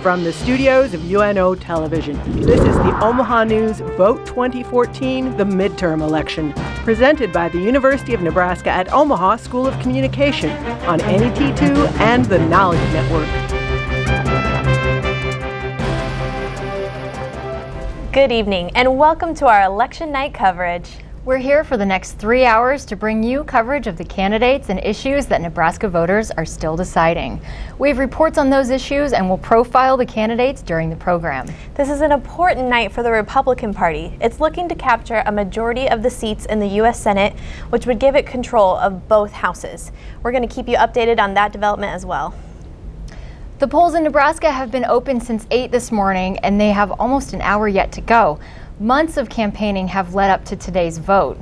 from the studios of UNO Television. This is the Omaha News Vote 2014, the midterm election, presented by the University of Nebraska at Omaha School of Communication on NET2 and the Knowledge Network. Good evening and welcome to our election night coverage. We're here for the next 3 hours to bring you coverage of the candidates and issues that Nebraska voters are still deciding. We have reports on those issues and will profile the candidates during the program. This is an important night for the Republican Party. It's looking to capture a majority of the seats in the U.S. Senate, which would give it control of both houses. We're going to keep you updated on that development as well. The polls in Nebraska have been open since 8 this morning, and they have almost an hour yet to go. Months of campaigning have led up to today's vote.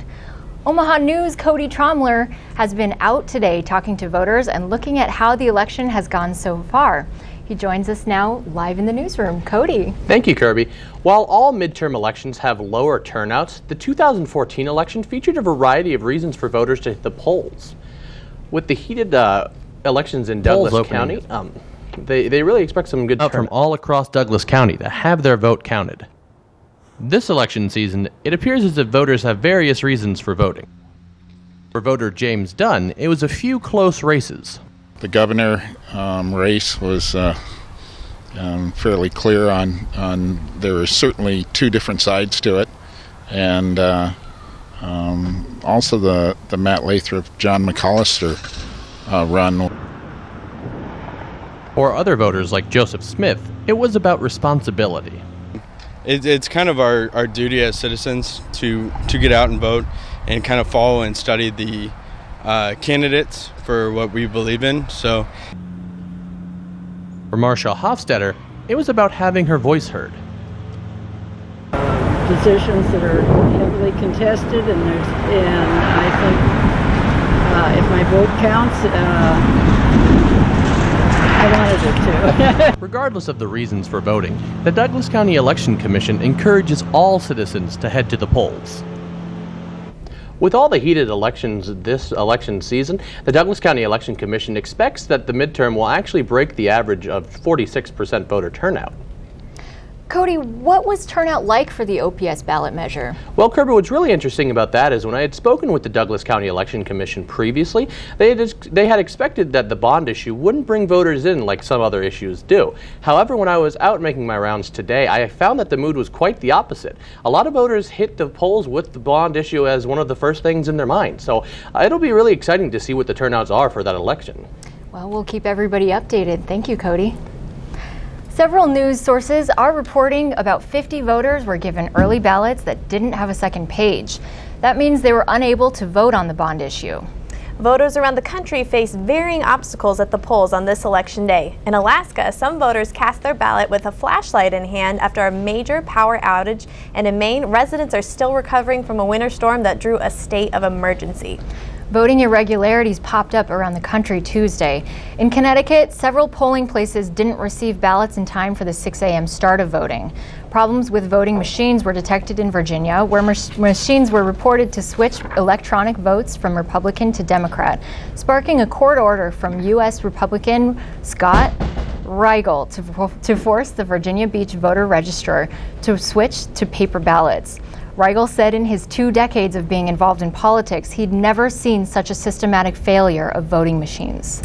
Omaha News' Cody Tromler has been out today talking to voters and looking at how the election has gone so far. He joins us now live in the newsroom. Cody. Thank you, Kirby. While all midterm elections have lower turnouts, the 2014 election featured a variety of reasons for voters to hit the polls. With the heated elections in Douglas County, they really expect some good turnout from all across Douglas County to have their vote counted. This election season, it appears as if voters have various reasons for voting. For voter James Dunn, it was a few close races. The governor race was fairly clear on there were certainly two different sides to it, and also the Matt Lathrop, John McAllister run. For other voters like Joseph Smith, it was about responsibility. It's kind of our duty as citizens to get out and vote and kind of follow and study the candidates for what we believe in. So, for Marcia Hofstetter, it was about having her voice heard. Positions that are heavily contested, and I think if my vote counts, I wanted it to. Regardless of the reasons for voting, the Douglas County Election Commission encourages all citizens to head to the polls. With all the heated elections this election season, the Douglas County Election Commission expects that the midterm will actually break the average of 46% voter turnout. Cody, what was turnout like for the OPS ballot measure? Well, Kirby, what's really interesting about that is when I had spoken with the Douglas County Election Commission previously, they had expected that the bond issue wouldn't bring voters in like some other issues do. However, when I was out making my rounds today, I found that the mood was quite the opposite. A lot of voters hit the polls with the bond issue as one of the first things in their mind. So it'll be really exciting to see what the turnouts are for that election. Well, we'll keep everybody updated. Thank you, Cody. Several news sources are reporting about 50 voters were given early ballots that didn't have a second page. That means they were unable to vote on the bond issue. Voters around the country face varying obstacles at the polls on this election day. In Alaska, some voters cast their ballot with a flashlight in hand after a major power outage, and in Maine, residents are still recovering from a winter storm that drew a state of emergency. Voting irregularities popped up around the country Tuesday. In Connecticut, several polling places didn't receive ballots in time for the 6 a.m. start of voting. Problems with voting machines were detected in Virginia, where machines were reported to switch electronic votes from Republican to Democrat, sparking a court order from U.S. Republican Scott Rigel to force the Virginia Beach voter registrar to switch to paper ballots. Rigel said in his 2 decades of being involved in politics, he'd never seen such a systematic failure of voting machines.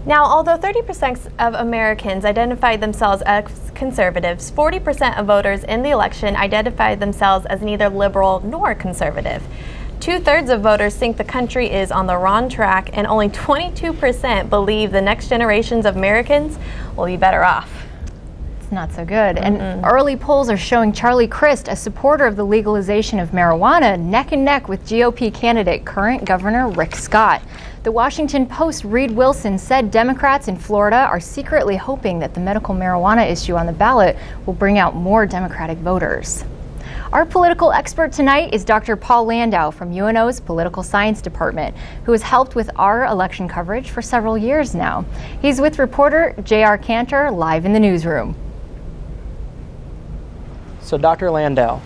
Now, although 30% of Americans identified themselves as conservatives, 40% of voters in the election identified themselves as neither liberal nor conservative. 2/3 of voters think the country is on the wrong track, and only 22% believe the next generations of Americans will be better off. Not so good. And early polls are showing Charlie Crist, a supporter of the legalization of marijuana, neck and neck with GOP candidate current Governor Rick Scott. The Washington Post Reed Wilson said Democrats in Florida are secretly hoping that the medical marijuana issue on the ballot will bring out more Democratic voters. Our political expert tonight is Dr. Paul Landau from UNO's Political Science Department, who has helped with our election coverage for several years now. He's with reporter J.R. Cantor live in the newsroom. So Dr. Landau,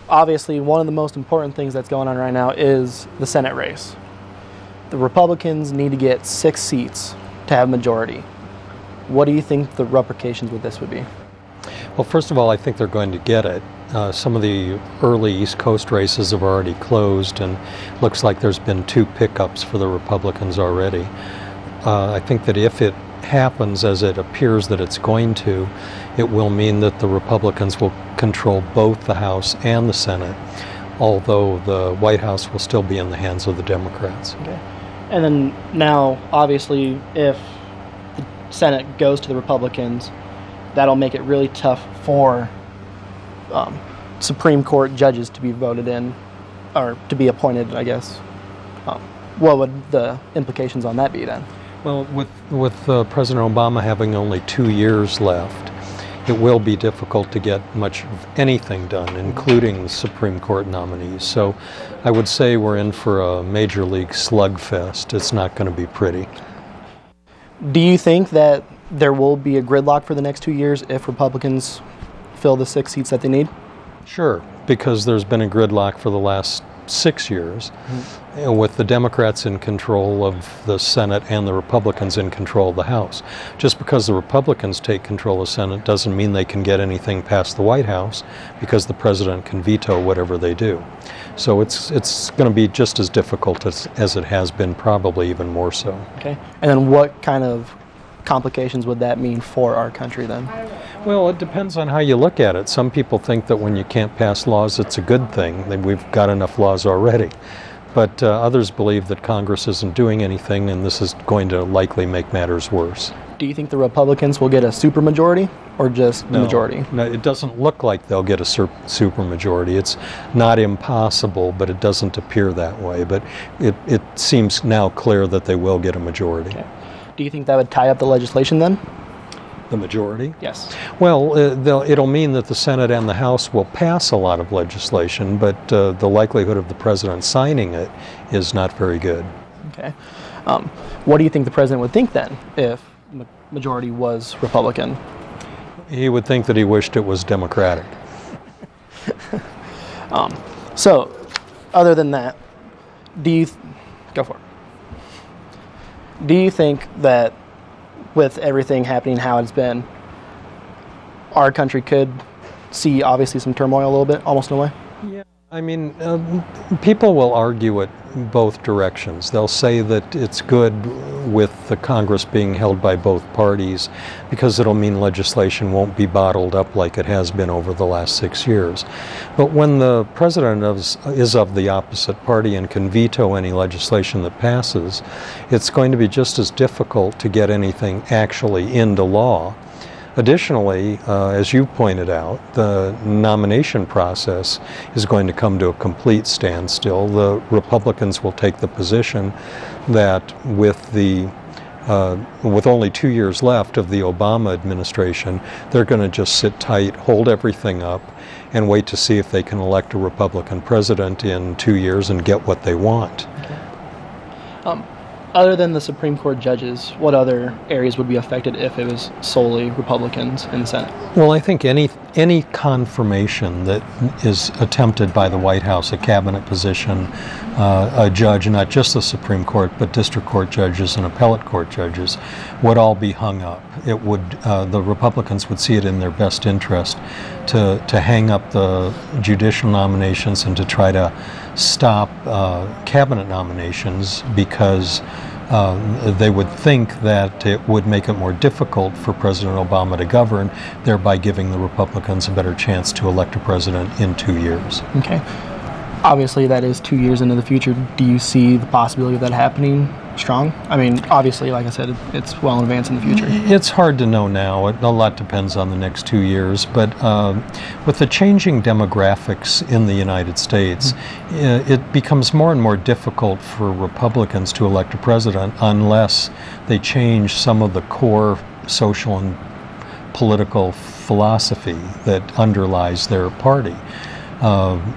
obviously one of the most important things that's going on right now is the Senate race. The Republicans need to get 6 seats to have majority. What do you think the repercussions with this would be? Well, first of all, I think they're going to get it. Some of the early East Coast races have already closed, and looks like there's been 2 pickups for the Republicans already. I think that if it happens as it appears that it's going to, it will mean that the Republicans will control both the House and the Senate, although the White House will still be in the hands of the Democrats. Okay. And then now, obviously, if the Senate goes to the Republicans, that'll make it really tough for Supreme Court judges to be voted in, or to be appointed, I guess. What would the implications on that be then? Well, with President Obama having only 2 years left, it will be difficult to get much of anything done, including the Supreme Court nominees. So I would say we're in for a major league slugfest. It's not going to be pretty. Do you think that there will be a gridlock for the next 2 years if Republicans fill the 6 seats that they need? Sure, because there's been a gridlock for the last 6 years, with the Democrats in control of the Senate and the Republicans in control of the House. Just because the Republicans take control of the Senate doesn't mean they can get anything past the White House, because the president can veto whatever they do. So it's going to be just as difficult as it has been, probably even more so. Okay. And then what kind of complications would that mean for our country then? Well, it depends on how you look at it. Some people think that when you can't pass laws, it's a good thing, that we've got enough laws already. But others believe that Congress isn't doing anything, and this is going to likely make matters worse. Do you think the Republicans will get a supermajority, or just the majority? No, it doesn't look like they'll get a supermajority. It's not impossible, but it doesn't appear that way. But it seems now clear that they will get a majority. Okay. Do you think that would tie up the legislation then? The majority? Yes. Well, it'll mean that the Senate and the House will pass a lot of legislation, but the likelihood of the president signing it is not very good. Okay. What do you think the president would think then if majority was Republican? He would think that he wished it was Democratic. So, other than that, go for it. Do you think that with everything happening how it's been, our country could see obviously some turmoil a little bit, almost in a way? Yeah, I mean, people will argue it both directions. They'll say that it's good with the Congress being held by both parties because it'll mean legislation won't be bottled up like it has been over the last 6 years. But when the president is of the opposite party and can veto any legislation that passes, it's going to be just as difficult to get anything actually into law. Additionally, as you pointed out, the nomination process is going to come to a complete standstill. The Republicans will take the position that with only 2 years left of the Obama administration, they're going to just sit tight, hold everything up, and wait to see if they can elect a Republican president in 2 years and get what they want. Okay. Other than the Supreme Court judges, what other areas would be affected if it was solely Republicans in the Senate? Well, I think any confirmation that is attempted by the White House, a cabinet position, a judge, not just the Supreme Court, but district court judges and appellate court judges, would all be hung up. It would the Republicans would see it in their best interest to hang up the judicial nominations and to try to stop cabinet nominations, because they would think that it would make it more difficult for President Obama to govern, thereby giving the Republicans a better chance to elect a president in 2 years. Okay. Obviously, that is 2 years into the future. Do you see the possibility of that happening strong? I mean, obviously, like I said, it's well in advance in the future. It's hard to know now. A lot depends on the next 2 years. But with the changing demographics in the United States, it becomes more and more difficult for Republicans to elect a president unless they change some of the core social and political philosophy that underlies their party.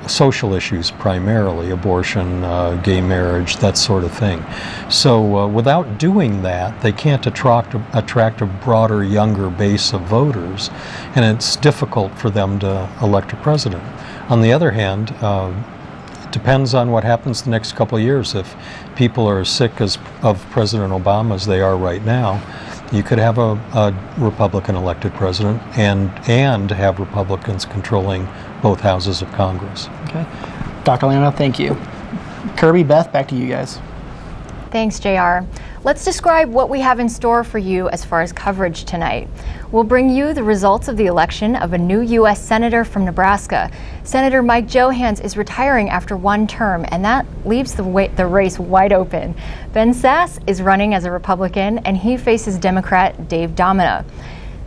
Social issues primarily, abortion, gay marriage, that sort of thing. So without doing that, they can't attract a broader, younger base of voters, and it's difficult for them to elect a president. On the other hand, it depends on what happens the next couple of years. If people are as sick of President Obama as they are right now, You could have a Republican elected president and have Republicans controlling both houses of Congress. Okay. Dr. Lano, thank you. Kirby, Beth, back to you guys. Thanks, JR. Let's describe what we have in store for you as far as coverage tonight. We'll bring you the results of the election of a new U.S. Senator from Nebraska. Senator Mike Johans is retiring after one term, and that leaves the race wide open. Ben Sasse is running as a Republican, and he faces Democrat Dave Domina.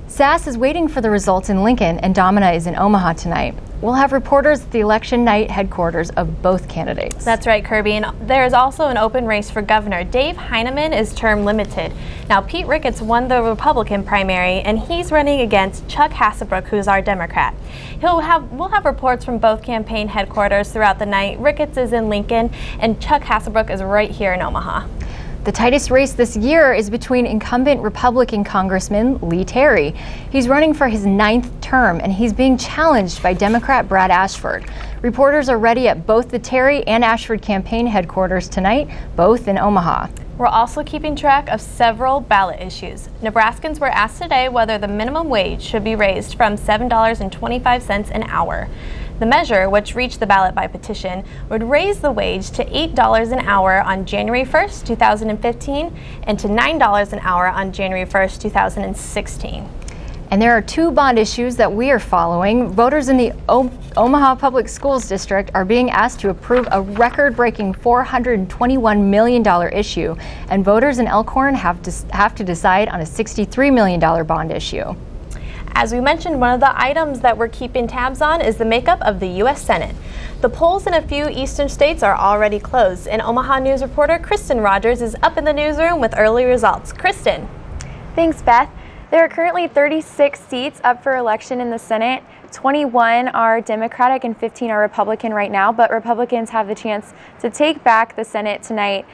Sasse is waiting for the results in Lincoln, and Domina is in Omaha tonight. We'll have reporters at the election night headquarters of both candidates. That's right, Kirby. And there is also an open race for governor. Dave Heineman is term limited. Now, Pete Ricketts won the Republican primary, and he's running against Chuck Hasselbrook, who's our Democrat. We'll have reports from both campaign headquarters throughout the night. Ricketts is in Lincoln, and Chuck Hasselbrook is right here in Omaha. The tightest race this year is between incumbent Republican Congressman Lee Terry. He's running for his 9th term, and he's being challenged by Democrat Brad Ashford. Reporters are ready at both the Terry and Ashford campaign headquarters tonight, both in Omaha. We're also keeping track of several ballot issues. Nebraskans were asked today whether the minimum wage should be raised from $7.25 an hour. The measure, which reached the ballot by petition, would raise the wage to $8 an hour on January 1st, 2015, and to $9 an hour on January 1st, 2016. And there are 2 bond issues that we are following. Voters in the Omaha Public Schools District are being asked to approve a record-breaking $421 million issue, and voters in Elkhorn have to decide on a $63 million bond issue. As we mentioned, one of the items that we're keeping tabs on is the makeup of the U.S. Senate. The polls in a few eastern states are already closed, and Omaha News reporter Kristen Rogers is up in the newsroom with early results. Kristen. Thanks, Beth. There are currently 36 seats up for election in the Senate. 21 are Democratic and 15 are Republican right now, but Republicans have the chance to take back the Senate tonight.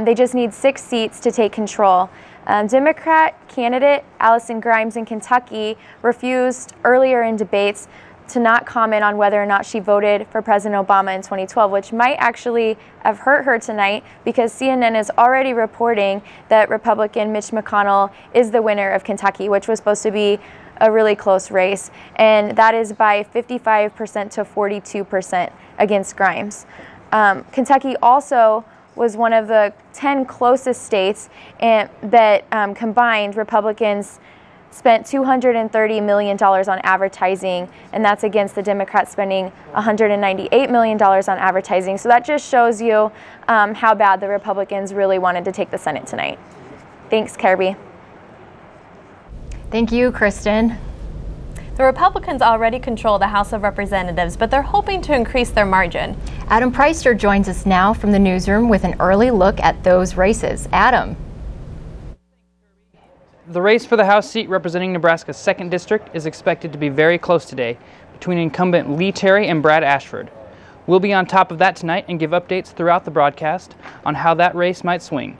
They just need 6 seats to take control. Democrat candidate Allison Grimes in Kentucky refused earlier in debates to not comment on whether or not she voted for President Obama in 2012, which might actually have hurt her tonight because CNN is already reporting that Republican Mitch McConnell is the winner of Kentucky, which was supposed to be a really close race, and that is by 55% to 42% against Grimes. Kentucky also was one of the 10 closest states that combined Republicans spent $230 million on advertising, and that's against the Democrats spending $198 million on advertising. So that just shows you how bad the Republicans really wanted to take the Senate tonight. Thanks, Kirby. Thank you, Kristen. The Republicans already control the House of Representatives, but they're hoping to increase their margin. Adam Preister joins us now from the newsroom with an early look at those races. Adam. The race for the House seat representing Nebraska's 2nd District is expected to be very close today between incumbent Lee Terry and Brad Ashford. We'll be on top of that tonight and give updates throughout the broadcast on how that race might swing.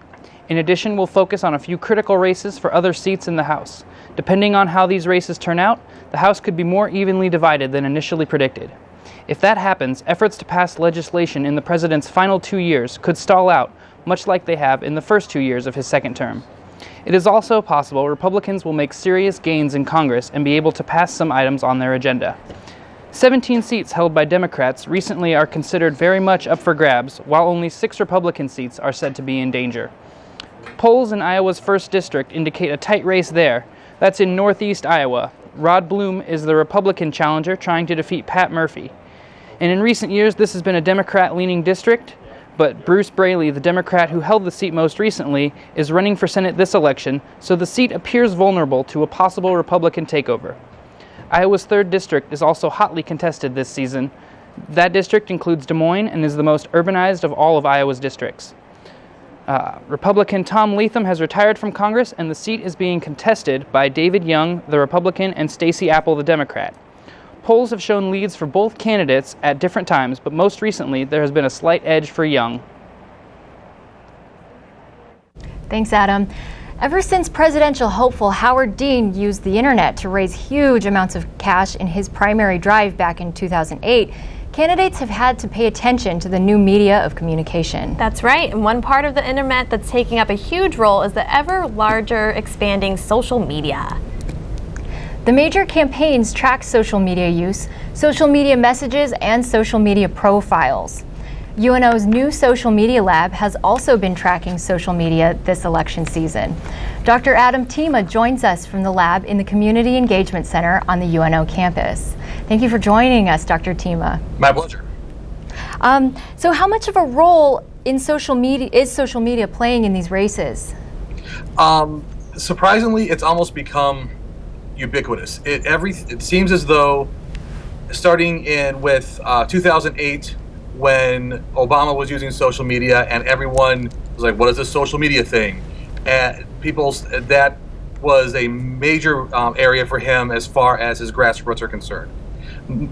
In addition, we'll focus on a few critical races for other seats in the House. Depending on how these races turn out, the House could be more evenly divided than initially predicted. If that happens, efforts to pass legislation in the president's final 2 years could stall out, much like they have in the first 2 years of his 2nd term. It is also possible Republicans will make serious gains in Congress and be able to pass some items on their agenda. 17 seats held by Democrats recently are considered very much up for grabs, while only 6 Republican seats are said to be in danger. Polls in Iowa's 1st District indicate a tight race there. That's in northeast Iowa. Rod Bloom is the Republican challenger trying to defeat Pat Murphy. And in recent years, this has been a Democrat-leaning district, but Bruce Braley, the Democrat who held the seat most recently, is running for Senate this election, so the seat appears vulnerable to a possible Republican takeover. Iowa's 3rd District is also hotly contested this season. That district includes Des Moines and is the most urbanized of all of Iowa's districts. Republican Tom Latham has retired from Congress, and the seat is being contested by David Young, the Republican, and Stacey Apple, the Democrat. Polls have shown leads for both candidates at different times, but most recently there has been a slight edge for Young. Thanks, Adam. Ever since presidential hopeful Howard Dean used the internet to raise huge amounts of cash in his primary drive back in 2008, candidates have had to pay attention to the new media of communication. That's right, and one part of the internet that's taking up a huge role is the ever larger expanding social media. The major campaigns track social media use, social media messages, and social media profiles. UNO's new social media lab has also been tracking social media this election season. Dr. Adam Tima joins us from the lab in the Community Engagement Center on the UNO campus. Thank you for joining us, Dr. Tima. My pleasure. So how much of a role in social media playing in these races? Surprisingly, it's almost become ubiquitous. It seems as though starting with 2008, when Obama was using social media and everyone was like, what is this social media thing? And that was a major area for him as far as his grassroots are concerned.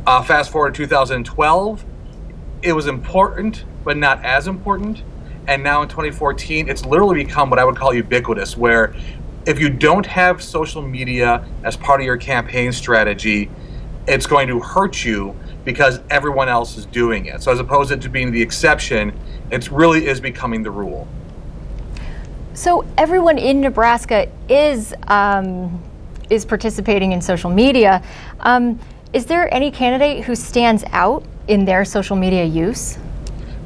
Fast forward to 2012, it was important, but not as important. And now in 2014, it's literally become what I would call ubiquitous, where if you don't have social media as part of your campaign strategy, it's going to hurt you because everyone else is doing it. So as opposed to being the exception, it really is becoming the rule. So everyone in Nebraska is participating in social media. Is there any candidate who stands out in their social media use?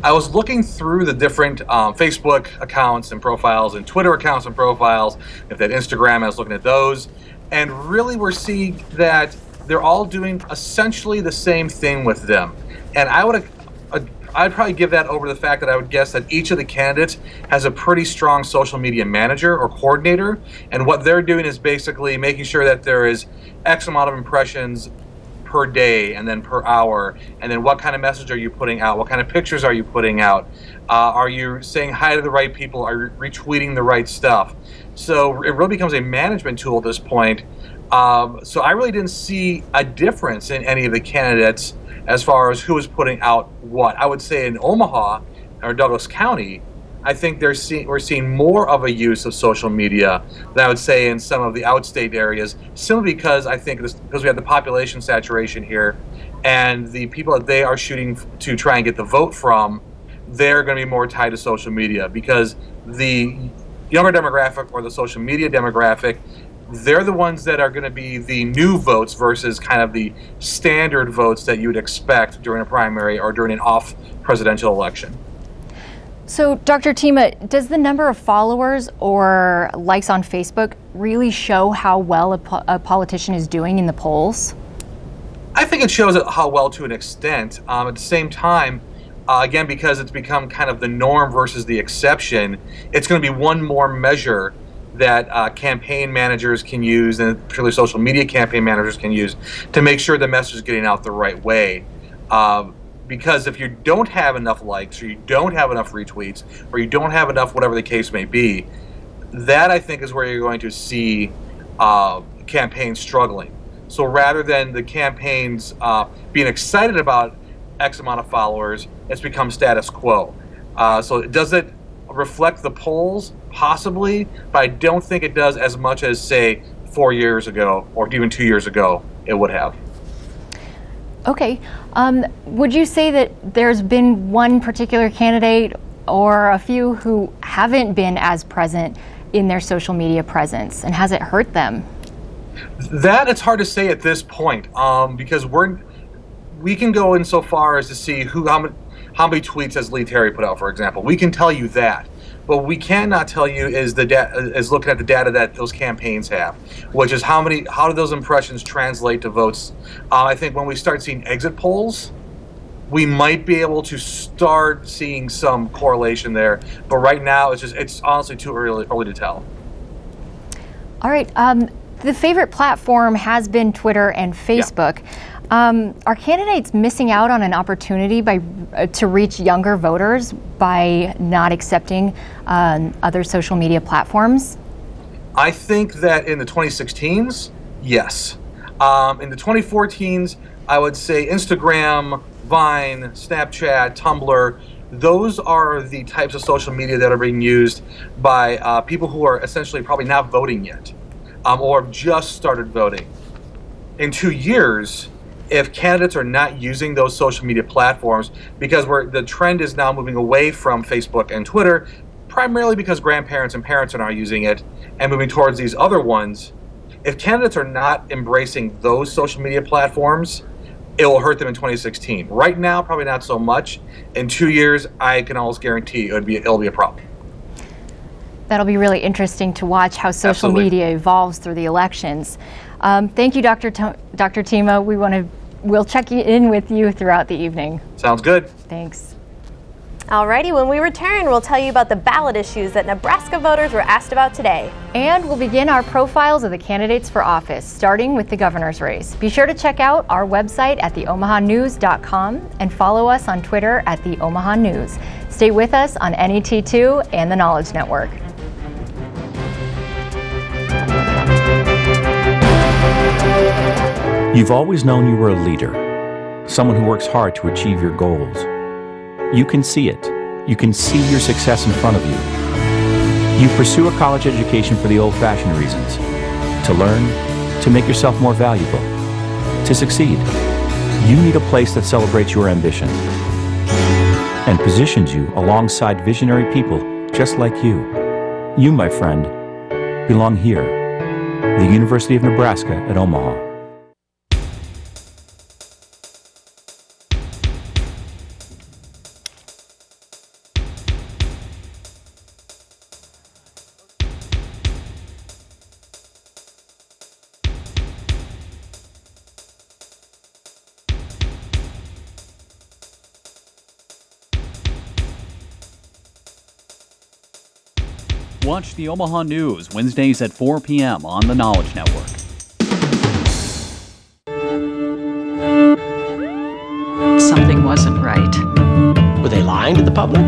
I was looking through the different Facebook accounts and profiles and Twitter accounts and profiles. If they had Instagram, I was looking at those. And really we're seeing that they're all doing essentially the same thing with them. And I'd probably give that over the fact that I would guess that each of the candidates has a pretty strong social media manager or coordinator. And what they're doing is basically making sure that there is X amount of impressions per day and then per hour, and then what kind of message are you putting out, what kind of pictures are you putting out, are you saying hi to the right people, are you retweeting the right stuff? So it really becomes a management tool at this point. So I really didn't see a difference in any of the candidates as far as who was putting out what. I would say in Omaha or Douglas County, I think we're seeing more of a use of social media than I would say in some of the outstate areas, simply because I think because we have the population saturation here and the people that they are shooting to try and get the vote from, they're going to be more tied to social media because the younger demographic or the social media demographic, they're the ones that are going to be the new votes versus kind of the standard votes that you would expect during a primary or during an off presidential election. So, Dr. Tima, does the number of followers or likes on Facebook really show how well a politician is doing in the polls? I think it shows how well to an extent. At the same time, again, because it's become kind of the norm versus the exception, it's going to be one more measure that campaign managers can use, and particularly social media campaign managers can use, to make sure the message is getting out the right way. Because if you don't have enough likes, or you don't have enough retweets, or you don't have enough whatever the case may be, that I think is where you're going to see campaigns struggling. So rather than the campaigns being excited about X amount of followers, it's become status quo. So does it reflect the polls? Possibly, but I don't think it does as much as, say, 4 years ago or even 2 years ago it would have. Okay. Would you say that there's been one particular candidate or a few who haven't been as present in their social media presence, and has it hurt them? That it's hard to say at this point, because we can go in so far as to see how many tweets has Lee Terry put out, for example. We can tell you that. What we cannot tell you is looking at the data that those campaigns have, which is how do those impressions translate to votes. I think when we start seeing exit polls, we might be able to start seeing some correlation there. But right now, it's honestly too early to tell. All right. The favorite platform has been Twitter and Facebook. Yeah. Are candidates missing out on an opportunity to reach younger voters by not accepting other social media platforms? I think that in the 2016s, yes. In the 2014s, I would say Instagram, Vine, Snapchat, Tumblr, those are the types of social media that are being used by people who are essentially probably not voting yet or have just started voting. In 2 years, if candidates are not using those social media platforms, because the trend is now moving away from Facebook and Twitter, primarily because grandparents and parents are now using it, and moving towards these other ones, if candidates are not embracing those social media platforms, it will hurt them in 2016. Right now, probably not so much. In 2 years, I can almost guarantee it'll be a problem. That'll be really interesting to watch how social media evolves through the elections. Thank you, Dr. Tima. We'll check in with you throughout the evening. Sounds good. Thanks. Alrighty, when we return, we'll tell you about the ballot issues that Nebraska voters were asked about today. And we'll begin our profiles of the candidates for office, starting with the governor's race. Be sure to check out our website at theomahanews.com and follow us on Twitter at the Omaha News. Stay with us on NET2 and the Knowledge Network. You've always known you were a leader, someone who works hard to achieve your goals. You can see it. You can see your success in front of you. You pursue a college education for the old-fashioned reasons, to learn, to make yourself more valuable, to succeed. You need a place that celebrates your ambition and positions you alongside visionary people just like you. You, my friend, belong here, the University of Nebraska at Omaha. Watch the Omaha News Wednesdays at 4 p.m. on the Knowledge Network. Something wasn't right. Were they lying to the public?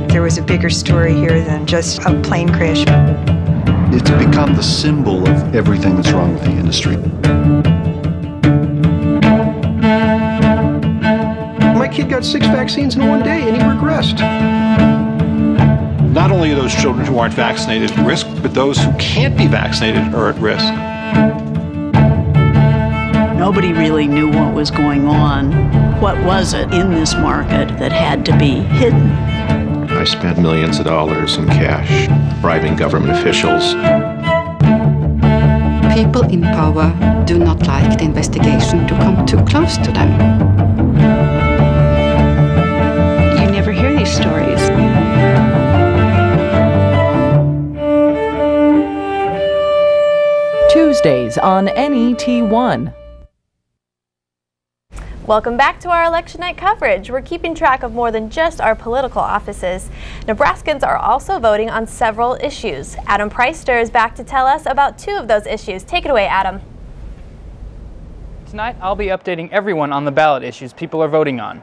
There was a bigger story here than just a plane crash. It's become the symbol of everything that's wrong with the industry. My kid got 6 vaccines in one day and he regressed. Not only are those children who aren't vaccinated at risk, but those who can't be vaccinated are at risk. Nobody really knew what was going on. What was it in this market that had to be hidden? I spent millions of dollars in cash bribing government officials. People in power do not like the investigation to come too close to them. You never hear these stories. Tuesdays on NET1. Welcome back to our election night coverage. We're keeping track of more than just our political offices. Nebraskans are also voting on several issues. Adam Preister is back to tell us about 2 of those issues. Take it away, Adam. Tonight, I'll be updating everyone on the ballot issues people are voting on.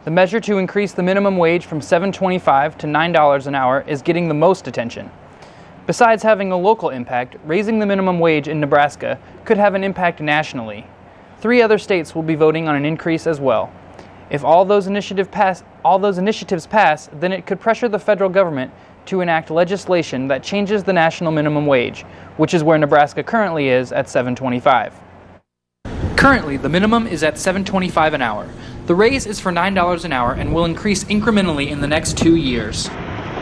The measure to increase the minimum wage from $7.25 to $9 an hour is getting the most attention. Besides having a local impact, raising the minimum wage in Nebraska could have an impact nationally. 3 other states will be voting on an increase as well. If all those initiatives pass, then it could pressure the federal government to enact legislation that changes the national minimum wage, which is where Nebraska currently is at $7.25. Currently, the minimum is at $7.25 an hour. The raise is for $9 an hour and will increase incrementally in the next 2 years.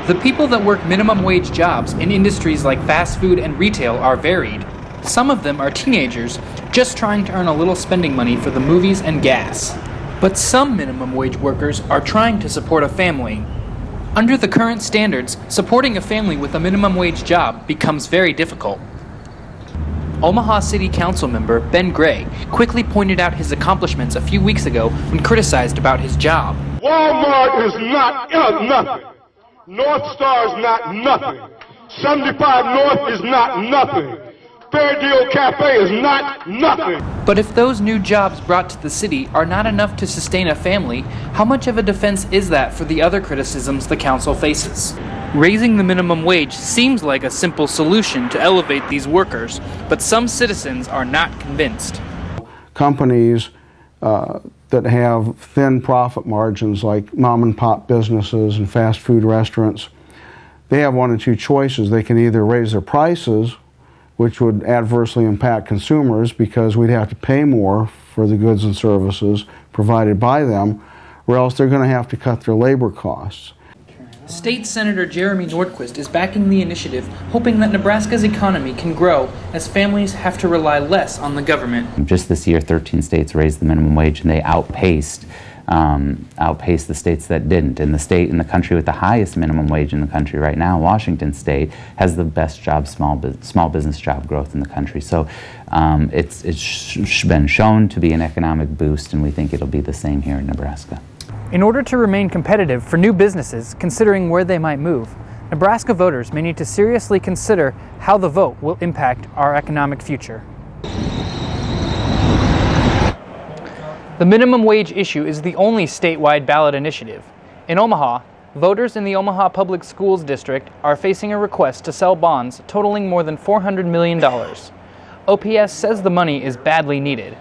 The people that work minimum wage jobs in industries like fast food and retail are varied. Some of them are teenagers just trying to earn a little spending money for the movies and gas. But some minimum wage workers are trying to support a family. Under the current standards, supporting a family with a minimum wage job becomes very difficult. Omaha City Council member Ben Gray quickly pointed out his accomplishments a few weeks ago when criticized about his job. Walmart is not nothing. North Star is not nothing. 75 North is not nothing. Fair Deal Cafe is not nothing. But if those new jobs brought to the city are not enough to sustain a family, how much of a defense is that for the other criticisms the council faces? Raising the minimum wage seems like a simple solution to elevate these workers, but some citizens are not convinced. Companies that have thin profit margins, like mom and pop businesses and fast food restaurants, they have one of 2 choices. They can either raise their prices which would adversely impact consumers because we'd have to pay more for the goods and services provided by them, or else they're going to have to cut their labor costs. State Senator Jeremy Nordquist is backing the initiative, hoping that Nebraska's economy can grow as families have to rely less on the government. Just this year, 13 states raised the minimum wage, and they outpaced the states that didn't. And the state in the country with the highest minimum wage in the country right now, Washington State, has the best small business job growth in the country. So it's been shown to be an economic boost, and we think it'll be the same here in Nebraska. In order to remain competitive for new businesses considering where they might move, Nebraska voters may need to seriously consider how the vote will impact our economic future. The minimum wage issue is the only statewide ballot initiative. In Omaha, voters in the Omaha Public Schools District are facing a request to sell bonds totaling more than $400 million. OPS says the money is badly needed.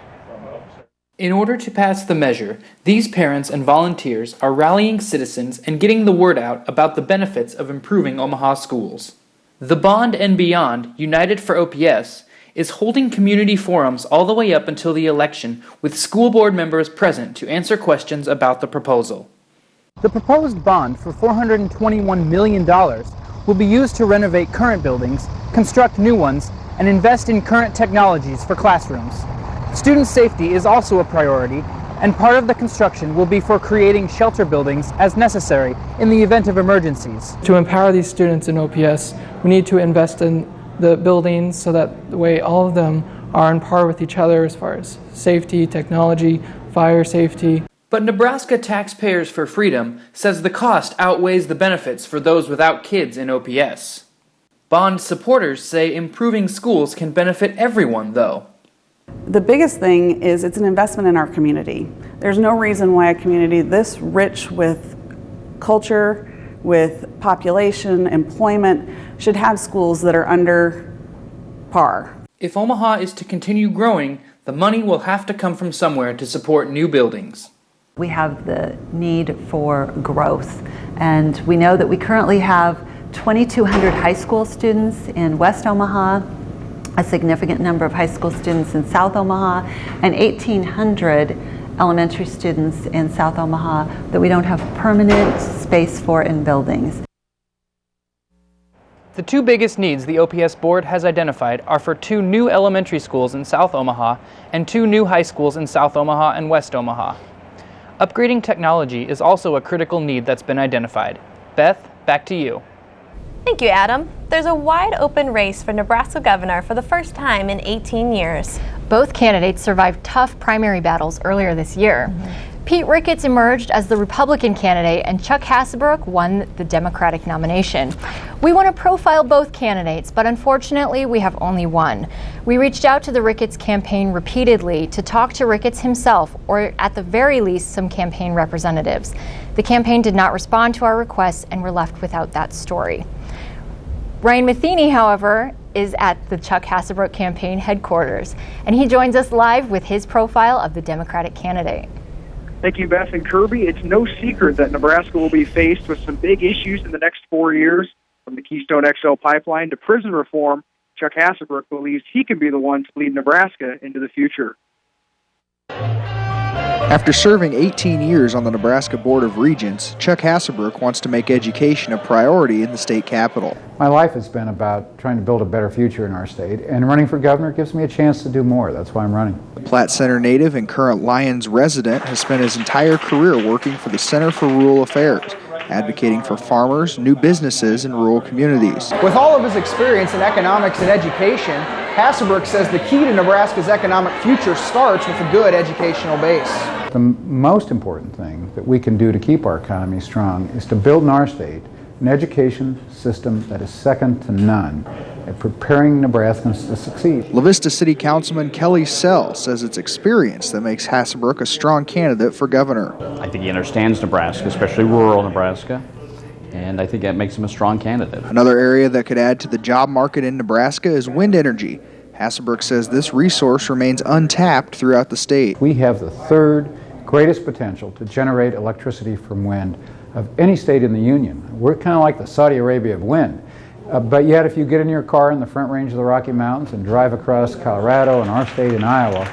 In order to pass the measure, these parents and volunteers are rallying citizens and getting the word out about the benefits of improving Omaha schools. The Bond and Beyond, United for OPS, is holding community forums all the way up until the election with school board members present to answer questions about the proposal. The proposed bond for $421 million will be used to renovate current buildings, construct new ones, and invest in current technologies for classrooms. Student safety is also a priority, and part of the construction will be for creating shelter buildings as necessary in the event of emergencies. To empower these students in OPS, we need to invest in the buildings so that the way all of them are on par with each other as far as safety, technology, fire safety. But Nebraska Taxpayers for Freedom says the cost outweighs the benefits for those without kids in OPS. Bond supporters say improving schools can benefit everyone, though. The biggest thing is it's an investment in our community. There's no reason why a community this rich with culture, with population, employment, should have schools that are under par. If Omaha is to continue growing, the money will have to come from somewhere to support new buildings. We have the need for growth, and we know that we currently have 2,200 high school students in West Omaha, a significant number of high school students in South Omaha, and 1,800 elementary students in South Omaha that we don't have permanent space for in buildings. The two biggest needs the OPS board has identified are for 2 new elementary schools in South Omaha and 2 new high schools in South Omaha and West Omaha. Upgrading technology is also a critical need that's been identified. Beth, back to you. Thank you, Adam. There's a wide open race for Nebraska governor for the first time in 18 years. Both candidates survived tough primary battles earlier this year. Pete Ricketts emerged as the Republican candidate and Chuck Hasselbrook won the Democratic nomination. We want to profile both candidates, but unfortunately we have only one. We reached out to the Ricketts campaign repeatedly to talk to Ricketts himself, or at the very least some campaign representatives. The campaign did not respond to our requests and we're left without that story. Ryan Matheny, however, is at the Chuck Hasselbrook campaign headquarters, and he joins us live with his profile of the Democratic candidate. Thank you, Beth and Kirby. It's no secret that Nebraska will be faced with some big issues in the next 4 years. From the Keystone XL pipeline to prison reform, Chuck Hasselbrook believes he can be the one to lead Nebraska into the future. After serving 18 years on the Nebraska Board of Regents, Chuck Hasselbrook wants to make education a priority in the state capitol. My life has been about trying to build a better future in our state, and running for governor gives me a chance to do more. That's why I'm running. The Platte Center native and current Lyons resident has spent his entire career working for the Center for Rural Affairs, advocating for farmers, new businesses, and rural communities. With all of his experience in economics and education, Hasselbrook says the key to Nebraska's economic future starts with a good educational base. The most important thing that we can do to keep our economy strong is to build in our state an education system that is second to none at preparing Nebraskans to succeed. La Vista City Councilman Kelly Sell says it's experience that makes Hasselbrook a strong candidate for governor. I think he understands Nebraska, especially rural Nebraska, and I think that makes him a strong candidate. Another area that could add to the job market in Nebraska is wind energy. Hasselbrook says this resource remains untapped throughout the state. We have the third greatest potential to generate electricity from wind of any state in the Union. We're kind of like the Saudi Arabia of wind. But yet, if you get in your car in the Front Range of the Rocky Mountains and drive across Colorado and our state in Iowa,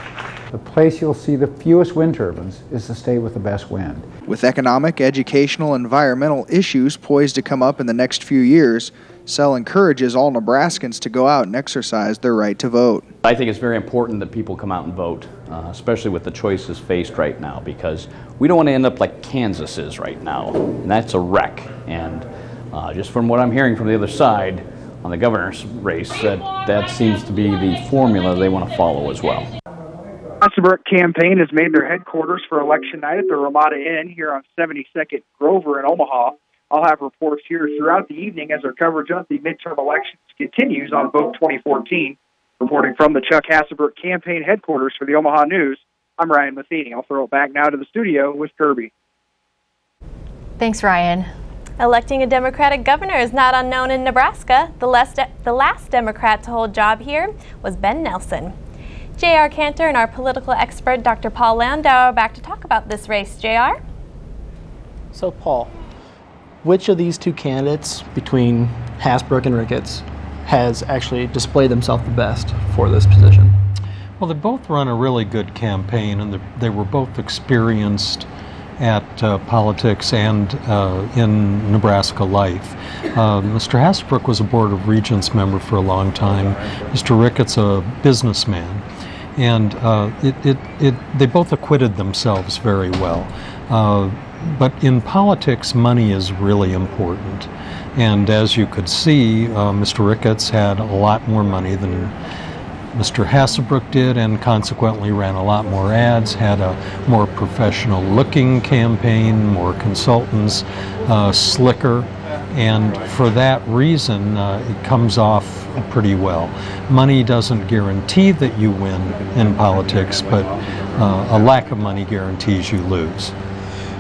the place you'll see the fewest wind turbines is the state with the best wind. With economic, educational, and environmental issues poised to come up in the next few years, Sell encourages all Nebraskans to go out and exercise their right to vote. I think it's very important that people come out and vote, especially with the choices faced right now, because we don't want to end up like Kansas is right now, and that's a wreck. And just from what I'm hearing from the other side on the governor's race, that seems to be the formula they want to follow as well. Hasbrook campaign has made their headquarters for election night at the Ramada Inn here on 72nd Grover in Omaha. I'll have reports here throughout the evening as our coverage of the midterm elections continues on Vote 2014. Reporting from the Chuck Hasbrook campaign headquarters for the Omaha News, I'm Ryan Matheny. I'll throw it back now to the studio with Kirby. Thanks, Ryan. Electing a Democratic governor is not unknown in Nebraska. The last Democrat to hold job here was Ben Nelson. J.R. Cantor and our political expert, Dr. Paul Landau, are back to talk about this race. J.R.? So, Paul, which of these two candidates between Hasbrook and Ricketts has actually displayed themselves the best for this position? Well, they both run a really good campaign, and they were both experienced at politics and in Nebraska life. Mr. Hasbrook was a Board of Regents member for a long time. Mr. Ricketts, a businessman. And they both acquitted themselves very well. But in politics, money is really important. And as you could see, Mr. Ricketts had a lot more money than Mr. Hasbrook did, and consequently ran a lot more ads, had a more professional looking campaign, more consultants, slicker, and for that reason it comes off pretty well. Money doesn't guarantee that you win in politics, but a lack of money guarantees you lose.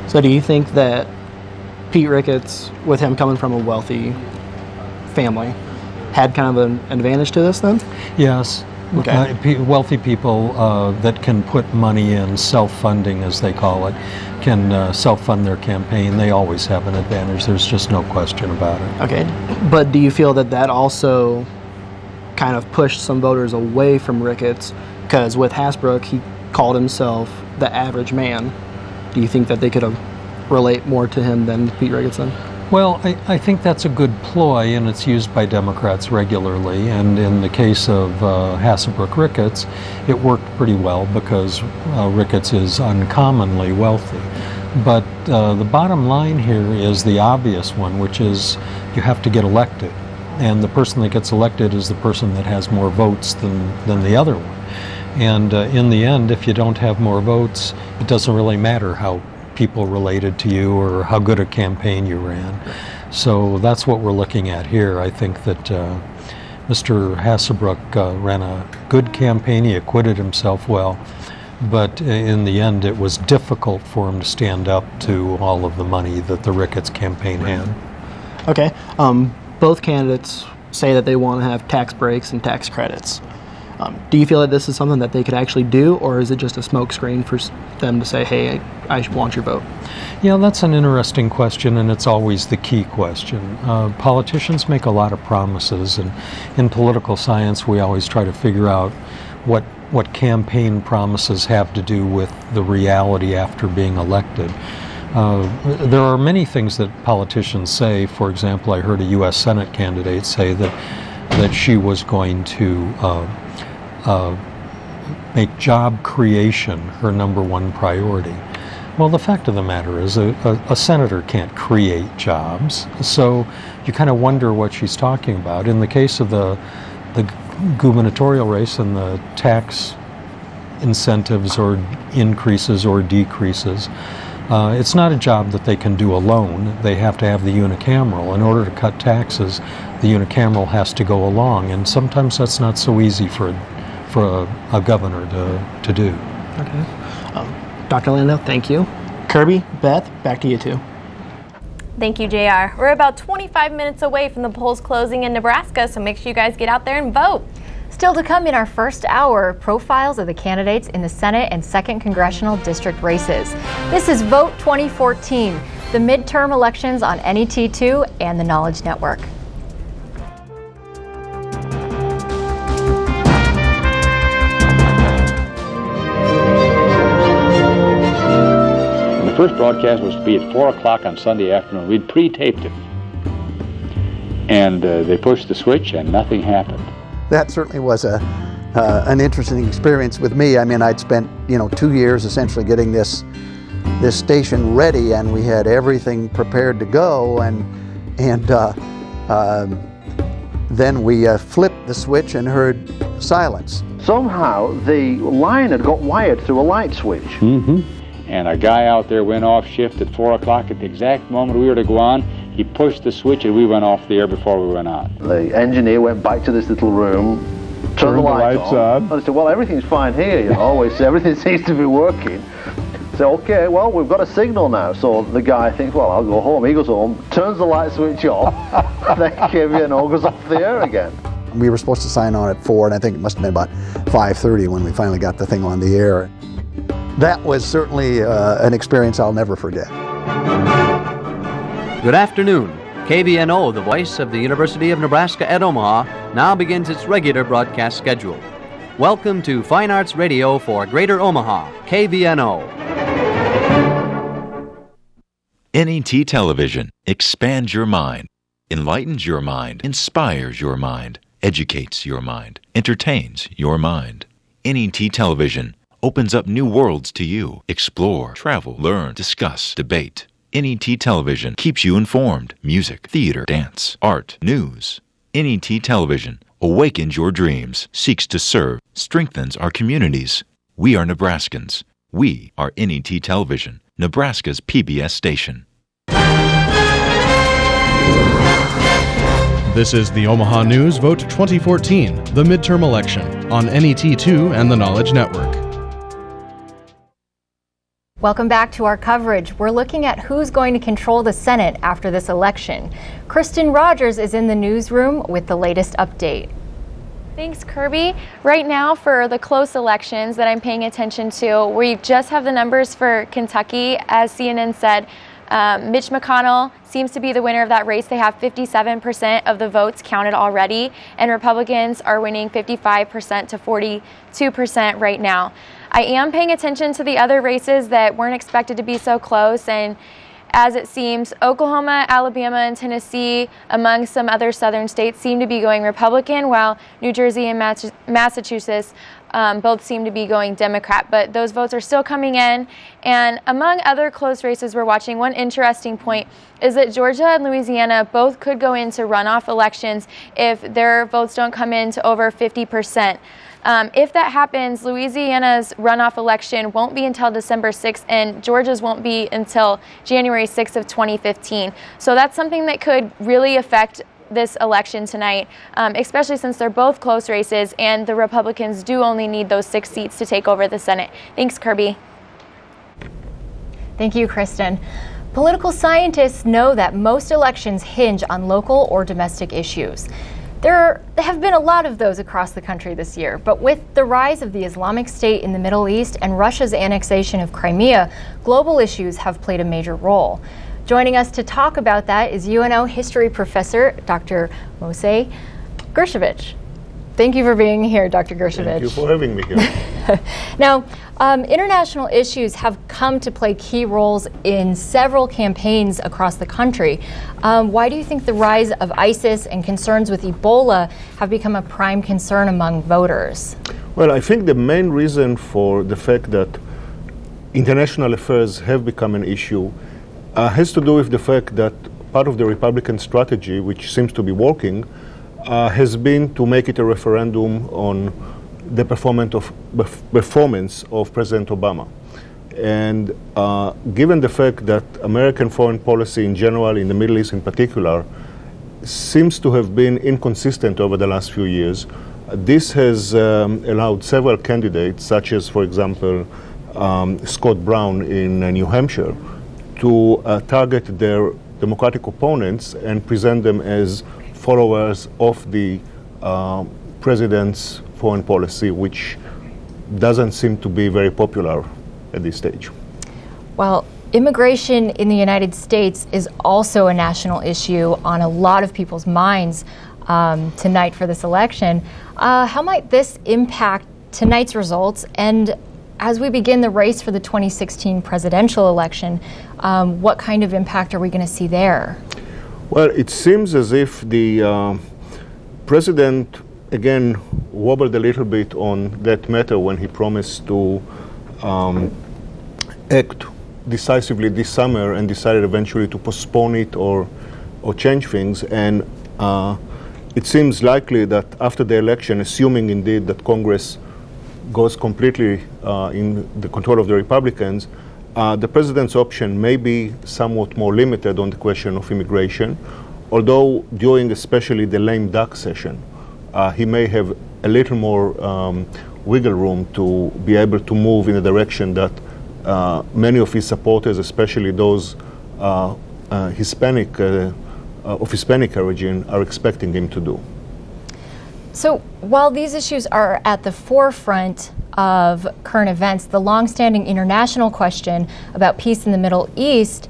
So do you think that Pete Ricketts, with him coming from a wealthy family, had kind of an advantage to this then? Yes. Okay. Wealthy people that can put money in, self-funding as they call it, can self-fund their campaign. They always have an advantage. There's just no question about it. Okay. But do you feel that that also kind of pushed some voters away from Ricketts? Because with Hasbrook, he called himself the average man. Do you think that they could relate more to him than Pete Ricketts then? Well, I think that's a good ploy, and it's used by Democrats regularly. And in the case of Hasbrook Ricketts, it worked pretty well because Ricketts is uncommonly wealthy. But the bottom line here is the obvious one, which is you have to get elected. And the person that gets elected is the person that has more votes than the other one. And in the end, if you don't have more votes, it doesn't really matter how people related to you or how good a campaign you ran. So that's what we're looking at here. I think that Mr. Hasbrook ran a good campaign. He acquitted himself well, but in the end it was difficult for him to stand up to all of the money that the Ricketts campaign had. Okay. Both candidates say that they want to have tax breaks and tax credits. Do you feel that this is something that they could actually do, or is it just a smokescreen for them to say, hey, I want your vote? Yeah, that's an interesting question, and it's always the key question. Politicians make a lot of promises, and in political science we always try to figure out what campaign promises have to do with the reality after being elected. There are many things that politicians say. For example, I heard a U.S. Senate candidate say that she was going to make job creation her number one priority. Well, the fact of the matter is a senator can't create jobs, so you kind of wonder what she's talking about. In the case of the gubernatorial race and the tax incentives or increases or decreases, it's not a job that they can do alone. They have to have the unicameral. In order to cut taxes, the unicameral has to go along, and sometimes that's not so easy for a governor to do. Okay. Dr. Landau, thank you. Kirby, Beth, back to you two. Thank you, JR. We're about 25 minutes away from the polls closing in Nebraska, so make sure you guys get out there and vote. Still to come in our first hour, profiles of the candidates in the Senate and 2nd Congressional District races. This is Vote 2014, the midterm elections on NET2 and the Knowledge Network. first broadcast was to be at 4 o'clock on Sunday afternoon. We'd pre-taped it. And they pushed the switch and nothing happened. That certainly was an interesting experience with me. I mean, I'd spent 2 years essentially getting this station ready, and we had everything prepared to go, and then we flipped the switch and heard silence. Somehow the line had got wired through a light switch. Mm-hmm. And a guy out there went off shift at 4 o'clock at the exact moment we were to go on. He pushed the switch and we went off the air before we went on. The engineer went back to this little room, turned the lights on. And I said, well, everything's fine here, everything seems to be working. So, okay, well, we've got a signal now. So the guy thinks, well, I'll go home. He goes home, turns the light switch off, then KVNO goes off the air again. We were supposed to sign on at 4, and I think it must have been about 5:30 when we finally got the thing on the air. That was certainly an experience I'll never forget. Good afternoon. KVNO, the voice of the University of Nebraska at Omaha, now begins its regular broadcast schedule. Welcome to Fine Arts Radio for Greater Omaha, KVNO. NET Television expands your mind, enlightens your mind, inspires your mind, educates your mind, entertains your mind. NET Television opens up new worlds to you. Explore, travel, learn, discuss, debate. NET Television keeps you informed. Music, theater, dance, art, news. NET Television awakens your dreams, seeks to serve, strengthens our communities. We are Nebraskans. We are NET Television, Nebraska's PBS station. This is the Omaha News Vote 2014, the midterm election, on NET2 and the Knowledge Network. Welcome back to our coverage. We're looking at who's going to control the Senate after this election. Kristen Rogers is in the newsroom with the latest update. Thanks, Kirby. Right now, for the close elections that I'm paying attention to, we just have the numbers for Kentucky. As CNN said, Mitch McConnell seems to be the winner of that race. They have 57% of the votes counted already, and Republicans are winning 55% to 42% right now. I am paying attention to the other races that weren't expected to be so close, and as it seems, Oklahoma, Alabama, and Tennessee, among some other southern states, seem to be going Republican, while New Jersey and Massachusetts both seem to be going Democrat. But those votes are still coming in. And among other close races we're watching, one interesting point is that Georgia and Louisiana both could go into runoff elections if their votes don't come in to over 50%. If that happens, Louisiana's runoff election won't be until December 6th, and Georgia's won't be until January 6th of 2015. So that's something that could really affect this election tonight, especially since they're both close races, and the Republicans do only need those 6 seats to take over the Senate. Thanks, Kirby. Thank you, Kristen. Political scientists know that most elections hinge on local or domestic issues. There have been a lot of those across the country this year, but with the rise of the Islamic State in the Middle East and Russia's annexation of Crimea, global issues have played a major role. Joining us to talk about that is UNO history professor Dr. Moshe Gershevich. Thank you for being here, Dr. Gershevich. Thank you for having me here. Now, international issues have come to play key roles in several campaigns across the country. Why do you think the rise of ISIS and concerns with Ebola have become a prime concern among voters? Well, I think the main reason for the fact that international affairs have become an issue has to do with the fact that part of the Republican strategy, which seems to be working, has been to make it a referendum on the performance of President Obama. And given the fact that American foreign policy in general, in the Middle East in particular, seems to have been inconsistent over the last few years, this has allowed several candidates, such as, for example, Scott Brown in New Hampshire, to target their Democratic opponents and present them as followers of the president's foreign policy, which doesn't seem to be very popular at this stage. Well, immigration in the United States is also a national issue on a lot of people's minds tonight for this election. How might this impact tonight's results, and as we begin the race for the 2016 presidential election, what kind of impact are we going to see there? Well, it seems as if the president, again, wobbled a little bit on that matter when he promised to act decisively this summer and decided eventually to postpone it or change things. And it seems likely that after the election, assuming indeed that Congress goes completely in the control of the Republicans, the president's option may be somewhat more limited on the question of immigration, although during especially the lame duck session, he may have a little more wiggle room to be able to move in a direction that many of his supporters, especially those of Hispanic origin, are expecting him to do. So while these issues are at the forefront of current events, the longstanding international question about peace in the Middle East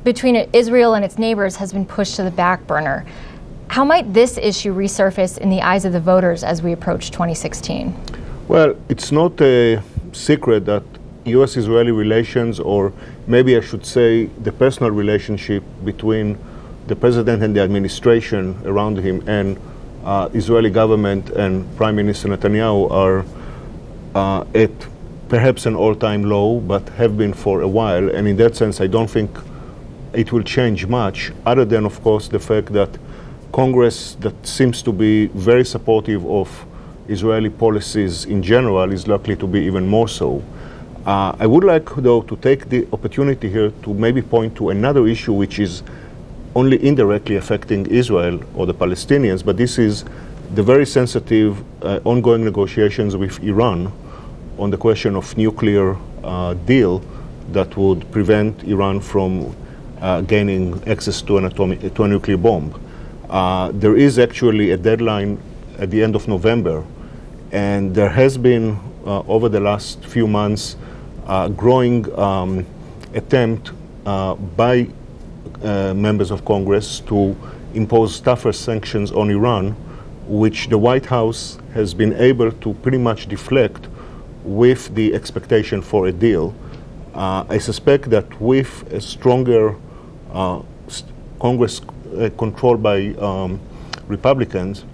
between Israel and its neighbors has been pushed to the back burner. How might this issue resurface in the eyes of the voters as we approach 2016? Well, it's not a secret that U.S.-Israeli relations, or maybe I should say the personal relationship between the president and the administration around him and Israeli government and Prime Minister Netanyahu are at perhaps an all-time low, but have been for a while. And in that sense, I don't think it will change much, other than, of course, the fact that Congress, that seems to be very supportive of Israeli policies in general, is likely to be even more so. I would like, though, to take the opportunity here to maybe point to another issue which is only indirectly affecting Israel or the Palestinians, but this is the very sensitive ongoing negotiations with Iran on the question of nuclear deal that would prevent Iran from gaining access to a nuclear bomb. There is actually a deadline at the end of November, and there has been over the last few months growing attempt by members of Congress to impose tougher sanctions on Iran, which the White House has been able to pretty much deflect with the expectation for a deal. I suspect that with a stronger Congress controlled by Republicans,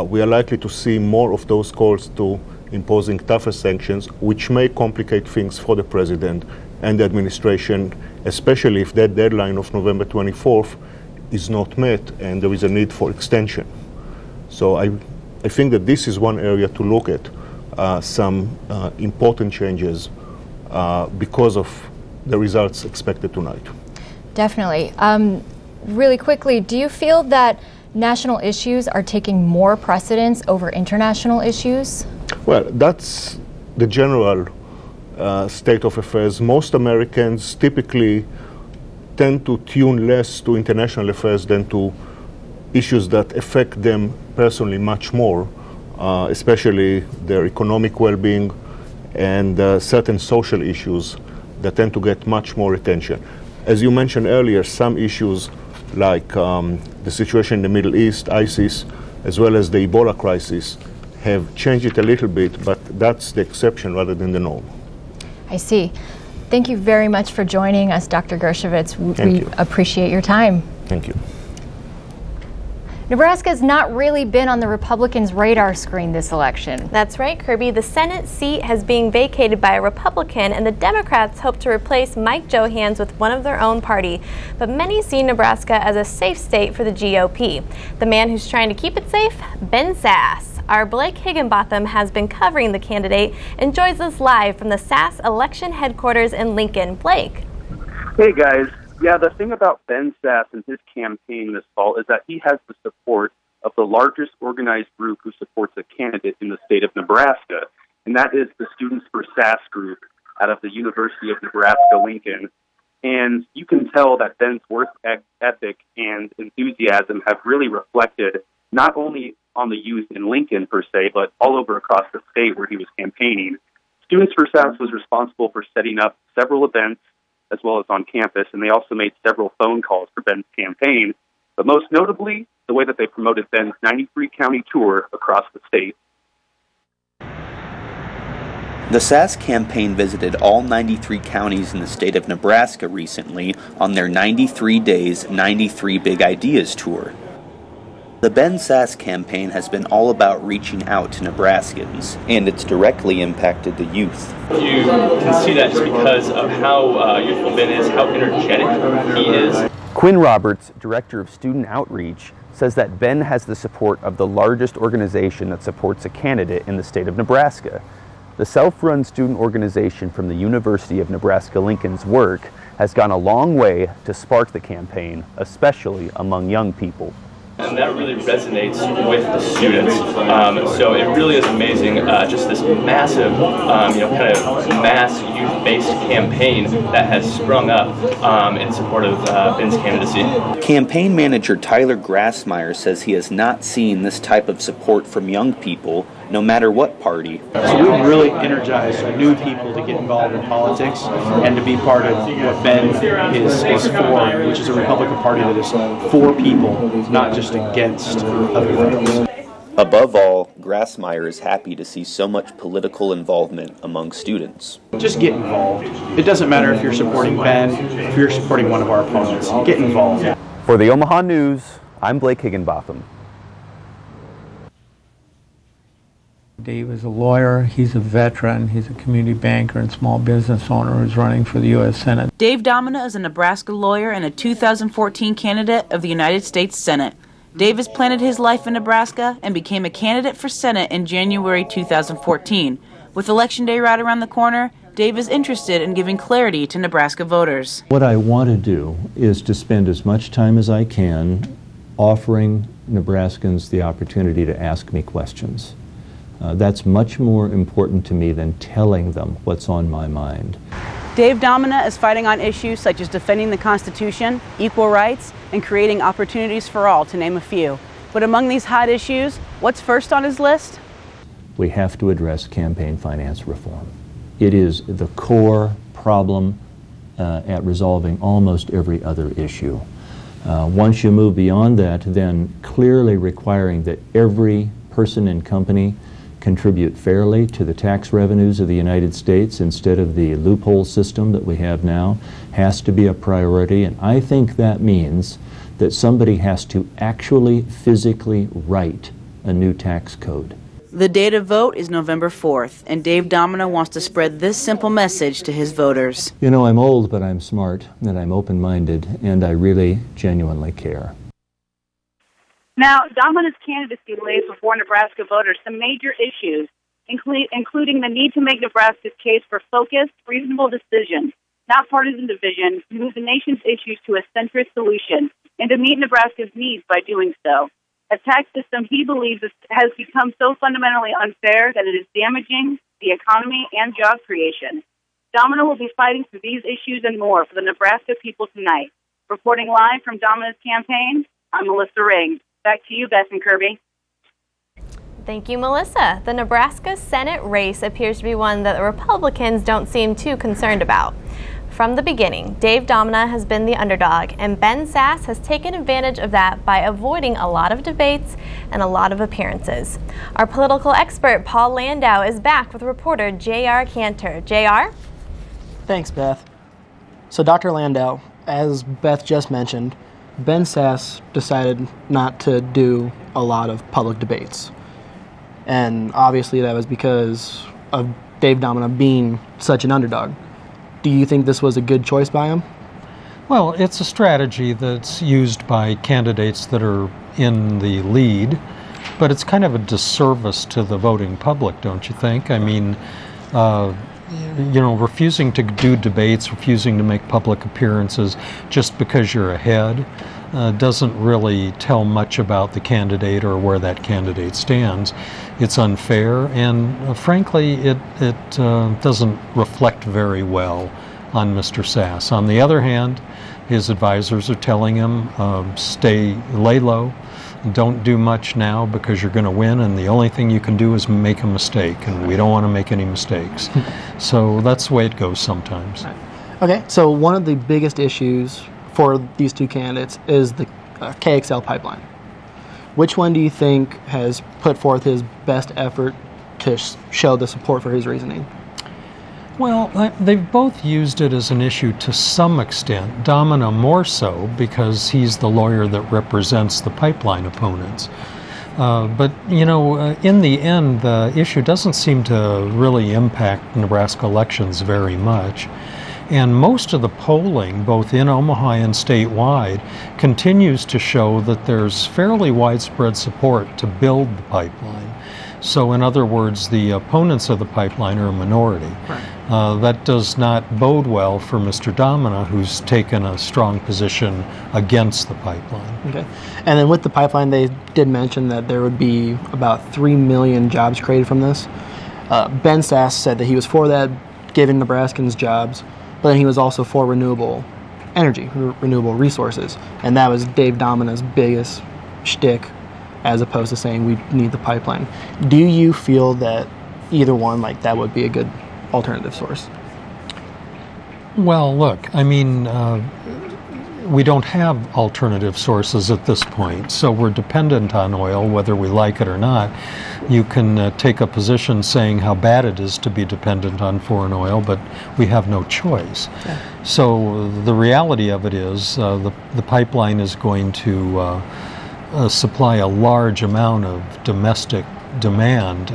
we are likely to see more of those calls to imposing tougher sanctions, which may complicate things for the president and the administration, especially if that deadline of November 24th is not met and there is a need for extension. So I think that this is one area to look at some important changes because of the results expected tonight. Definitely. Really quickly, do you feel that national issues are taking more precedence over international issues? Well, that's the general state of affairs. Most Americans typically tend to tune less to international affairs than to issues that affect them personally much more, especially their economic well-being and certain social issues that tend to get much more attention. As you mentioned earlier, some issues like the situation in the Middle East, ISIS, as well as the Ebola crisis, have changed it a little bit, but that's the exception rather than the norm. I see. Thank you very much for joining us, Dr. Gershowitz. We appreciate your time. Thank you. Nebraska has not really been on the Republicans' radar screen this election. That's right, Kirby. The Senate seat has been vacated by a Republican, and the Democrats hope to replace Mike Johans with one of their own party. But many see Nebraska as a safe state for the GOP. The man who's trying to keep it safe? Ben Sasse. Our Blake Higginbotham has been covering the candidate and joins us live from the Sasse election headquarters in Lincoln. Blake. Hey, guys. Yeah, the thing about Ben Sasse and his campaign this fall is that he has the support of the largest organized group who supports a candidate in the state of Nebraska, and that is the Students for Sasse group out of the University of Nebraska-Lincoln. And you can tell that Ben's work ethic and enthusiasm have really reflected not only on the youth in Lincoln, per se, but all over across the state where he was campaigning. Students for Sasse was responsible for setting up several events as well as on campus, and they also made several phone calls for Ben's campaign, but most notably, the way that they promoted Ben's 93-county tour across the state. The Sass campaign visited all 93 counties in the state of Nebraska recently on their 93 Days, 93 Big Ideas tour. The Ben Sass campaign has been all about reaching out to Nebraskans, and it's directly impacted the youth. You can see that just because of how youthful Ben is, how energetic he is. Quinn Roberts, Director of Student Outreach, says that Ben has the support of the largest organization that supports a candidate in the state of Nebraska. The self-run student organization from the University of Nebraska-Lincoln's work has gone a long way to spark the campaign, especially among young people. And that really resonates with the students. So it really is amazing, just this massive, kind of mass youth-based campaign that has sprung up in support of Ben's candidacy. Campaign manager Tyler Grassmeyer says he has not seen this type of support from young people, no matter what party. So we really energize new people to get involved in politics and to be part of what Ben is for, which is a Republican Party that is for people, not just against other things. Above all, Grassmeyer is happy to see so much political involvement among students. Just get involved. It doesn't matter if you're supporting Ben, if you're supporting one of our opponents. Get involved. For the Omaha News, I'm Blake Higginbotham. Dave is a lawyer, he's a veteran, he's a community banker and small business owner who's running for the U.S. Senate. Dave Domina is a Nebraska lawyer and a 2014 candidate of the United States Senate. Dave has planted his life in Nebraska and became a candidate for Senate in January 2014. With Election Day right around the corner, Dave is interested in giving clarity to Nebraska voters. What I want to do is to spend as much time as I can offering Nebraskans the opportunity to ask me questions. That's much more important to me than telling them what's on my mind. Dave Domina is fighting on issues such as defending the Constitution, equal rights, and creating opportunities for all, to name a few. But among these hot issues, what's first on his list? We have to address campaign finance reform. It is the core problem at resolving almost every other issue. Once you move beyond that, then clearly requiring that every person and company contribute fairly to the tax revenues of the United States instead of the loophole system that we have now has to be a priority, and I think that means that somebody has to actually physically write a new tax code. The day to vote is November 4th, and Dave Domina wants to spread this simple message to his voters. You know, I'm old, but I'm smart, and I'm open-minded, and I really genuinely care. Now, Domina's candidacy lays before Nebraska voters some major issues, including the need to make Nebraska's case for focused, reasonable decisions, not partisan division, to move the nation's issues to a centrist solution, and to meet Nebraska's needs by doing so. A tax system he believes has become so fundamentally unfair that it is damaging the economy and job creation. Domina will be fighting for these issues and more for the Nebraska people tonight. Reporting live from Domina's campaign, I'm Melissa Ring. Back to you, Beth and Kirby. Thank you, Melissa. The Nebraska Senate race appears to be one that the Republicans don't seem too concerned about. From the beginning, Dave Domina has been the underdog, and Ben Sass has taken advantage of that by avoiding a lot of debates and a lot of appearances. Our political expert, Paul Landau, is back with reporter J.R. Cantor. J.R.? Thanks, Beth. So, Dr. Landau, as Beth just mentioned, Ben Sass decided not to do a lot of public debates. And obviously that was because of Dave Domina being such an underdog. Do you think this was a good choice by him? Well, it's a strategy that's used by candidates that are in the lead, but it's kind of a disservice to the voting public, don't you think? I mean, refusing to do debates, refusing to make public appearances just because you're ahead doesn't really tell much about the candidate or where that candidate stands. It's unfair, and frankly, it doesn't reflect very well on Mr. Sass. On the other hand, his advisors are telling him, lay low, don't do much now because you're going to win, and the only thing you can do is make a mistake, and we don't want to make any mistakes. So that's the way it goes sometimes. Okay, so one of the biggest issues for these two candidates is the KXL pipeline. Which one do you think has put forth his best effort to show the support for his reasoning? Well, they've both used it as an issue to some extent. Domina more so because he's the lawyer that represents the pipeline opponents. But, you know, in the end, the issue doesn't seem to really impact Nebraska elections very much. And most of the polling, both in Omaha and statewide, continues to show that there's fairly widespread support to build the pipeline. So in other words, the opponents of the pipeline are a minority. Right. That does not bode well for Mr. Domina, who's taken a strong position against the pipeline. Okay. And then with the pipeline, they did mention that there would be about 3 million jobs created from this. Ben Sass said that he was for that, giving Nebraskans jobs, but then he was also for renewable energy, renewable resources. And that was Dave Domina's biggest shtick, as opposed to saying we need the pipeline. Do you feel that either one, like that would be a good alternative source? Well, look, I mean, we don't have alternative sources at this point, so we're dependent on oil, whether we like it or not. You can take a position saying how bad it is to be dependent on foreign oil, but we have no choice. Yeah. So the reality of it is the pipeline is going to supply a large amount of domestic demand.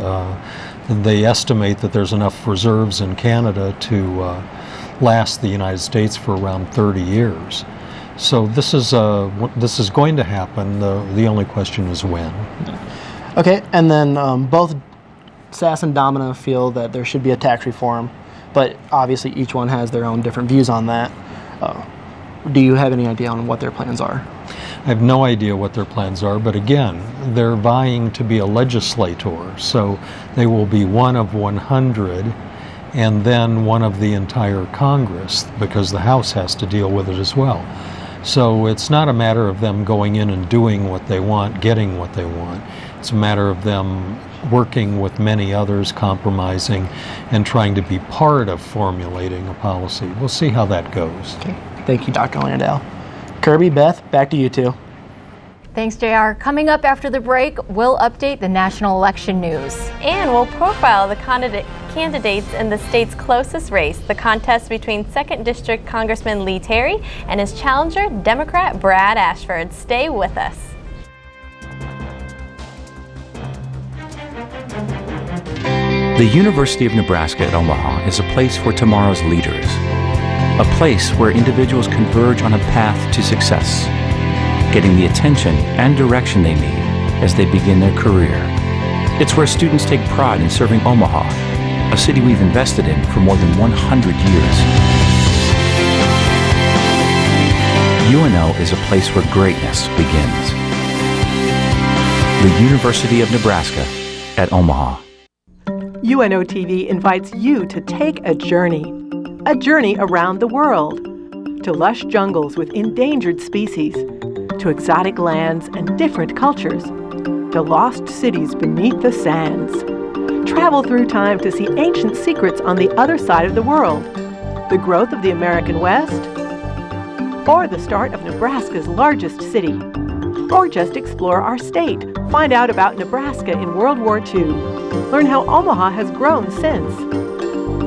They estimate that there's enough reserves in Canada to last the United States for around 30 years. So this is going to happen. The only question is when. Okay, and then both Sass and Domina feel that there should be a tax reform, but obviously each one has their own different views on that. Do you have any idea on what their plans are? I have no idea what their plans are, but again, they're vying to be a legislator, so they will be one of 100 and then one of the entire Congress, because the House has to deal with it as well. So it's not a matter of them going in and doing what they want, getting what they want. It's a matter of them working with many others, compromising, and trying to be part of formulating a policy. We'll see how that goes. Okay. Thank you, Dr. Landau. Kirby, Beth, back to you two. Thanks, JR. Coming up after the break, we'll update the national election news. And we'll profile the candidates in the state's closest race, the contest between 2nd District Congressman Lee Terry and his challenger, Democrat Brad Ashford. Stay with us. The University of Nebraska at Omaha is a place for tomorrow's leaders. A place where individuals converge on a path to success, getting the attention and direction they need as they begin their career. It's where students take pride in serving Omaha, a city we've invested in for more than 100 years. UNO is a place where greatness begins. The University of Nebraska at Omaha. UNO TV invites you to take a journey around the world, to lush jungles with endangered species, to exotic lands and different cultures, to lost cities beneath the sands. Travel through time to see ancient secrets on the other side of the world, the growth of the American West, or the start of Nebraska's largest city. Or just explore our state, find out about Nebraska in World War II, learn how Omaha has grown since.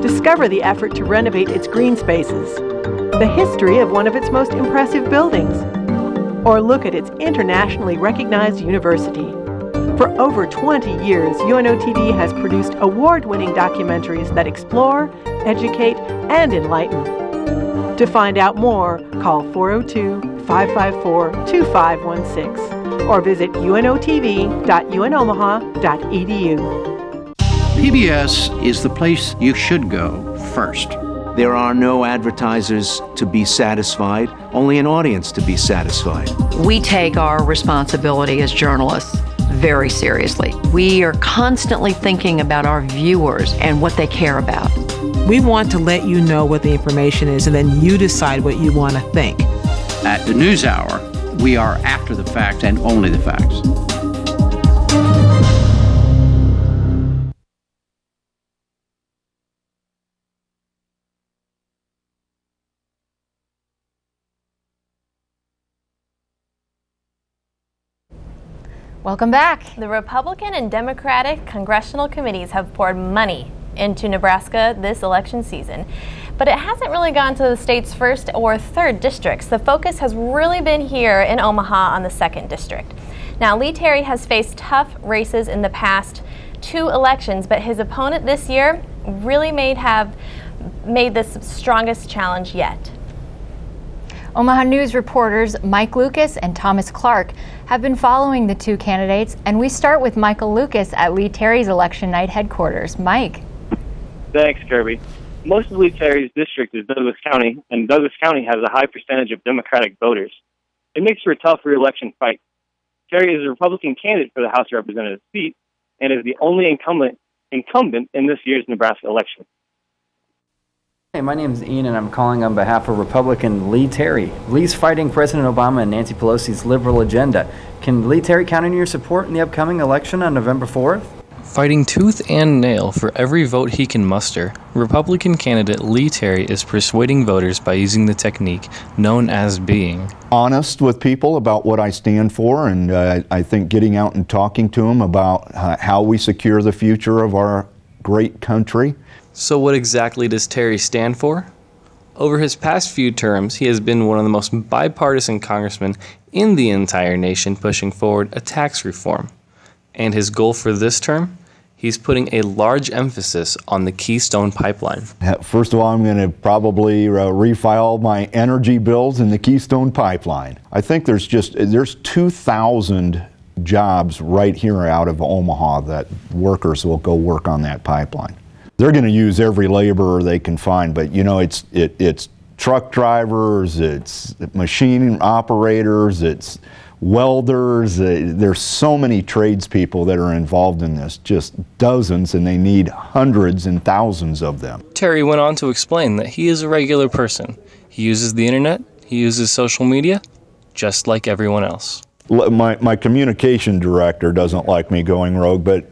Discover the effort to renovate its green spaces, the history of one of its most impressive buildings, or look at its internationally recognized university. For over 20 years, UNO TV has produced award-winning documentaries that explore, educate, and enlighten. To find out more, call 402-554-2516 or visit unotv.unomaha.edu. PBS is the place you should go first. There are no advertisers to be satisfied, only an audience to be satisfied. We take our responsibility as journalists very seriously. We are constantly thinking about our viewers and what they care about. We want to let you know what the information is, and then you decide what you want to think. At the News Hour, we are after the facts and only the facts. Welcome back. The Republican and Democratic congressional committees have poured money into Nebraska this election season. But it hasn't really gone to the state's 1st or 3rd districts. The focus has really been here in Omaha on the 2nd district. Now, Lee Terry has faced tough races in the past 2 elections, but his opponent this year really may have made this strongest challenge yet. Omaha News reporters Mike Lucas and Thomas Clark have been following the 2 candidates, and we start with Michael Lucas at Lee Terry's election night headquarters. Mike. Thanks, Kirby. Most of Lee Terry's district is Douglas County, and Douglas County has a high percentage of Democratic voters. It makes for a tough re-election fight. Terry is a Republican candidate for the House of Representatives seat and is the only incumbent in this year's Nebraska election. Hey, my name is Ian, and I'm calling on behalf of Republican Lee Terry. Lee's fighting President Obama and Nancy Pelosi's liberal agenda. Can Lee Terry count on your support in the upcoming election on November 4th? Fighting tooth and nail for every vote he can muster, Republican candidate Lee Terry is persuading voters by using the technique known as being honest with people about what I stand for, and I think getting out and talking to them about how we secure the future of our great country. So what exactly does Terry stand for? Over his past few terms, he has been one of the most bipartisan congressmen in the entire nation pushing forward a tax reform. And his goal for this term? He's putting a large emphasis on the Keystone Pipeline. First of all, I'm going to probably refile my energy bills in the Keystone Pipeline. I think there's 2,000 jobs right here out of Omaha that workers will go work on that pipeline. They're going to use every laborer they can find, but you know, it's truck drivers, it's machine operators, it's welders. There's so many tradespeople that are involved in this, just dozens, and they need hundreds and thousands of them. Terry went on to explain that he is a regular person. He uses the internet, he uses social media, just like everyone else. My communication director doesn't like me going rogue, but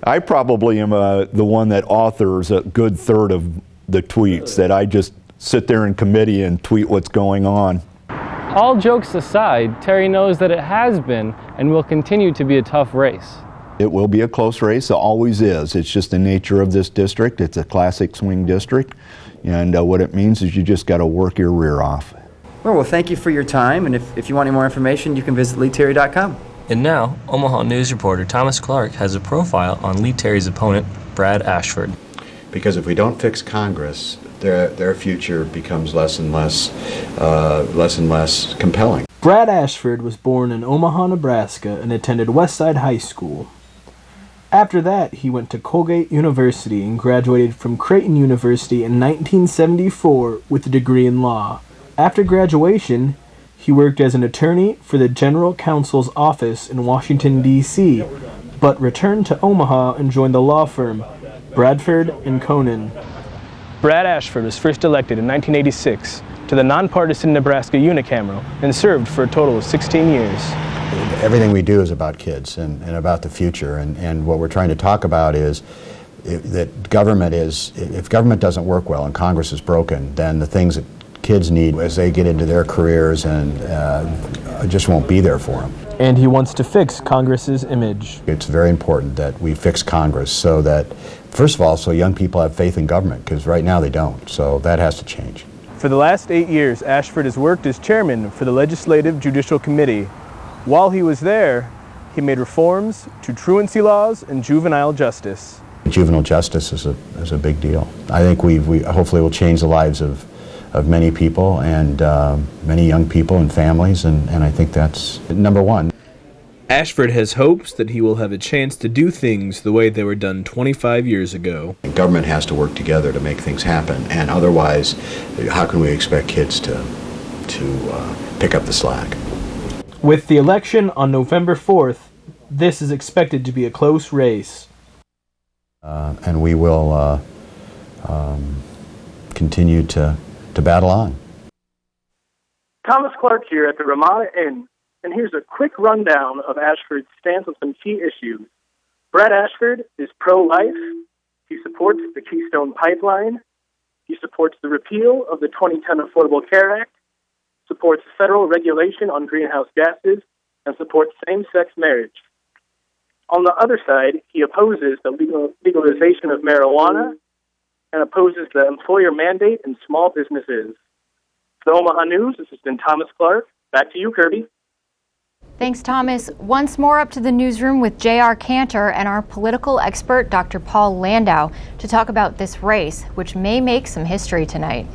I probably am the one that authors a good third of the tweets, that I just sit there in committee and tweet what's going on. All jokes aside, Terry knows that it has been and will continue to be a tough race. It will be a close race, it always is. It's just the nature of this district. It's a classic swing district, and what it means is you just got to work your rear off. Well, thank you for your time, and if you want any more information, you can visit leeterry.com. And now, Omaha News reporter Thomas Clark has a profile on Lee Terry's opponent, Brad Ashford. Because if we don't fix Congress, their future becomes less and less compelling. Brad Ashford was born in Omaha, Nebraska, and attended Westside High School. After that, he went to Colgate University and graduated from Creighton University in 1974 with a degree in law. After graduation, he worked as an attorney for the General Counsel's office in Washington, D.C., but returned to Omaha and joined the law firm Bradford and Conan. Brad Ashford was first elected in 1986 to the nonpartisan Nebraska unicameral and served for a total of 16 years. Everything we do is about kids and about the future, and what we're trying to talk about is that government is, if government doesn't work well and Congress is broken, then the things that kids need as they get into their careers and just won't be there for them. And he wants to fix Congress's image. It's very important that we fix Congress so that, first of all, so young people have faith in government, because right now they don't, so that has to change. For the last 8 years, Ashford has worked as chairman for the Legislative Judicial Committee. While he was there, he made reforms to truancy laws and juvenile justice. Juvenile justice is a big deal. I think we hopefully will change the lives of many people and many young people and families, and I think that's number one. Ashford has hopes that he will have a chance to do things the way they were done 25 years ago. Government has to work together to make things happen, and otherwise, how can we expect kids to pick up the slack? With the election on November 4th, this is expected to be a close race. And we will continue to battle on. Thomas Clark here at the Ramada Inn, and here's a quick rundown of Ashford's stance on some key issues. Brad Ashford is pro-life. He supports the Keystone Pipeline. He supports the repeal of the 2010 Affordable Care Act, supports federal regulation on greenhouse gases, and supports same-sex marriage. On the other side, he opposes the legalization of marijuana and opposes the employer mandate in small businesses. For the Omaha News, this has been Thomas Clark. Back to you, Kirby. Thanks, Thomas. Once more up to the newsroom with J.R. Cantor and our political expert, Dr. Paul Landau, to talk about this race, which may make some history tonight.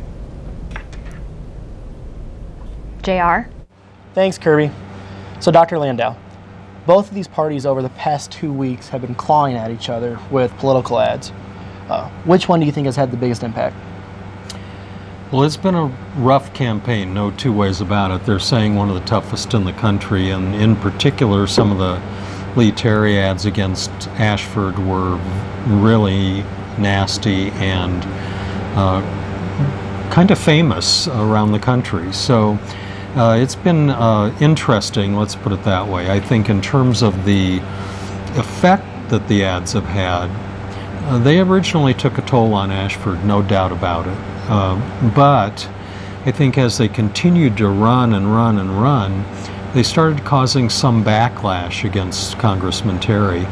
J.R.? Thanks, Kirby. So, Dr. Landau, both of these parties over the past 2 weeks have been clawing at each other with political ads. Which one do you think has had the biggest impact? Well, it's been a rough campaign, no two ways about it. They're saying one of the toughest in the country, and in particular, some of the Lee Terry ads against Ashford were really nasty and kind of famous around the country. So it's been interesting, let's put it that way. I think in terms of the effect that the ads have had, they originally took a toll on Ashford, no doubt about it. But I think as they continued to run and run and run, they started causing some backlash against Congressman Terry.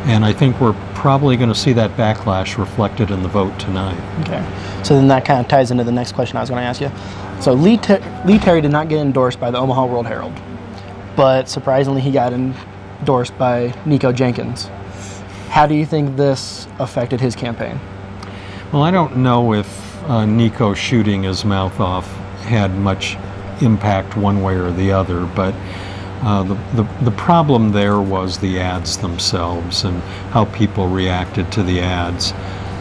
And I think we're probably going to see that backlash reflected in the vote tonight. Okay. So then that kind of ties into the next question I was going to ask you. So Lee Terry did not get endorsed by the Omaha World Herald, but surprisingly he got endorsed by Nico Jenkins. How do you think this affected his campaign? Well, I don't know if Nico shooting his mouth off had much impact one way or the other, but the problem there was the ads themselves and how people reacted to the ads.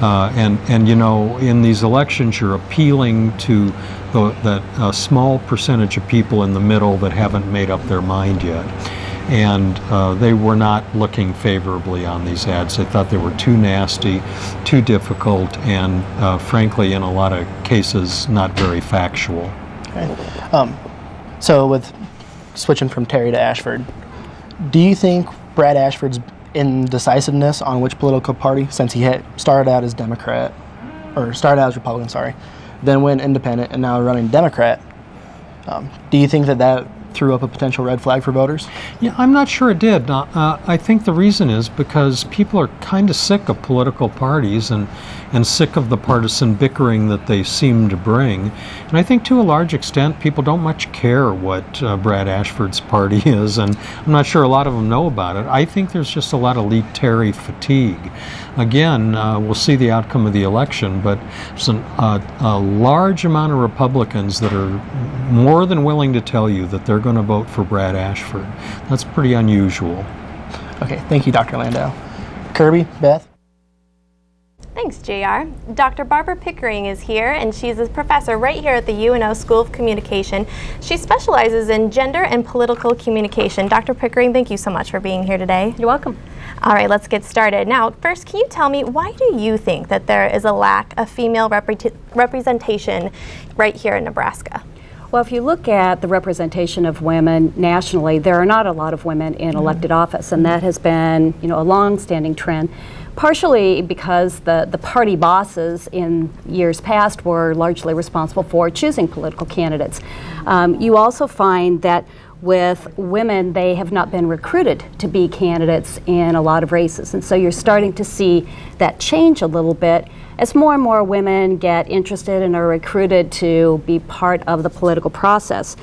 And you know, in these elections, you're appealing to that small percentage of people in the middle that haven't made up their mind yet. And they were not looking favorably on these ads. They thought they were too nasty, too difficult, and frankly, in a lot of cases, not very factual. Okay. So with switching from Terry to Ashford, do you think Brad Ashford's indecisiveness on which political party, since he had started out as Democrat, or started out as Republican, sorry, then went independent and now running Democrat, do you think that threw up a potential red flag for voters? Yeah, I'm not sure it did. I think the reason is because people are kind of sick of political parties and sick of the partisan bickering that they seem to bring. And I think to a large extent people don't much care what Brad Ashford's party is, and I'm not sure a lot of them know about it. I think there's just a lot of Lee Terry fatigue. Again, we'll see the outcome of the election, but there's a large amount of Republicans that are more than willing to tell you that they're going to vote for Brad Ashford. That's pretty unusual. Okay, thank you, Dr. Landau. Kirby, Beth? Thanks, JR. Dr. Barbara Pickering is here, and she's a professor right here at the UNO School of Communication. She specializes in gender and political communication. Dr. Pickering, thank you so much for being here today. You're welcome. All right, let's get started. Now, first, can you tell me, why do you think that there is a lack of female representation right here in Nebraska? Well, if you look at the representation of women nationally, there are not a lot of women in elected office, and that has been, a long-standing trend, partially because the party bosses in years past were largely responsible for choosing political candidates. You also find that with women, they have not been recruited to be candidates in a lot of races, and so you're starting to see that change a little bit as more and more women get interested and are recruited to be part of the political process.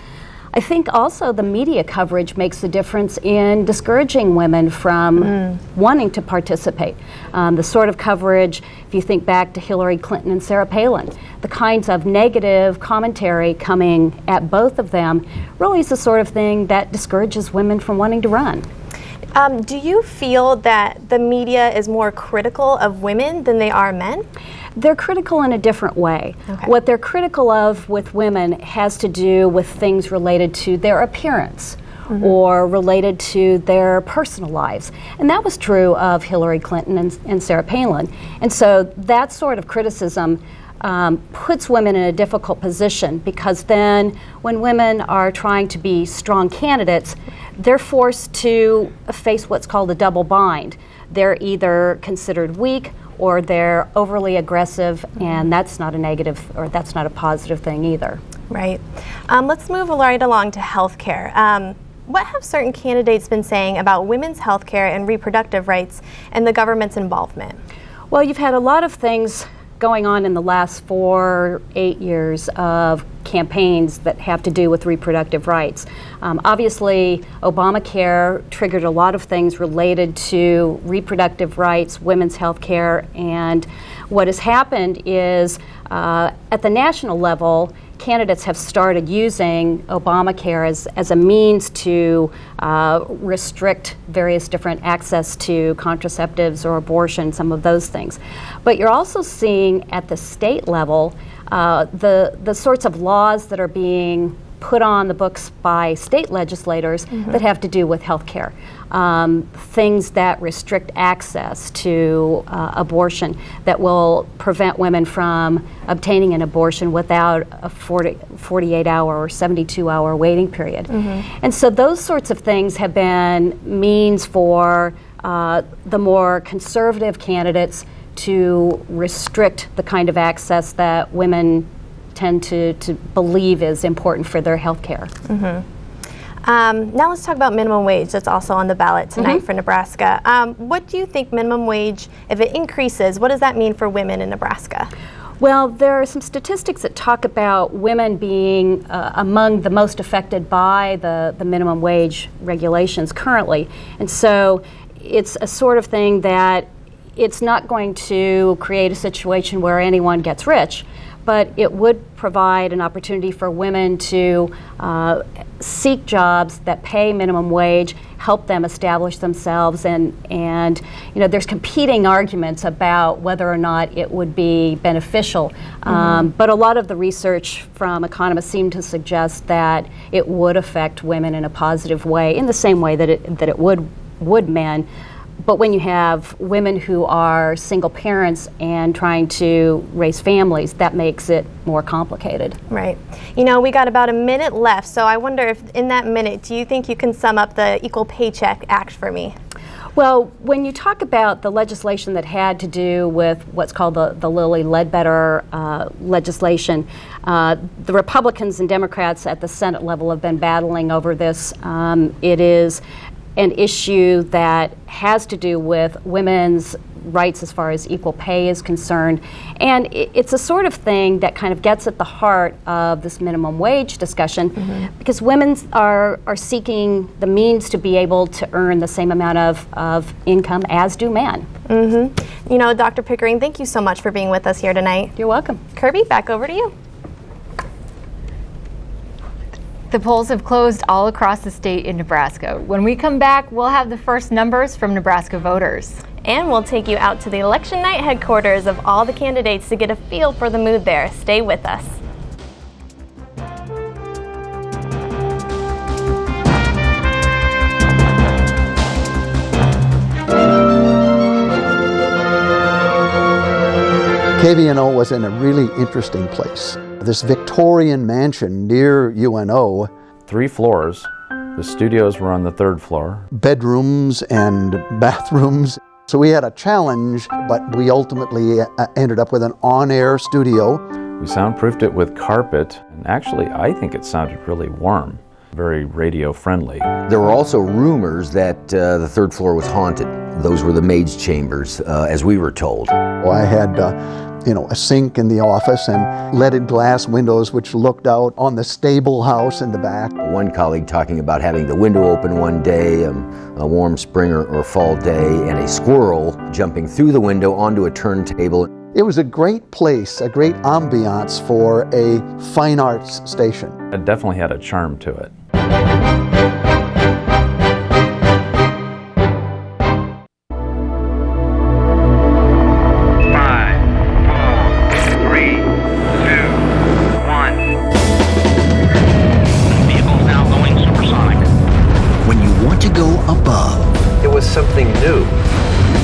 I think also the media coverage makes a difference in discouraging women from wanting to participate. The sort of coverage, if you think back to Hillary Clinton and Sarah Palin, the kinds of negative commentary coming at both of them really is the sort of thing that discourages women from wanting to run. Do you feel that the media is more critical of women than they are men? They're critical in a different way. Okay. What they're critical of with women has to do with things related to their appearance or related to their personal lives. And that was true of Hillary Clinton and Sarah Palin. And so that sort of criticism puts women in a difficult position, because then when women are trying to be strong candidates, they're forced to face what's called a double bind. They're either considered weak or they're overly aggressive, and that's not a negative, or that's not a positive thing either. Right. Let's move right along to health care. What have certain candidates been saying about women's health care and reproductive rights and the government's involvement? Well, you've had a lot of things going on in the last 8 years of campaigns that have to do with reproductive rights. Obviously, Obamacare triggered a lot of things related to reproductive rights, women's health care, and what has happened is at the national level, candidates have started using Obamacare as a means to restrict various different access to contraceptives or abortion, some of those things. But you're also seeing at the state level the sorts of laws that are being put on the books by state legislators that have to do with health care. Things that restrict access to abortion, that will prevent women from obtaining an abortion without a 48-hour or 72-hour waiting period. And so those sorts of things have been means for the more conservative candidates to restrict the kind of access that women tend to believe is important for their health care. Now let's talk about minimum wage. That's also on the ballot tonight for Nebraska. What do you think minimum wage, if it increases, what does that mean for women in Nebraska? Well, there are some statistics that talk about women being among the most affected by the minimum wage regulations currently. And so it's a sort of thing that it's not going to create a situation where anyone gets rich, but it would provide an opportunity for women to seek jobs that pay minimum wage, help them establish themselves, and you know, there's competing arguments about whether or not it would be beneficial. But a lot of the research from economists seem to suggest that it would affect women in a positive way, in the same way that it would men. But when you have women who are single parents and trying to raise families, that makes it more complicated. Right. You know, we got about a minute left, so I wonder if in that minute, do you think you can sum up the Equal Paycheck Act for me? Well, when you talk about the legislation that had to do with what's called the Lilly Ledbetter legislation, the Republicans and Democrats at the Senate level have been battling over this. It is an issue that has to do with women's rights as far as equal pay is concerned. And it's a sort of thing that kind of gets at the heart of this minimum wage discussion, because women are seeking the means to be able to earn the same amount of income as do men. You know, Dr. Pickering, thank you so much for being with us here tonight. You're welcome. Kirby, back over to you. The polls have closed all across the state in Nebraska. When we come back, we'll have the first numbers from Nebraska voters. And we'll take you out to the election night headquarters of all the candidates to get a feel for the mood there. Stay with us. KVNO was in a really interesting place. This Victorian mansion near UNO. 3 floors. The studios were on the 3rd floor. Bedrooms and bathrooms. So we had a challenge, but we ultimately ended up with an on-air studio. We soundproofed it with carpet, and actually I think it sounded really warm, very radio friendly. There were also rumors that the 3rd floor was haunted. Those were the maids' chambers, as we were told. Well, I had a sink in the office and leaded glass windows which looked out on the stable house in the back. One colleague talking about having the window open one day, a warm spring or fall day, and a squirrel jumping through the window onto a turntable. It was a great place, a great ambiance for a fine arts station. It definitely had a charm to it. Something new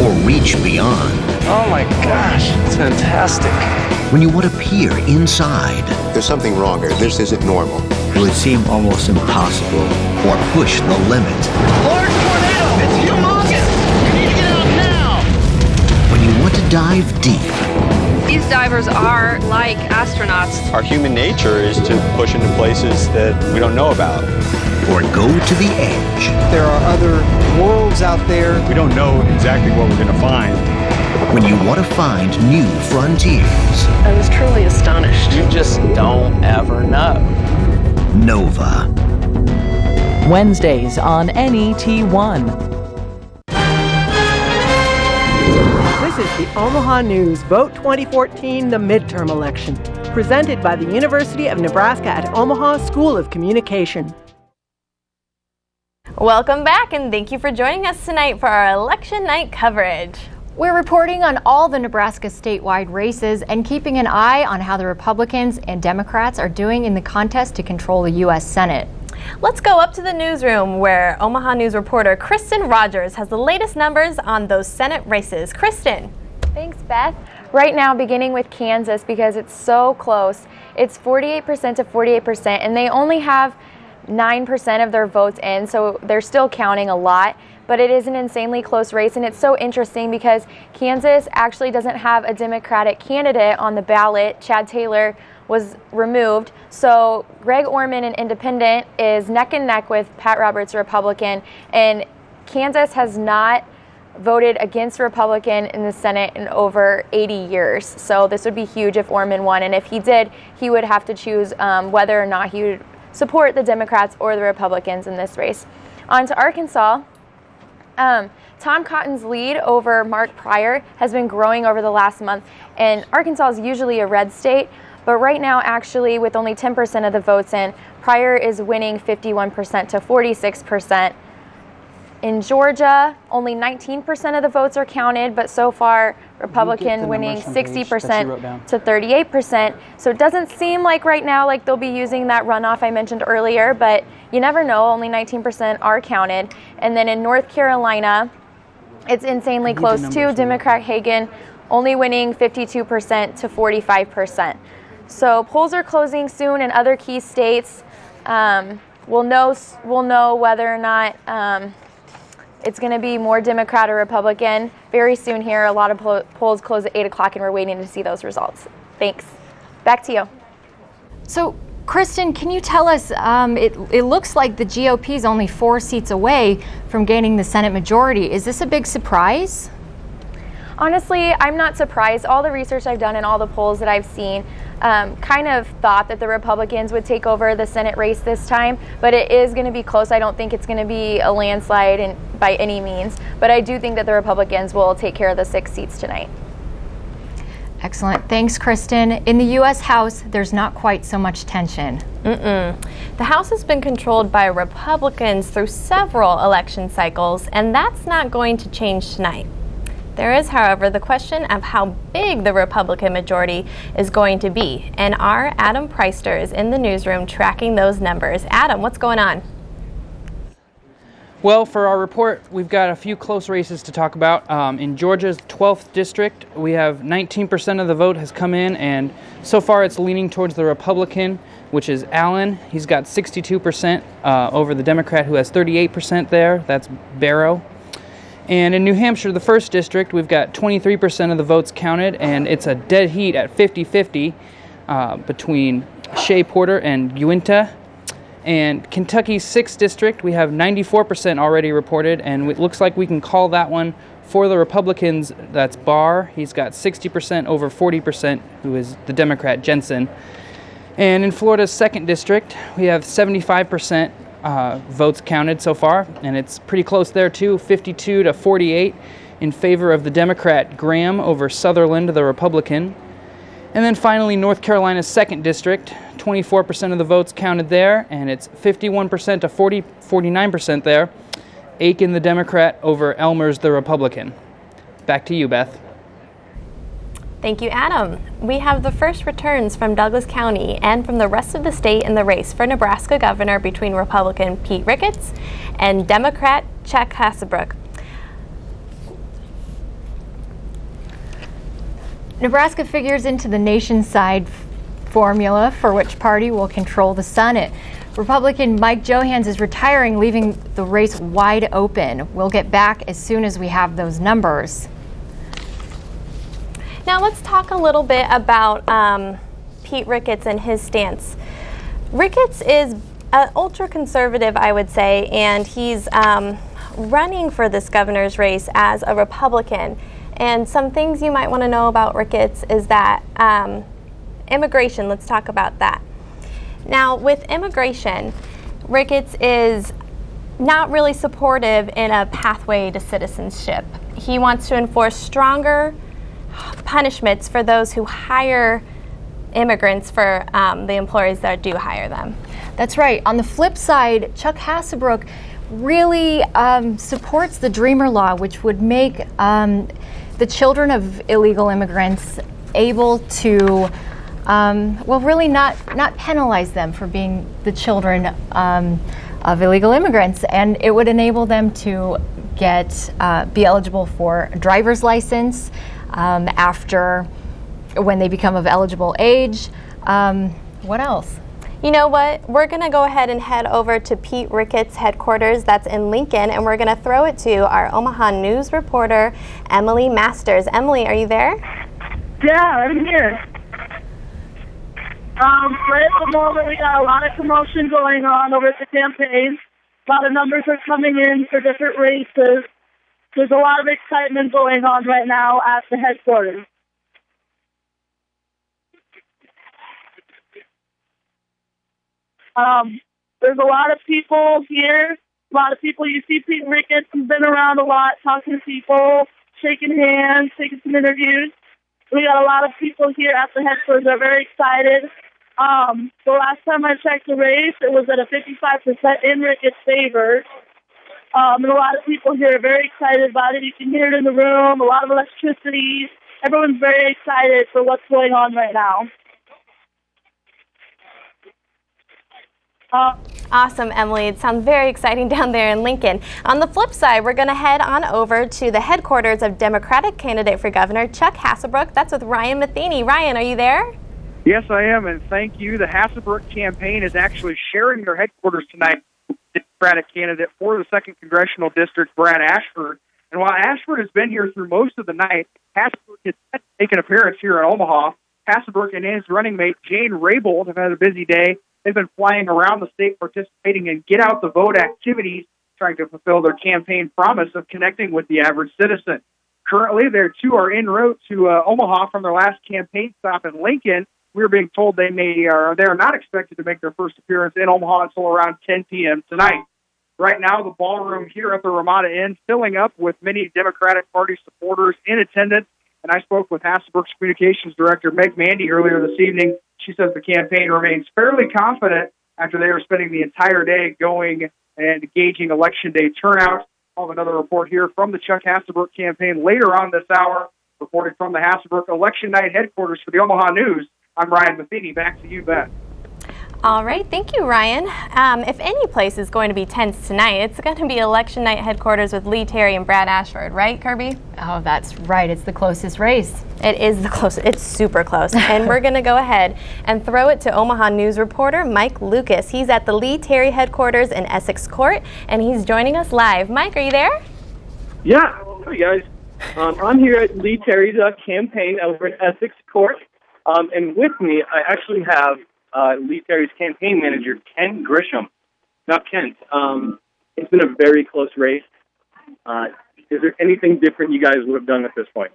or reach beyond. Oh my gosh, it's fantastic. When you want to peer inside, there's something wrong here. This isn't normal. It would seem almost impossible or push the limit. Large tornado! It's humongous! You need to get out now! When you want to dive deep. These divers are like astronauts. Our human nature is to push into places that we don't know about. Or go to the edge. There are other worlds out there. We don't know exactly what we're going to find. The when you want to find new frontiers. I was truly astonished. You just don't ever know. Nova. Wednesdays on NET1. This is the Omaha News Vote 2014, the midterm election, presented by the University of Nebraska at Omaha School of Communication. Welcome back, and thank you for joining us tonight for our election night coverage. We're reporting on all the Nebraska statewide races and keeping an eye on how the Republicans and Democrats are doing in the contest to control the U.S. Senate. Let's go up to the newsroom where Omaha News reporter Kristen Rogers has the latest numbers on those Senate races. Kristen. Thanks, Beth. Right now, beginning with Kansas, because it's so close, it's 48% to 48%, and they only have 9% of their votes in, so they're still counting a lot. But it is an insanely close race, and it's so interesting because Kansas actually doesn't have a Democratic candidate on the ballot. Chad Taylor was removed, so Greg Orman, an independent, is neck and neck with Pat Roberts, a Republican, and Kansas has not voted against a Republican in the Senate in over 80 years. So this would be huge if Orman won, and if he did, he would have to choose whether or not he would support the Democrats or the Republicans in this race. On to Arkansas. Tom Cotton's lead over Mark Pryor has been growing over the last month, and Arkansas is usually a red state, but right now, actually, with only 10% of the votes in, Pryor is winning 51% to 46%. In Georgia, only 19% of the votes are counted, but so far, Republican winning 60% to 38%. So it doesn't seem like right now like they'll be using that runoff I mentioned earlier, but you never know, only 19% are counted. And then in North Carolina, it's insanely close too. Democrat Hagan only winning 52% to 45%. So polls are closing soon in other key states. We'll know whether or not it's going to be more Democrat or Republican very soon here. A lot of polls close at 8 o'clock, and we're waiting to see those results. Thanks. Back to you. So, Kristen, can you tell us, it looks like the GOP is only 4 seats away from gaining the Senate majority. Is this a big surprise? Honestly, I'm not surprised. All the research I've done and all the polls that I've seen kind of thought that the Republicans would take over the Senate race this time, but it is going to be close. I don't think it's going to be a landslide by any means, but I do think that the Republicans will take care of the 6 seats tonight. Excellent. Thanks, Kristen. In the U.S. House, there's not quite so much tension. The House has been controlled by Republicans through several election cycles, and that's not going to change tonight. There is, however, the question of how big the Republican majority is going to be, and our Adam Preister is in the newsroom tracking those numbers. Adam, what's going on? Well, for our report, we've got a few close races to talk about. In Georgia's 12th district, we have 19% of the vote has come in, and so far it's leaning towards the Republican, which is Allen. He's got 62% over the Democrat, who has 38% there. That's Barrow. And in New Hampshire, the 1st district, we've got 23% of the votes counted, and it's a dead heat at 50-50 between Shea Porter and Uinta. And Kentucky's 6th district, we have 94% already reported, and it looks like we can call that one for the Republicans. That's Barr. He's got 60% over 40%, who is the Democrat Jensen. And in Florida's 2nd district, we have 75% votes counted so far, and it's pretty close there too, 52 to 48 in favor of the Democrat Graham over Sutherland, the Republican. And then finally, North Carolina's 2nd district, 24% of the votes counted there, and it's 51% to 49% there. Aiken, the Democrat, over Elmers, the Republican. Back to you, Beth. Thank you, Adam. We have the first returns from Douglas County and from the rest of the state in the race for Nebraska governor between Republican Pete Ricketts and Democrat Chuck Hasselbrook. Nebraska figures into the nation-side formula for which party will control the Senate. Republican Mike Johans is retiring, leaving the race wide open. We'll get back as soon as we have those numbers. Now let's talk a little bit about Pete Ricketts and his stance. Ricketts is ultra-conservative, I would say, and he's running for this governor's race as a Republican. And some things you might want to know about Ricketts is that immigration, let's talk about that. Now, with immigration, Ricketts is not really supportive in a pathway to citizenship. He wants to enforce stronger punishments for those who hire immigrants for the employers that do hire them. That's right. On the flip side, Chuck Hasselbrook really supports the Dreamer Law, which would make the children of illegal immigrants able to, really not penalize them for being the children of illegal immigrants, and it would enable them to be eligible for a driver's license after when they become of eligible age. What else? You know what? We're going to go ahead and head over to Pete Ricketts' headquarters that's in Lincoln, and we're going to throw it to our Omaha News reporter, Emily Masters. Emily, are you there? Yeah, I'm here. Right at the moment, we got a lot of commotion going on over at the campaign. A lot of numbers are coming in for different races. There's a lot of excitement going on right now at the headquarters. There's a lot of people here. A lot of people. You see Pete Ricketts has been around a lot, talking to people, shaking hands, taking some interviews. We got a lot of people here at the headquarters that are very excited. The last time I checked the race, it was at a 55% in Ricketts' favor. And a lot of people here are very excited about it. You can hear it in the room, a lot of electricity. Everyone's very excited for what's going on right now. Awesome, Emily. It sounds very exciting down there in Lincoln. On the flip side, we're going to head on over to the headquarters of Democratic candidate for governor Chuck Hasselbrook. That's with Ryan Matheny. Ryan, are you there? Yes, I am, and thank you. The Hasselbrook campaign is actually sharing their headquarters tonight with the Democratic candidate for the 2nd Congressional District, Brad Ashford. And while Ashford has been here through most of the night, Hasselbrook has taken an appearance here in Omaha. Hasselbrook and his running mate, Jane Raybould, have had a busy day. They've been flying around the state participating in get-out-the-vote activities, trying to fulfill their campaign promise of connecting with the average citizen. Currently, their two are en route to Omaha from their last campaign stop in Lincoln. We're being told they are not expected to make their first appearance in Omaha until around 10 p.m. tonight. Right now, the ballroom here at the Ramada Inn filling up with many Democratic Party supporters in attendance. And I spoke with Hasselbrook's communications director, Meg Mandy, earlier this evening. She says the campaign remains fairly confident after they were spending the entire day going and gauging Election Day turnout. I'll have another report here from the Chuck Hasselbrook campaign later on this hour. Reporting from the Hasselbrook Election Night headquarters for the Omaha News, I'm Ryan Matheny. Back to you, Beth. All right, thank you, Ryan. If any place is going to be tense tonight, it's going to be Election Night headquarters with Lee Terry and Brad Ashford, right, Kirby? Oh, that's right. It's the closest race. It is the closest. It's super close. And we're going to go ahead and throw it to Omaha News reporter Mike Lucas. He's at the Lee Terry headquarters in Essex Court, and he's joining us live. Mike, are you there? Yeah. Hi, guys. I'm here at Lee Terry's campaign over at Essex Court. And with me, I actually have Lee Terry's campaign manager, Ken Grisham. Not Kent. It's been a very close race. Is there anything different you guys would have done at this point?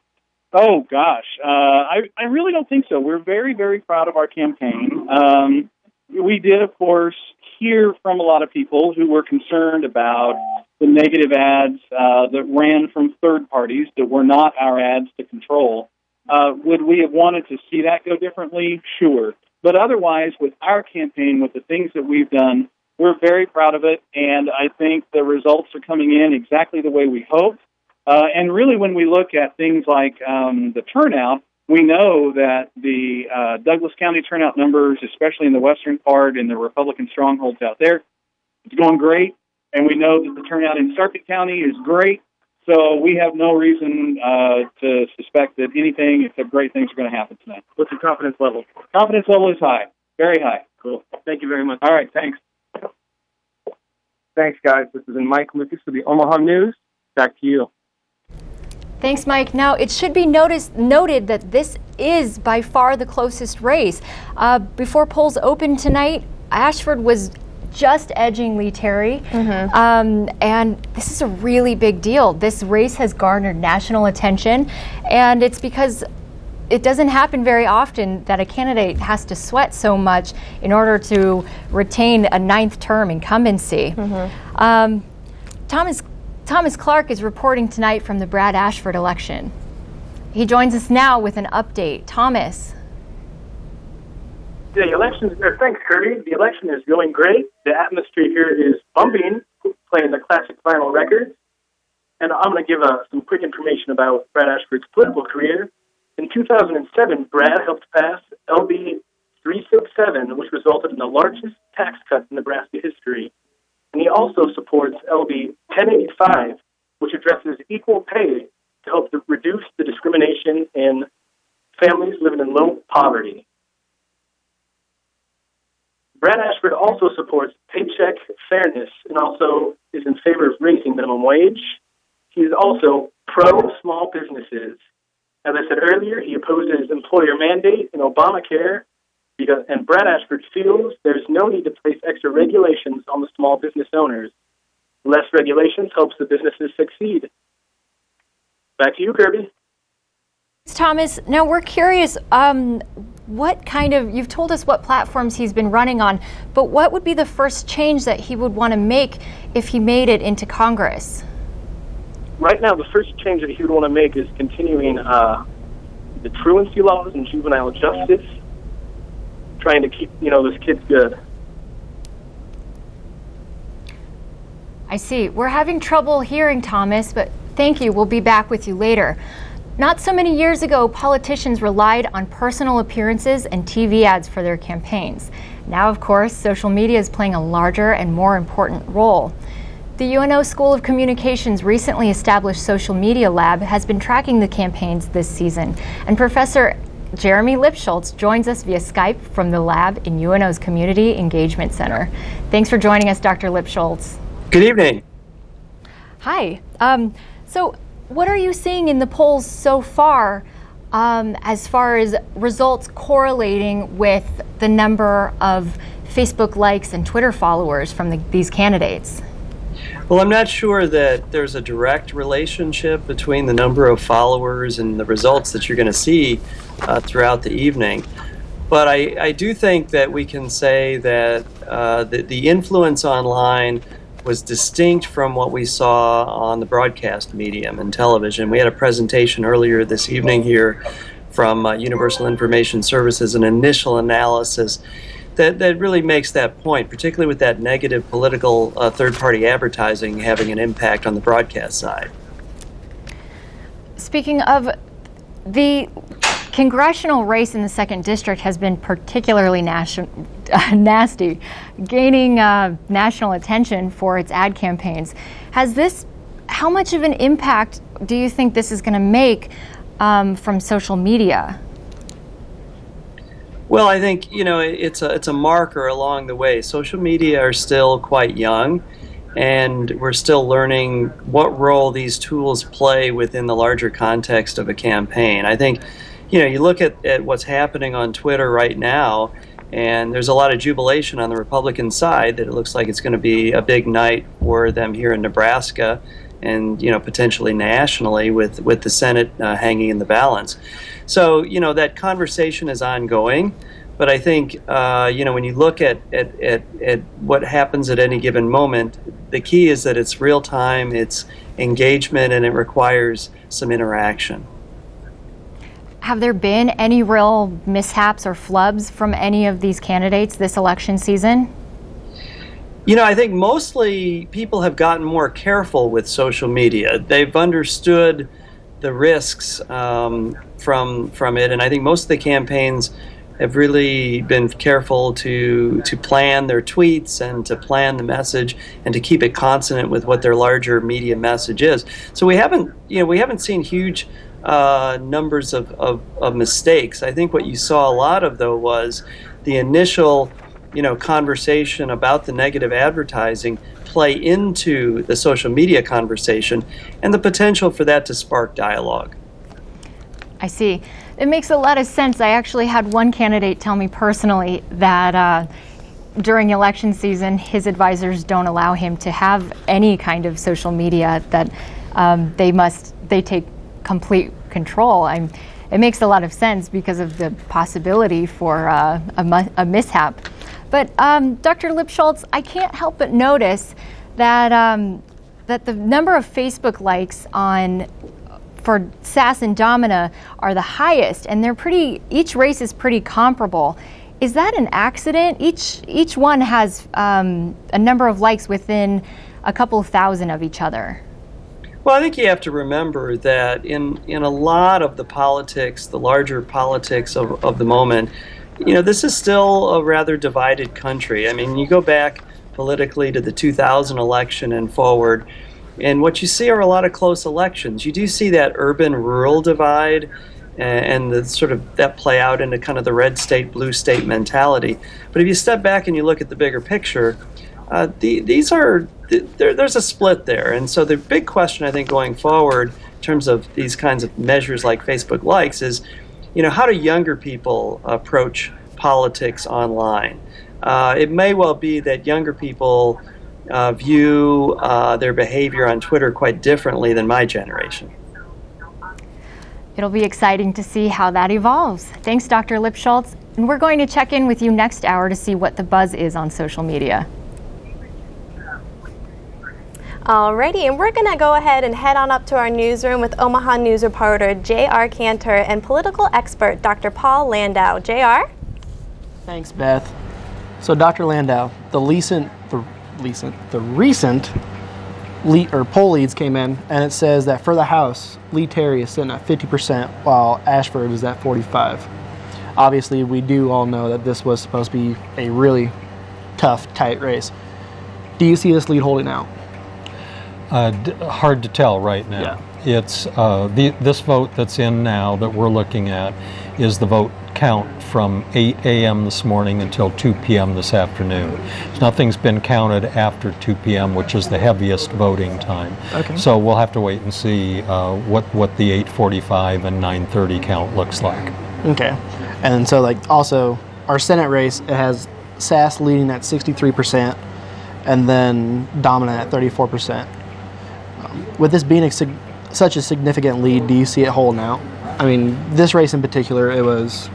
Oh, gosh. I really don't think so. We're very, very proud of our campaign. We did, of course, hear from a lot of people who were concerned about the negative ads that ran from third parties that were not our ads to control. Would we have wanted to see that go differently? Sure. But otherwise, with our campaign, with the things that we've done, we're very proud of it, and I think the results are coming in exactly the way we hoped. And really, when we look at things like the turnout, we know that the Douglas County turnout numbers, especially in the western part and the Republican strongholds out there, it's going great. And we know that the turnout in Sarpent County is great. So we have no reason to suspect that anything except great things are going to happen tonight. What's your confidence level? Confidence level is high. Very high. Cool. Thank you very much. All right, thanks. Thanks, guys. This is Mike Lucas for the Omaha News. Back to you. Thanks, Mike. Now, it should be noted that this is by far the closest race. Before polls opened tonight, Ashford was just edging Lee Terry. And this is a really big deal. This race has garnered national attention, and it's because it doesn't happen very often that a candidate has to sweat so much in order to retain a 9th term incumbency. Thomas Clark is reporting tonight from the Brad Ashford election. He joins us now with an update. Thomas. The election, thanks, Kirby. The election is going great. The atmosphere here is bumping, playing the classic vinyl records. And I'm going to give some quick information about Brad Ashford's political career. In 2007, Brad helped pass LB 367, which resulted in the largest tax cut in Nebraska history. And he also supports LB 1085, which addresses equal pay to help reduce the discrimination in families living in low poverty. Brad Ashford also supports paycheck fairness and also is in favor of raising minimum wage. He is also pro-small businesses. As I said earlier, he opposes employer mandate and Obamacare, and Brad Ashford feels there's no need to place extra regulations on the small business owners. Less regulations helps the businesses succeed. Back to you, Kirby. Thomas, now we're curious, you've told us what platforms he's been running on, but what would be the first change that he would want to make if he made it into Congress? Right now, the first change that he would want to make is continuing the truancy laws and juvenile justice, trying to keep, those kids good. I see. We're having trouble hearing, Thomas, but thank you. We'll be back with you later. Not so many years ago, politicians relied on personal appearances and TV ads for their campaigns. Now, of course, social media is playing a larger and more important role. The UNO School of Communications recently established social media lab has been tracking the campaigns this season, and Professor Jeremy Lipschultz joins us via Skype from the lab in UNO's Community Engagement Center. Thanks for joining us, Dr. Lipschultz. Good evening. Hi. So what are you seeing in the polls so far as far as results correlating with the number of Facebook likes and Twitter followers from these candidates? Well, I'm not sure that there's a direct relationship between the number of followers and the results that you're going to see throughout the evening. But I do think that we can say that the influence online was distinct from what we saw on the broadcast medium and television. We had a presentation earlier this evening here from Universal Information Services, an initial analysis that really makes that point, particularly with that negative political third-party advertising having an impact on the broadcast side. Speaking of, the congressional race in the 2nd District has been particularly nasty, gaining national attention for its ad campaigns. How much of an impact do you think this is going to make from social media? Well, I think, it's a marker along the way. Social media are still quite young, and we're still learning what role these tools play within the larger context of a campaign. I think, you look at what's happening on Twitter right now, and there's a lot of jubilation on the Republican side that it looks like it's going to be a big night for them here in Nebraska and, potentially nationally with the Senate hanging in the balance. So, that conversation is ongoing, but I think, when you look at what happens at any given moment, the key is that it's real time, it's engagement, and it requires some interaction. Have there been any real mishaps or flubs from any of these candidates this election season? I think mostly people have gotten more careful with social media. They've understood the risks from it, and I think most of the campaigns have really been careful to plan their tweets and to plan the message and to keep it consonant with what their larger media message is. So we haven't seen huge numbers of mistakes. I think what you saw a lot of, though, was the initial conversation about the negative advertising play into the social media conversation and the potential for that to spark dialogue. I see. It makes a lot of sense. I actually had one candidate tell me personally that during election season, his advisors don't allow him to have any kind of social media, that they take complete control. It makes a lot of sense because of the possibility for a mishap. But Dr. Lipschultz, I can't help but notice that that the number of Facebook likes for Sass and Domina are the highest, and each race is pretty comparable. Is that an accident? Each one has a number of likes within a couple thousand of each other. Well, I think you have to remember that in a lot of the politics, the larger politics of the moment, this is still a rather divided country. I mean, you go back politically to the 2000 election and forward, and what you see are a lot of close elections. You do see that urban-rural divide and the sort of that play out into kind of the red state, blue state mentality. But if you step back and you look at the bigger picture, there's a split there. And so the big question, I think, going forward in terms of these kinds of measures like Facebook likes is, how do younger people approach politics online? It may well be that younger people view their behavior on Twitter quite differently than my generation. It'll be exciting to see how that evolves. Thanks, Dr. Lipschultz. And we're going to check in with you next hour to see what the buzz is on social media. Alrighty, and we're going to go ahead and head on up to our newsroom with Omaha News reporter J.R. Cantor and political expert Dr. Paul Landau. J.R.? Thanks, Beth. So, Dr. Landau, the recent poll leads came in, and it says that for the House, Lee Terry is sitting at 50%, while Ashford is at 45%. Obviously, we do all know that this was supposed to be a really tough, tight race. Do you see this lead holding out? Hard to tell right now. Yeah. It's this vote that's in now that we're looking at is the vote count from 8 a.m. this morning until 2 p.m. this afternoon. Nothing's been counted after 2 p.m., which is the heaviest voting time. Okay. So we'll have to wait and see what the 8:45 and 9:30 count looks like. Okay. And so, also, our Senate race, it has Sass leading at 63%, and then Domina at 34%. With this being such a significant lead, do you see it holding out? I mean, this race in particular, it was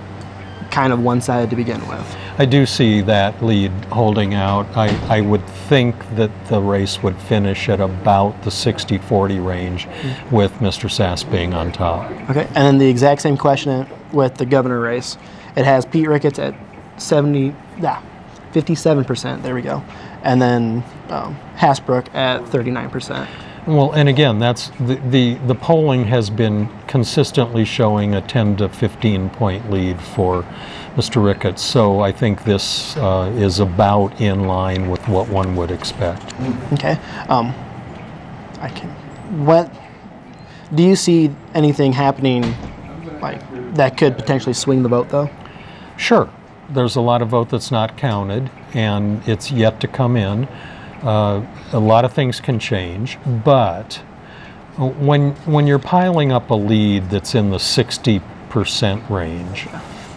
kind of one-sided to begin with. I do see that lead holding out. I would think that the race would finish at about the 60-40 range, with Mr. Sass being on top. Okay, and then the exact same question with the governor race. It has Pete Ricketts at 57%, there we go, and then Hasbrook at 39%. Well, and again, that's the polling has been consistently showing a 10 to 15 point lead for Mr. Ricketts. So I think this is about in line with what one would expect. Okay. What do you see anything happening that could potentially swing the vote, though? Sure. There's a lot of vote that's not counted, and it's yet to come in. A lot of things can change, but when you're piling up a lead that's in the 60% range,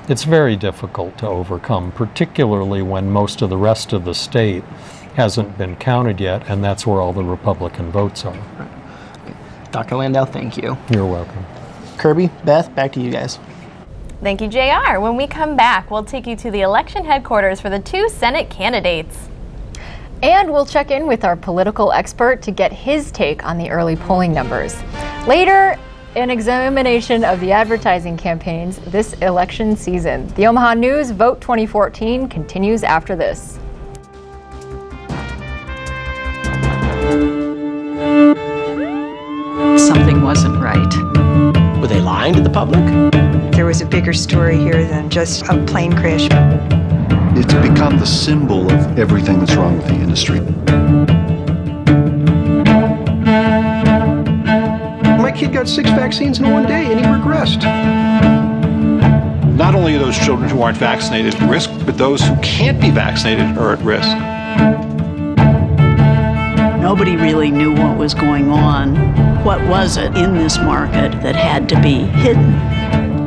it's very difficult to overcome, particularly when most of the rest of the state hasn't been counted yet, and that's where all the Republican votes are. Dr. Landau, thank you. You're welcome. Kirby, Beth, back to you guys. Thank you, JR. When we come back, we'll take you to the election headquarters for the two Senate candidates. And we'll check in with our political expert to get his take on the early polling numbers. Later, an examination of the advertising campaigns this election season. The Omaha News Vote 2014 continues after this. Something wasn't right. Were they lying to the public? There was a bigger story here than just a plane crash. It's become the symbol of everything that's wrong with the industry. My kid got 6 vaccines in one day and he regressed. Not only are those children who aren't vaccinated at risk, but those who can't be vaccinated are at risk. Nobody really knew what was going on. What was it in this market that had to be hidden?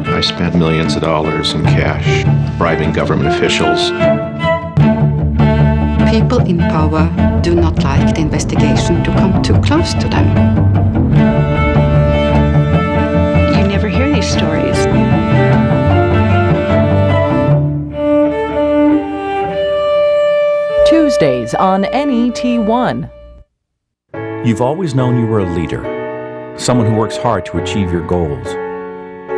I spent millions of dollars in cash bribing government officials. people in power do not like the investigation to come too close to them. You never hear these stories. Tuesdays on NET1. You've always known you were a leader, someone who works hard to achieve your goals.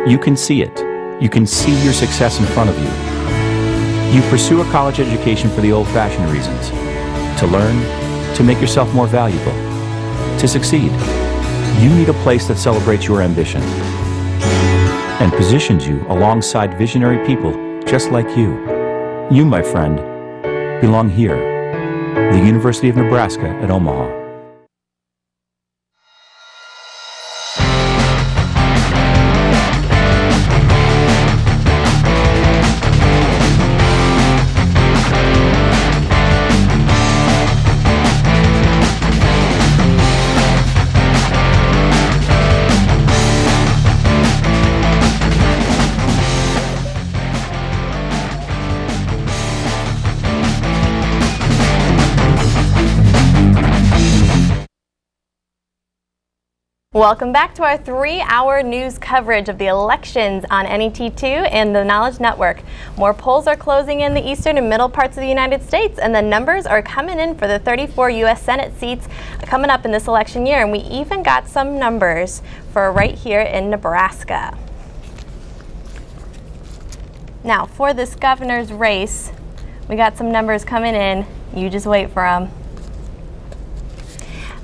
You can see it. You can see your success in front of you. You pursue a college education for the old-fashioned reasons, to learn, to make yourself more valuable, to succeed. You need a place that celebrates your ambition and positions you alongside visionary people just like you. You, my friend, belong here, the University of Nebraska at Omaha. Welcome back to our 3-hour news coverage of the elections on NET2 and the Knowledge Network. More polls are closing in the eastern and middle parts of the United States, and the numbers are coming in for the 34 U.S. Senate seats coming up in this election year. And we even got some numbers for right here in Nebraska. Now, for this governor's race, we got some numbers coming in. You just wait for them.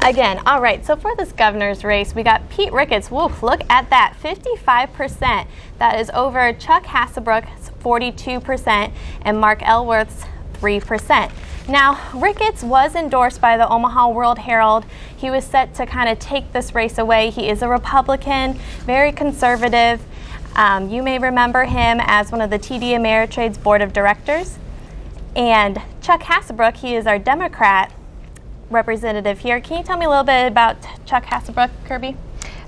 Again, all right, so for this governor's race, we got Pete Ricketts. Woof, look at that, 55%. That is over Chuck Hasselbrook's 42% and Mark Elworth's 3%. Now, Ricketts was endorsed by the Omaha World Herald. He was set to kind of take this race away. He is a Republican, very conservative. You may remember him as one of the TD Ameritrade's board of directors. And Chuck Hasselbrook, he is our Democrat representative here. Can you tell me a little bit about Chuck Hasselbrook, Kirby?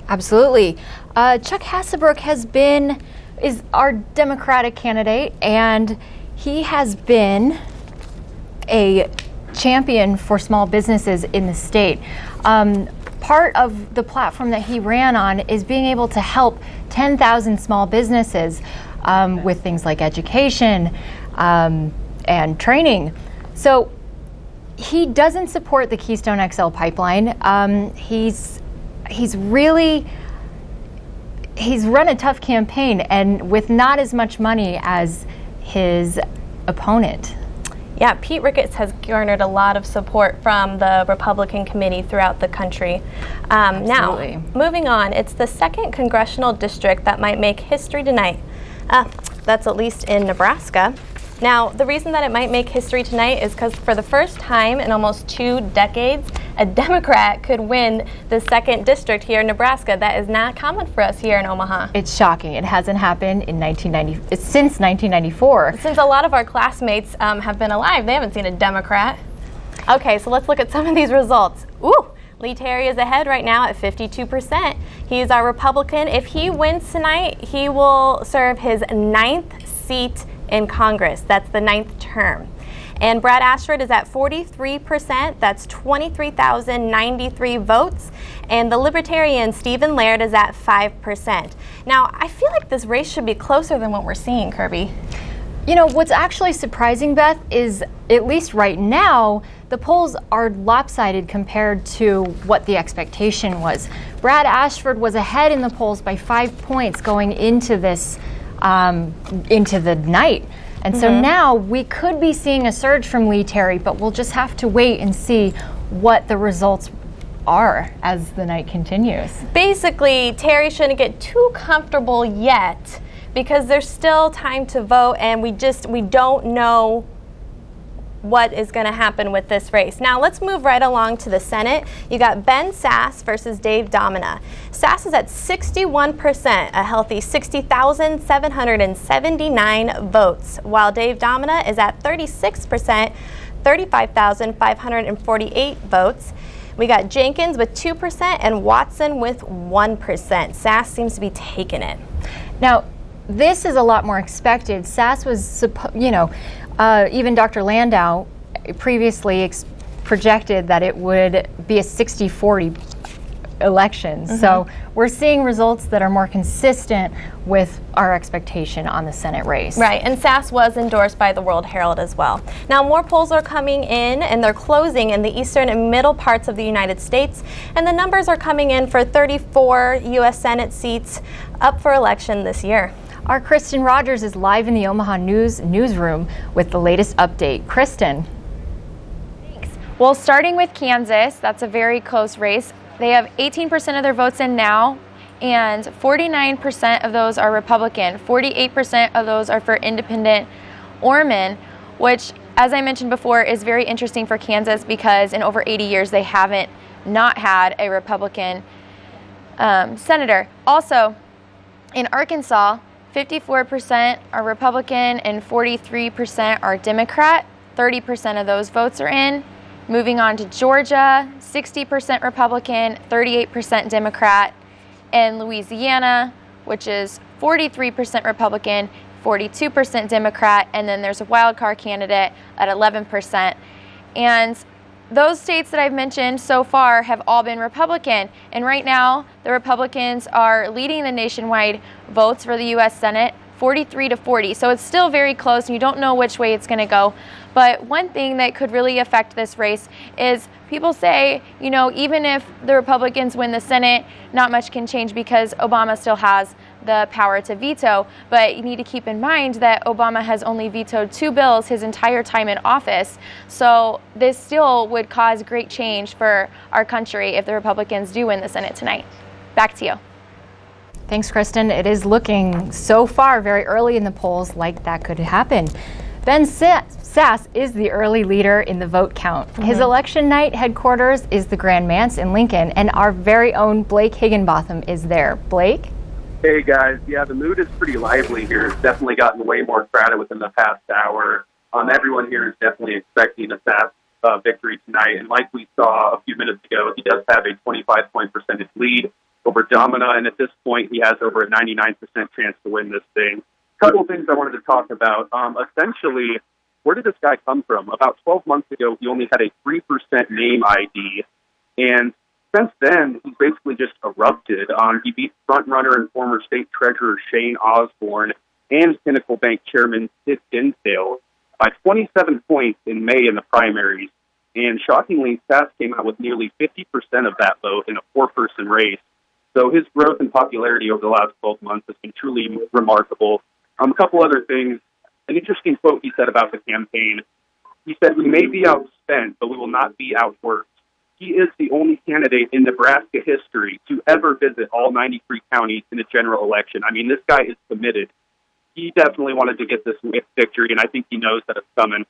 Absolutely. Chuck Hasselbrook is our Democratic candidate, and he has been a champion for small businesses in the state. Part of the platform that he ran on is being able to help 10,000 small businesses with things like education and training. So he doesn't support the Keystone XL pipeline. He's run a tough campaign, and with not as much money as his opponent. Yeah, Pete Ricketts has garnered a lot of support from the Republican committee throughout the country. Now, moving on, it's the 2nd congressional district that might make history tonight. That's at least in Nebraska. Now, the reason that it might make history tonight is because for the first time in almost 2 decades, a Democrat could win the 2nd district here in Nebraska. That is not common for us here in Omaha. It's shocking. It hasn't happened since 1994. Since a lot of our classmates have been alive, they haven't seen a Democrat. Okay, so let's look at some of these results. Ooh, Lee Terry is ahead right now at 52%. He's our Republican. If he wins tonight, he will serve his 9th seat in Congress. That's the 9th term. And Brad Ashford is at 43%. That's 23,093 votes. And the Libertarian Stephen Laird is at 5%. Now, I feel like this race should be closer than what we're seeing, Kirby. You know, what's actually surprising, Beth, is at least right now, the polls are lopsided compared to what the expectation was. Brad Ashford was ahead in the polls by 5 points going into this into the night. And so now we could be seeing a surge from Lee Terry, but we'll just have to wait and see what the results are as the night continues. Basically, Terry shouldn't get too comfortable yet because there's still time to vote, and we don't know what is going to happen with this race. Now let's move right along to the Senate. You got Ben Sass versus Dave Domina. Sass is at 61%, a healthy 60,779 votes, while Dave Domina is at 36%, 35,548 votes. We got Jenkins with 2% and Watson with 1%. Sass seems to be taking it. Now, this is a lot more expected. Sass was, even Dr. Landau previously projected that it would be a 60-40 election. So we're seeing results that are more consistent with our expectation on the Senate race. Right, and Sass was endorsed by the World Herald as well. Now, more polls are coming in, and they're closing in the eastern and middle parts of the United States, and the numbers are coming in for 34 U.S. Senate seats up for election this year. Our Kristen Rogers is live in the Omaha newsroom with the latest update. Kristen. Thanks. Well, starting with Kansas, that's a very close race. They have 18% of their votes in now, and 49% of those are Republican. 48% of those are for independent Orman, which, as I mentioned before, is very interesting for Kansas because in over 80 years they haven't not had a Republican senator. Also, in Arkansas, 54% are Republican and 43% are Democrat. 30% of those votes are in. Moving on to Georgia, 60% Republican, 38% Democrat. And Louisiana, which is 43% Republican, 42% Democrat, and then there's a wild card candidate at 11%. And those states that I've mentioned so far have all been Republican. And right now, the Republicans are leading the nationwide votes for the U.S. Senate, 43-40. So it's still very close, and you don't know which way it's going to go. But one thing that could really affect this race is people say, you know, even if the Republicans win the Senate, not much can change because Obama still has the power to veto. But you need to keep in mind that Obama has only vetoed 2 bills his entire time in office. So this still would cause great change for our country if the Republicans do win the Senate tonight. Back to you. Thanks, Kristen. It is looking so far very early in the polls like that could happen. Ben Sass is the early leader in the vote count. His election night headquarters is the Grand Manse in Lincoln, and our very own Blake Higginbotham is there. Blake? Hey, guys. Yeah, the mood is pretty lively here. It's definitely gotten way more crowded within the past hour. Everyone here is definitely expecting a Sass victory tonight, and like we saw a few minutes ago, he does have a 25-point percentage lead over Domina, and at this point, he has over a 99% chance to win this thing. A couple of things I wanted to talk about. Essentially, where did this guy come from? About 12 months ago, he only had a 3% name ID, and since then, he's basically just erupted. He beat frontrunner and former state treasurer Shane Osborne and Pinnacle Bank chairman Sid Dinsdale by 27 points in May in the primaries. And shockingly, Sass came out with nearly 50% of that vote in a 4-person race. So his growth in popularity over the last 12 months has been truly remarkable. A couple other things. An interesting quote he said about the campaign. He said, "We may be outspent, but we will not be outworked." He is the only candidate in Nebraska history to ever visit all 93 counties in a general election. I mean, this guy is committed. He definitely wanted to get this victory, and I think he knows that it's coming.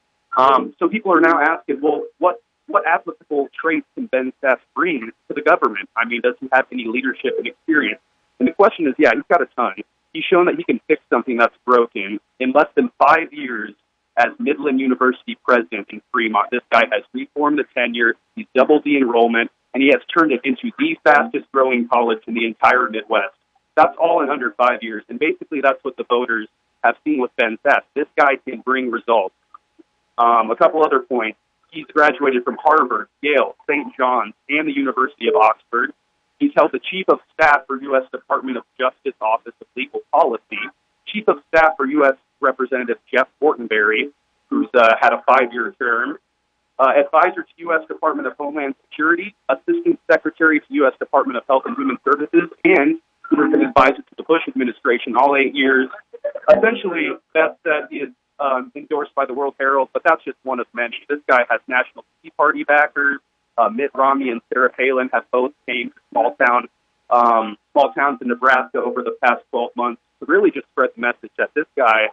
So people are now asking, well, what applicable traits can Ben Sass bring to the government? I mean, does he have any leadership and experience? And the question is, yeah, he's got a ton. He's shown that he can fix something that's broken. In less than 5 years as Midland University president in Fremont, this guy has reformed the tenure, he's doubled the enrollment, and he has turned it into the fastest growing college in the entire Midwest. That's all in under 5 years, and basically that's what the voters have seen with Ben Sass. This guy can bring results. A couple other points. He's graduated from Harvard, Yale, St. John's, and the University of Oxford. He's held the Chief of Staff for U.S. Department of Justice Office of Legal Policy, Chief of Staff for U.S. Representative Jeff Fortenberry, who's had a 5-year term, advisor to U.S. Department of Homeland Security, Assistant Secretary to U.S. Department of Health and Human Services, and he was an advisor to the Bush administration all 8 years. Essentially, that he is endorsed by the World Herald, but that's just one of many. This guy has National Tea Party backers. Mitt Romney and Sarah Palin have both came to small towns in Nebraska over the past 12 months to really just spread the message that this guy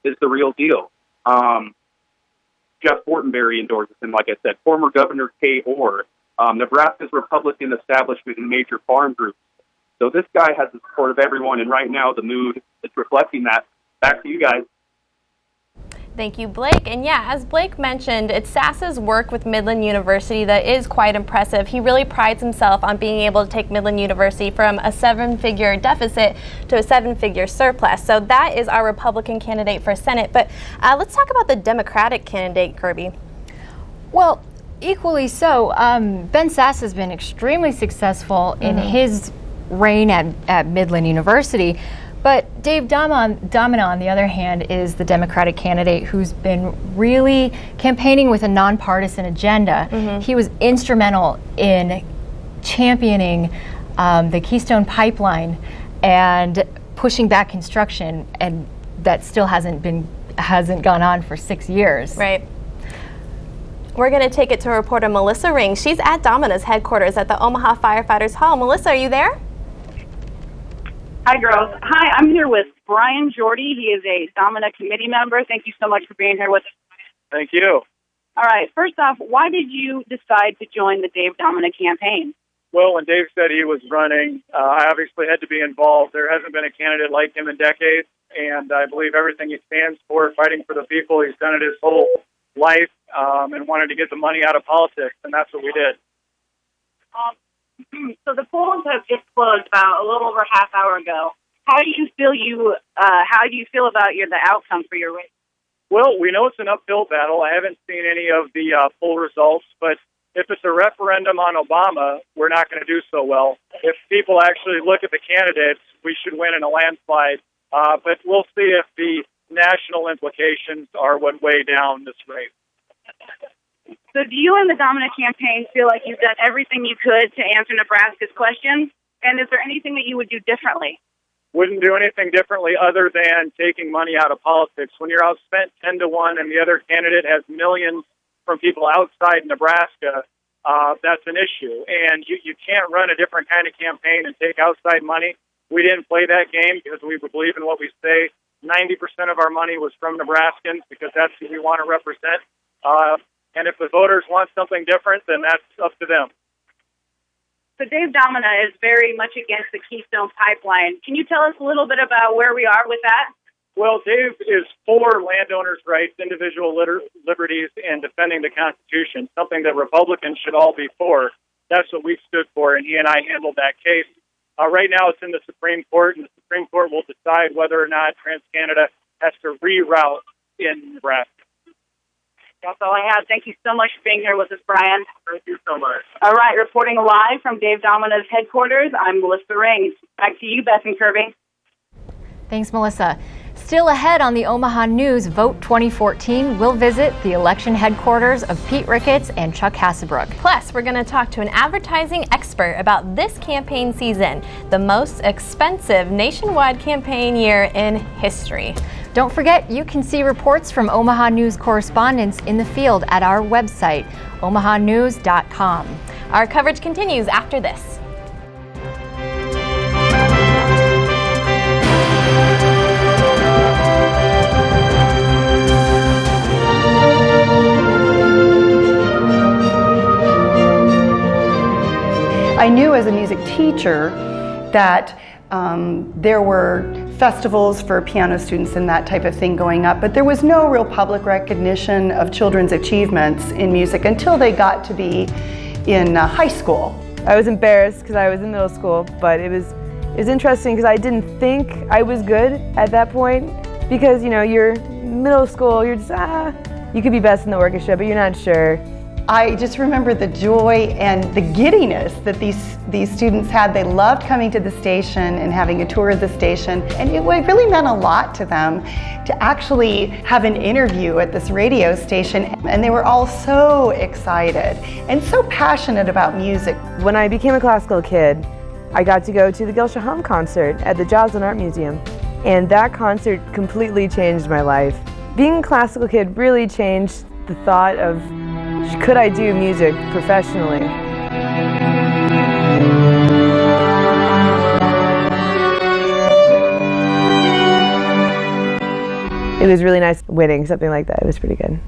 is the real deal. Jeff Fortenberry endorses him, like I said. Former Governor Kay Orr, Nebraska's Republican establishment and major farm groups. So this guy has the support of everyone, and right now the mood is reflecting that. Back to you guys. Thank you, Blake. And yeah, as Blake mentioned, it's Sass's work with Midland University that is quite impressive. He really prides himself on being able to take Midland University from a 7-figure deficit to a 7-figure surplus. So that is our Republican candidate for Senate. But let's talk about the Democratic candidate, Kirby. Well, equally so. Ben Sass has been extremely successful in his reign at Midland University. But Dave Domina, on the other hand, is the Democratic candidate who's been really campaigning with a nonpartisan agenda. He was instrumental in championing the Keystone Pipeline and pushing back construction, and that still hasn't gone on for 6 years. Right. We're going to take it to reporter Melissa Ring. She's at Domina's headquarters at the Omaha Firefighters Hall. Melissa, are you there? Hi, girls. Hi, I'm here with Brian Jordy. He is a Domina committee member. Thank you so much for being here with us. Thank you. All right. First off, why did you decide to join the Dave Domina campaign? Well, when Dave said he was running, I obviously had to be involved. There hasn't been a candidate like him in decades, and I believe everything he stands for, fighting for the people, he's done it his whole life, and wanted to get the money out of politics, and that's what we did. So the polls have just closed about a little over half hour ago. How do you feel about the outcome for your race? Well, we know it's an uphill battle. I haven't seen any of the full results, but if it's a referendum on Obama, we're not going to do so well. If people actually look at the candidates, we should win in a landslide. But we'll see if the national implications are what weigh down this race. So do you and the Domina campaign feel like you've done everything you could to answer Nebraska's questions? And is there anything that you would do differently? Wouldn't do anything differently other than taking money out of politics. When you're outspent 10-1 and the other candidate has millions from people outside Nebraska, that's an issue. And you can't run a different kind of campaign and take outside money. We didn't play that game because we believe in what we say. 90% of our money was from Nebraskans because that's who we want to represent. And if the voters want something different, then that's up to them. So Dave Domina is very much against the Keystone Pipeline. Can you tell us a little bit about where we are with that? Well, Dave is for landowners' rights, individual liberties, and defending the Constitution, something that Republicans should all be for. That's what we stood for, and he and I handled that case. Right now it's in the Supreme Court, and the Supreme Court will decide whether or not TransCanada has to reroute in Nebraska. That's all I have. Thank you so much for being here with us, Brian. Thank you so much. All right, reporting live from Dave Domina's headquarters, I'm Melissa Ring. Back to you, Beth and Kirby. Thanks, Melissa. Still ahead on the Omaha News, Vote 2014, we'll visit the election headquarters of Pete Ricketts and Chuck Hassebrook. Plus, we're going to talk to an advertising expert about this campaign season, the most expensive nationwide campaign year in history. Don't forget, you can see reports from Omaha News correspondents in the field at our website, omahanews.com. Our coverage continues after this. I knew as a music teacher that there were festivals for piano students and that type of thing going up, but there was no real public recognition of children's achievements in music until they got to be in high school. I was embarrassed because I was in middle school, but it was interesting because I didn't think I was good at that point because, you know, you're middle school, you're just, you could be best in the orchestra, but you're not sure. I just remember the joy and the giddiness that these students had. They loved coming to the station and having a tour of the station, and it really meant a lot to them to actually have an interview at this radio station, and they were all so excited and so passionate about music. When I became a classical kid, I got to go to the Gil Shaham concert at the Jazz and Art Museum, and that concert completely changed my life. Being a classical kid really changed the thought of, could I do music professionally? It was really nice winning something like that. It was pretty good.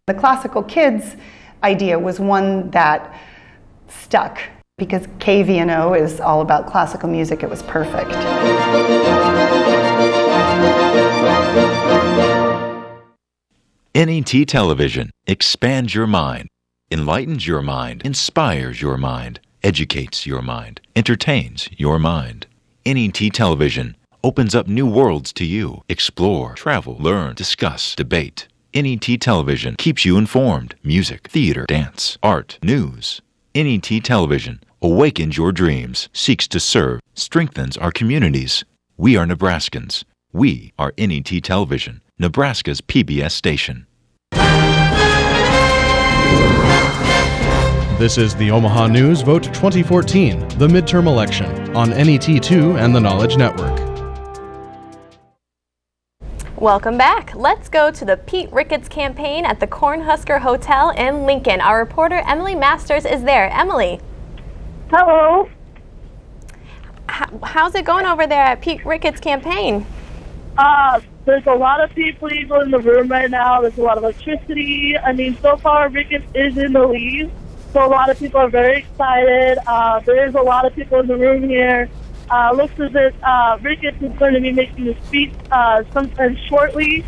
The classical kids idea was one that stuck because KVNO is all about classical music. It was perfect. NET Television expands your mind, enlightens your mind, inspires your mind, educates your mind, entertains your mind. NET Television opens up new worlds to you. Explore, travel, learn, discuss, debate. NET Television keeps you informed. Music, theater, dance, art, news. NET Television awakens your dreams, seeks to serve, strengthens our communities. We are Nebraskans. We are NET Television, Nebraska's PBS station. This is the Omaha News Vote 2014, the midterm election, on NET2 and the Knowledge Network. Welcome back. Let's go to the Pete Ricketts campaign at the Cornhusker Hotel in Lincoln. Our reporter Emily Masters is there. Emily. Hello. How's it going over there at Pete Ricketts campaign? There's a lot of people in the room right now. There's a lot of electricity. I mean, so far Ricketts is in the lead, so a lot of people are very excited. There is a lot of people in the room here. Looks as if Ricketts is going to be making a speech sometime shortly.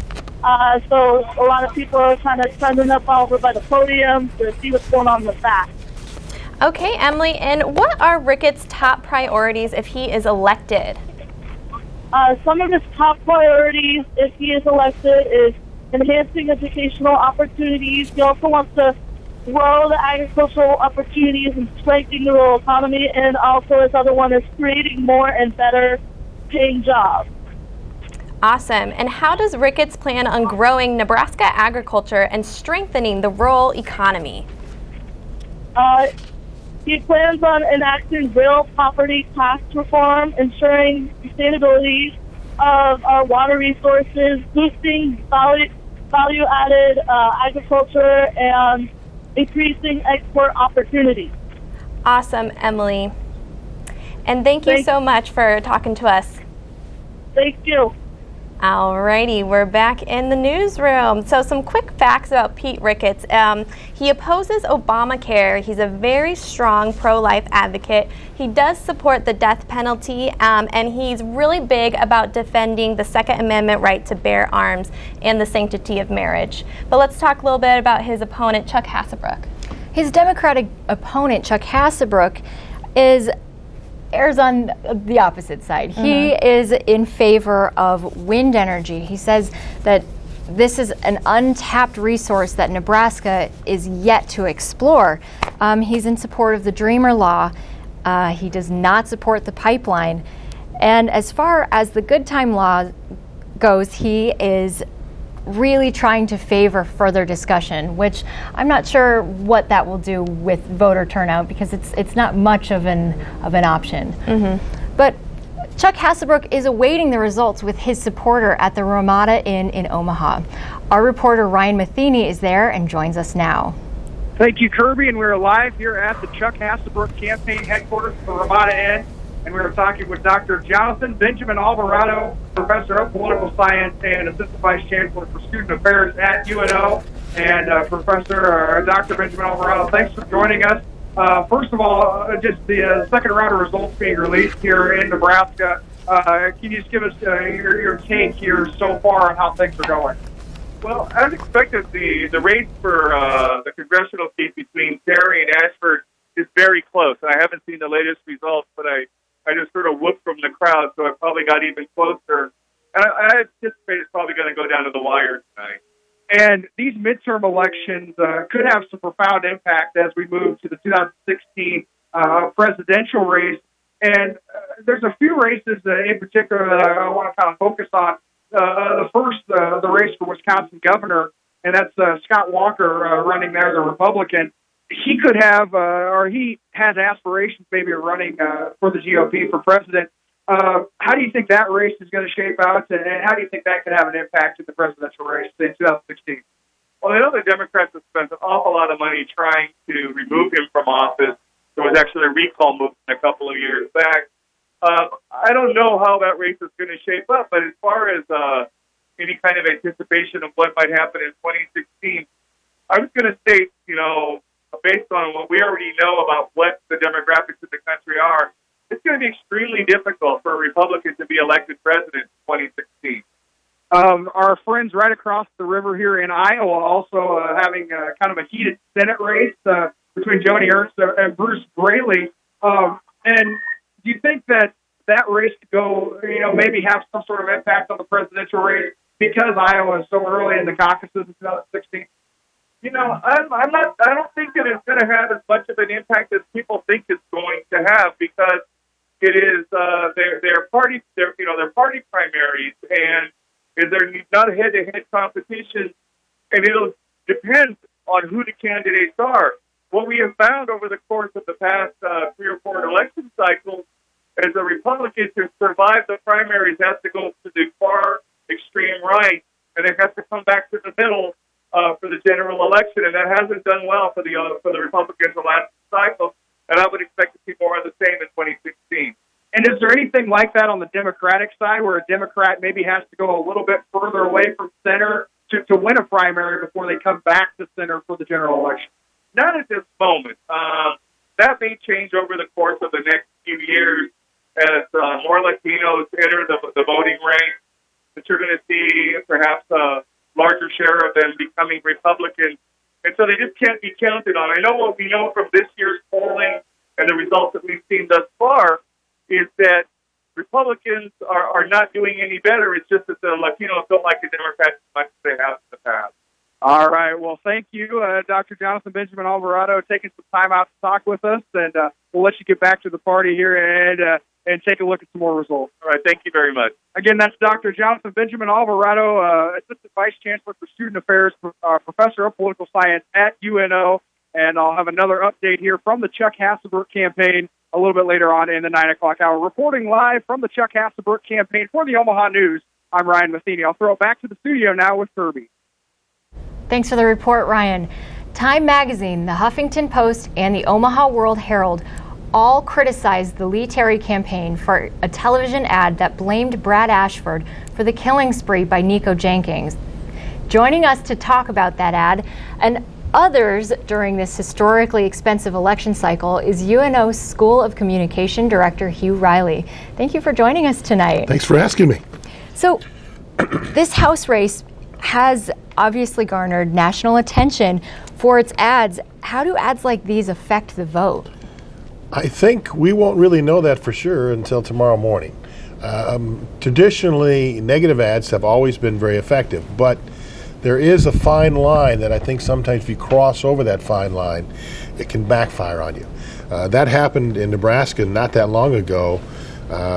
So a lot of people are kind of signing up over by the podium to see what's going on with that. Okay, Emily, and what are Ricketts' top priorities if he is elected? Some of his top priorities, if he is elected, is enhancing educational opportunities. He also wants to grow the agricultural opportunities and strengthen the rural economy, and also his other one is creating more and better paying jobs. Awesome. And how does Ricketts plan on growing Nebraska agriculture and strengthening the rural economy? He plans on enacting real property tax reform, ensuring sustainability of our water resources, boosting value-added agriculture, and increasing export opportunities. Awesome, Emily. And thank you so much for talking to us. Thank you. Alrighty, we're back in the newsroom. So some quick facts about Pete Ricketts. He opposes Obamacare. He's a very strong pro-life advocate. He does support the death penalty, and he's really big about defending the Second Amendment right to bear arms and the sanctity of marriage. But let's talk a little bit about his opponent, Chuck Hasselbrook. His Democratic opponent, Chuck Hasselbrook, errs on the opposite side. He is in favor of wind energy. He says that this is an untapped resource that Nebraska is yet to explore. He's in support of the Dreamer Law. He does not support the pipeline. And as far as the Good Time Law goes, he is really trying to favor further discussion, which I'm not sure what that will do with voter turnout, because it's not much of an option. But Chuck Hasselbrook is awaiting the results with his supporter at the Ramada Inn in Omaha. Our reporter Ryan Matheny is there and joins us now. Thank you, Kirby, and we're live here at the Chuck Hasselbrook campaign headquarters for Ramada Inn, and we're talking with Dr. Jonathan Benjamin Alvarado, Professor of Political Science and Assistant Vice Chancellor for Student Affairs at UNO, and Professor Dr. Benjamin Alvarado, thanks for joining us. First of all, just the second round of results being released here in Nebraska. Can you just give us your take here so far on how things are going? Well, as expected, the race for the congressional seat between Terry and Ashford is very close. I haven't seen the latest results, but I just heard a whoop from the crowd, so it probably got even closer. And I anticipate it's probably going to go down to the wire tonight. And these midterm elections could have some profound impact as we move to the 2016 presidential race. And there's a few races in particular that I want to kind of focus on. The first, the race for Wisconsin governor, and that's Scott Walker running there, the Republican. He could have, or he has aspirations maybe of running for the GOP for president. How do you think that race is going to shape out, and how do you think that could have an impact in the presidential race in 2016? Well, I know the Democrats have spent an awful lot of money trying to remove him from office. There was actually a recall movement a couple of years back. I don't know how that race is going to shape up, but as far as any kind of anticipation of what might happen in 2016, I was going to state, based on what we already know about what the demographics of the country are, it's going to be extremely difficult for a Republican to be elected president in 2016. Our friends right across the river here in Iowa also having kind of a heated Senate race between Joni Ernst and Bruce Braley. And do you think that race could go, maybe have some sort of impact on the presidential race because Iowa is so early in the caucuses in 2016. I don't think that it's going to have as much of an impact as people think it's going to have, because it is their party primaries, and they're not a head-to-head competition, and it'll depend on who the candidates are. What we have found over the course of the past 3 or 4 election cycles is the Republicans who survive the primaries have to go to the far extreme right, and they have to come back to the middle for the general election, and that hasn't done well for the Republicans the last cycle, and I would expect to see more of the same in 2016. And is there anything like that on the Democratic side, where a Democrat maybe has to go a little bit further away from center to win a primary before they come back to center for the general election? Not at this moment. That may change over the course of the next few years as more Latinos enter the voting ranks, that you're going to see perhaps a larger share of them becoming Republicans. And so they just can't be counted on. I know what we know from this year's polling and the results that we've seen thus far is that Republicans are not doing any better. It's just that the Latinos don't like the Democrats as much as they have in the past. All right. Well, thank you, Dr. Jonathan Benjamin Alvarado, taking some time out to talk with us, and we'll let you get back to the party here and take a look at some more results. All right. Thank you very much. Again, that's Dr. Jonathan Benjamin Alvarado, Assistant Vice Chancellor for Student Affairs, Professor of Political Science at UNO, and I'll have another update here from the Chuck Hasselberg campaign a little bit later on in the 9 o'clock hour. Reporting live from the Chuck Hasselberg campaign for the Omaha News, I'm Ryan Matheny. I'll throw it back to the studio now with Kirby. Thanks for the report, Ryan. Time Magazine, the Huffington Post, and the Omaha World Herald all criticized the Lee Terry campaign for a television ad that blamed Brad Ashford for the killing spree by Nico Jenkins. Joining us to talk about that ad and others during this historically expensive election cycle is UNO School of Communication Director Hugh Riley. Thank you for joining us tonight. Thanks for asking me. So, this House race has obviously garnered national attention for its ads. How do ads like these affect the vote? I think we won't really know that for sure until tomorrow morning. Traditionally, negative ads have always been very effective, but there is a fine line that I think sometimes if you cross over that fine line, it can backfire on you. That happened in Nebraska not that long ago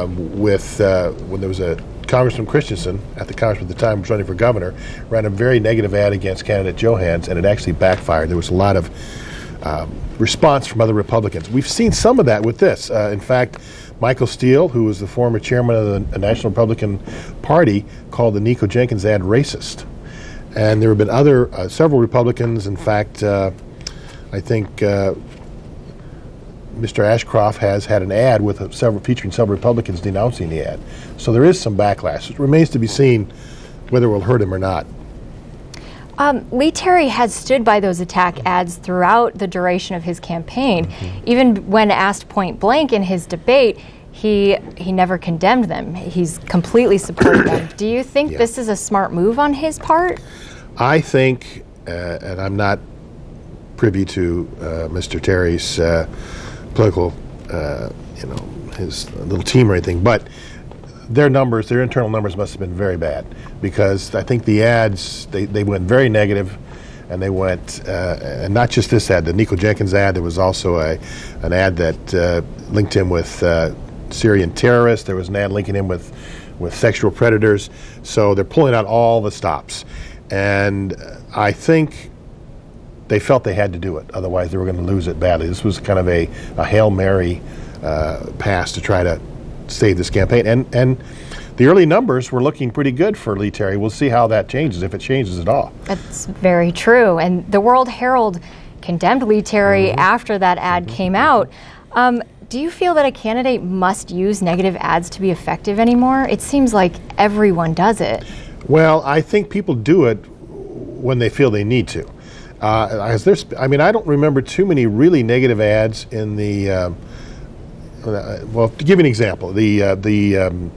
with when there was a Congressman Christensen, at the congressman at the time was running for governor, ran a very negative ad against candidate Johans, and it actually backfired. There was a lot of response from other Republicans. We've seen some of that with this. In fact, Michael Steele, who was the former chairman of the National Republican Party, called the Nico Jenkins ad racist. And there have been several Republicans. In fact, I think Mr. Ashcroft has had an ad with featuring several Republicans denouncing the ad. So there is some backlash. It remains to be seen whether it will hurt him or not. Lee Terry has stood by those attack ads throughout the duration of his campaign. Mm-hmm. Even when asked point blank in his debate, he never condemned them. He's completely supported them. Do you think this is a smart move on his part? I think, and I'm not privy to Mr. Terry's political, his little team or anything, but their internal numbers must have been very bad, because I think the ads, they went very negative, and they went, and not just this ad, the Nico Jenkins ad, there was also an ad that linked him with Syrian terrorists. There was an ad linking him with sexual predators. So they're pulling out all the stops. And I think they felt they had to do it, otherwise they were going to lose it badly. This was kind of a Hail Mary pass to try to save this campaign. And the early numbers were looking pretty good for Lee Terry. We'll see how that changes, if it changes at all. That's very true. And the World Herald condemned Lee Terry after that ad came out. Do you feel that a candidate must use negative ads to be effective anymore? It seems like everyone does it. Well, I think people do it when they feel they need to. I don't remember too many really negative ads in the. Well, to give you an example, the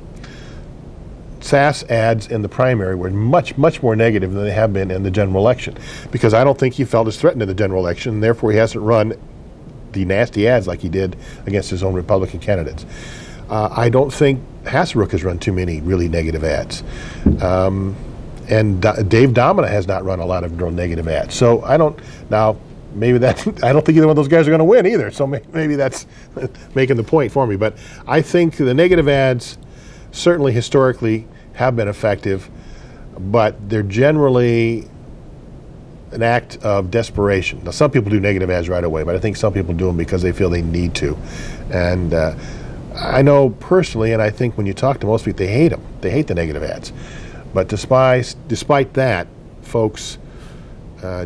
SAS ads in the primary were much more negative than they have been in the general election, because I don't think he felt as threatened in the general election, and therefore he hasn't run the nasty ads like he did against his own Republican candidates. I don't think Hasselberg has run too many really negative ads. Dave Domina has not run a lot of real negative ads. So I don't think either one of those guys are going to win either. So maybe that's making the point for me. But I think the negative ads certainly historically have been effective, but they're generally an act of desperation. Now, some people do negative ads right away, but I think some people do them because they feel they need to. And I know personally, and I think when you talk to most people, they hate them. They hate the negative ads. But despite that, folks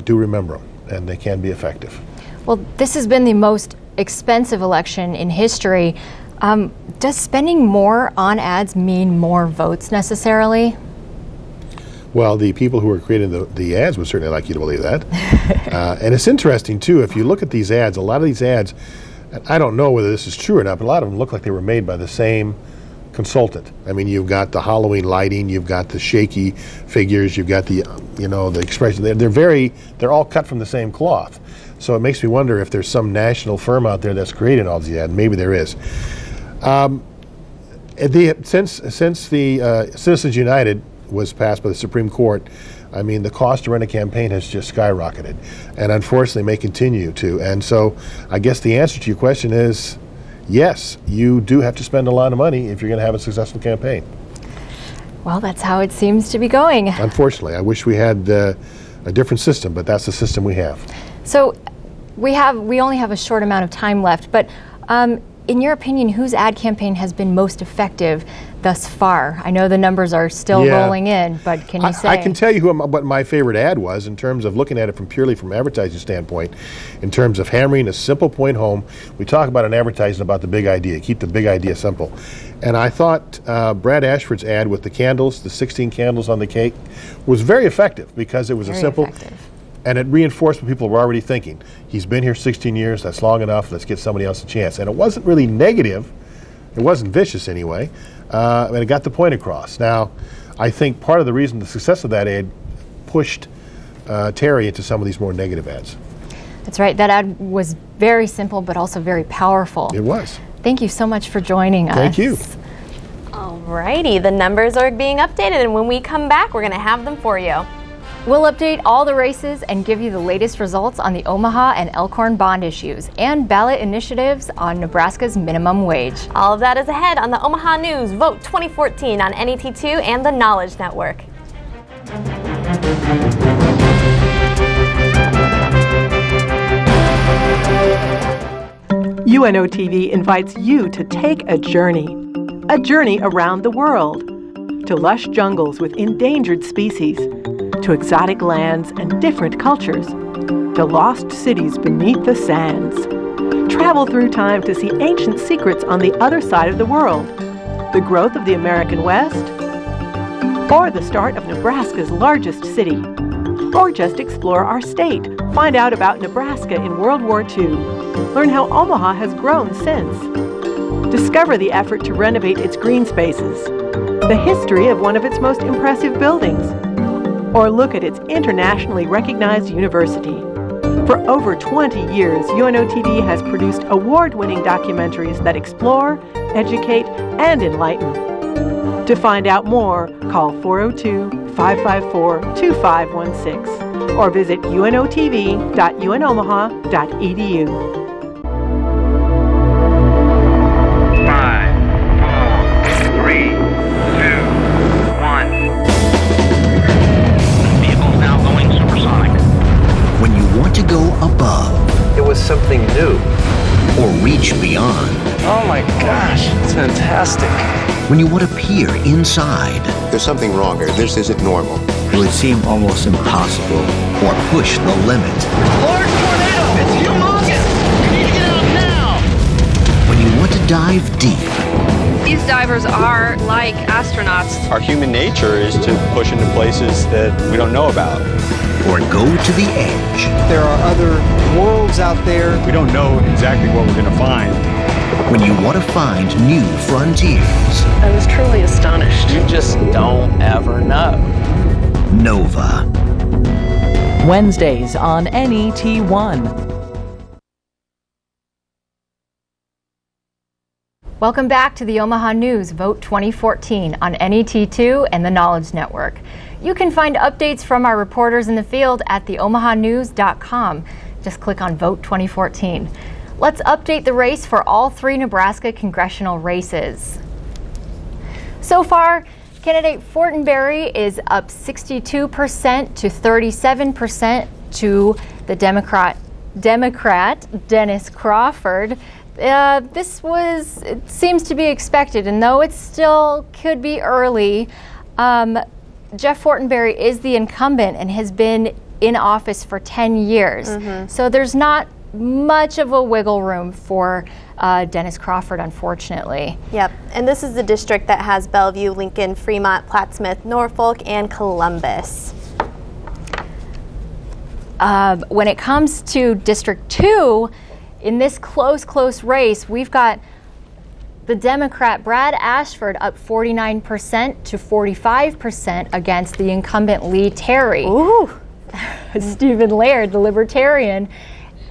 do remember them, and they can be effective. Well, this has been the most expensive election in history. Does spending more on ads mean more votes necessarily? Well, the people who are creating the ads would certainly like you to believe that. And it's interesting, too, if you look at these ads, a lot of these ads, and I don't know whether this is true or not, but a lot of them look like they were made by the same consultant. I mean, you've got the Halloween lighting, you've got the shaky figures, you've got the expression. They're all cut from the same cloth. So it makes me wonder if there's some national firm out there that's creating all these ads. Maybe there is. Since the Citizens United was passed by the Supreme Court, I mean, the cost to run a campaign has just skyrocketed, and unfortunately may continue to. And so I guess the answer to your question is yes, you do have to spend a lot of money if you're going to have a successful campaign. Well, that's how it seems to be going. Unfortunately, I wish we had a different system, but that's the system we have. So we only have a short amount of time left, but in your opinion, whose ad campaign has been most effective thus far? I know the numbers are still rolling in, but can you say? I can tell you what my favorite ad was in terms of looking at it purely from an advertising standpoint, in terms of hammering a simple point home. We talk about an advertising about the big idea, keep the big idea simple. And I thought Brad Ashford's ad with the candles, the 16 candles on the cake, was very effective because it was and it reinforced what people were already thinking. He's been here 16 years, that's long enough, let's get somebody else a chance. And it wasn't really negative, it wasn't vicious anyway, and it got the point across. Now, I think part of the reason the success of that ad pushed Terry into some of these more negative ads. That's right, that ad was very simple but also very powerful. It was. Thank you so much for joining us. Thank you. Alrighty, the numbers are being updated, and when we come back, we're going to have them for you. We'll update all the races and give you the latest results on the Omaha and Elkhorn bond issues and ballot initiatives on Nebraska's minimum wage. All of that is ahead on the Omaha News Vote 2014 on NET2 and the Knowledge Network. UNO TV invites you to take a journey around the world, to lush jungles with endangered species, to exotic lands and different cultures, to lost cities beneath the sands. Travel through time to see ancient secrets on the other side of the world, the growth of the American West, or the start of Nebraska's largest city. Or just explore our state, find out about Nebraska in World War II, learn how Omaha has grown since. Discover the effort to renovate its green spaces, the history of one of its most impressive buildings, or look at its internationally recognized university. For over 20 years, UNO TV has produced award-winning documentaries that explore, educate, and enlighten. To find out more, call 402-554-2516 or visit unotv.unomaha.edu. 5, 4, 3, 2, 1. Vehicle's now going supersonic. When you want to go above, it was something new, or reach beyond. Oh my gosh, it's fantastic. When you want to peer inside, there's something wrong here. This isn't normal. Will it seem almost impossible, or push the limit? Large tornado! It's humongous! We need to get out now! When you want to dive deep. These divers are like astronauts. Our human nature is to push into places that we don't know about. Or go to the edge. There are other worlds out there. We don't know exactly what we're going to find. When you want to find new frontiers. I was truly astonished. You just don't ever know. Nova. Wednesdays on NET1. Welcome back to the Omaha News Vote 2014 on NET2 and the Knowledge Network. You can find updates from our reporters in the field at theomahanews.com. Just click on Vote 2014. Let's update the race for all 3 Nebraska congressional races. So far, candidate Fortenberry is up 62% to 37% to the Democrat Dennis Crawford. It seems to be expected, and though it still could be early, Jeff Fortenberry is the incumbent and has been in office for 10 years. So there's not much of a wiggle room for Dennis Crawford, unfortunately. Yep, and this is the district that has Bellevue, Lincoln, Fremont, Plattsmouth, Norfolk, and Columbus. When it comes to District 2, in this close race, we've got the Democrat Brad Ashford up 49% to 45% against the incumbent Lee Terry. Ooh. Stephen Laird, the Libertarian,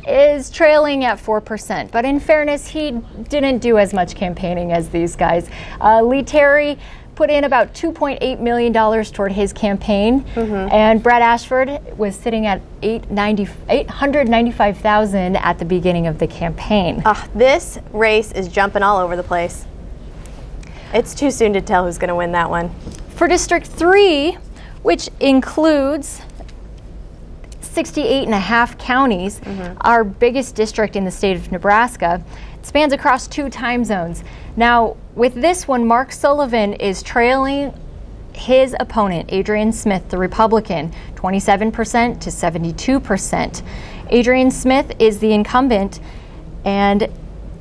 is trailing at 4%. But in fairness, he didn't do as much campaigning as these guys. Lee Terry put in about $2.8 million toward his campaign, and Brad Ashford was sitting at $895,000 at the beginning of the campaign. This race is jumping all over the place. It's too soon to tell who's going to win that one. For District 3, which includes 68 and a half counties, our biggest district in the state of Nebraska, it spans across 2 time zones. Now, with this one, Mark Sullivan is trailing his opponent, Adrian Smith, the Republican, 27% to 72%. Adrian Smith is the incumbent, and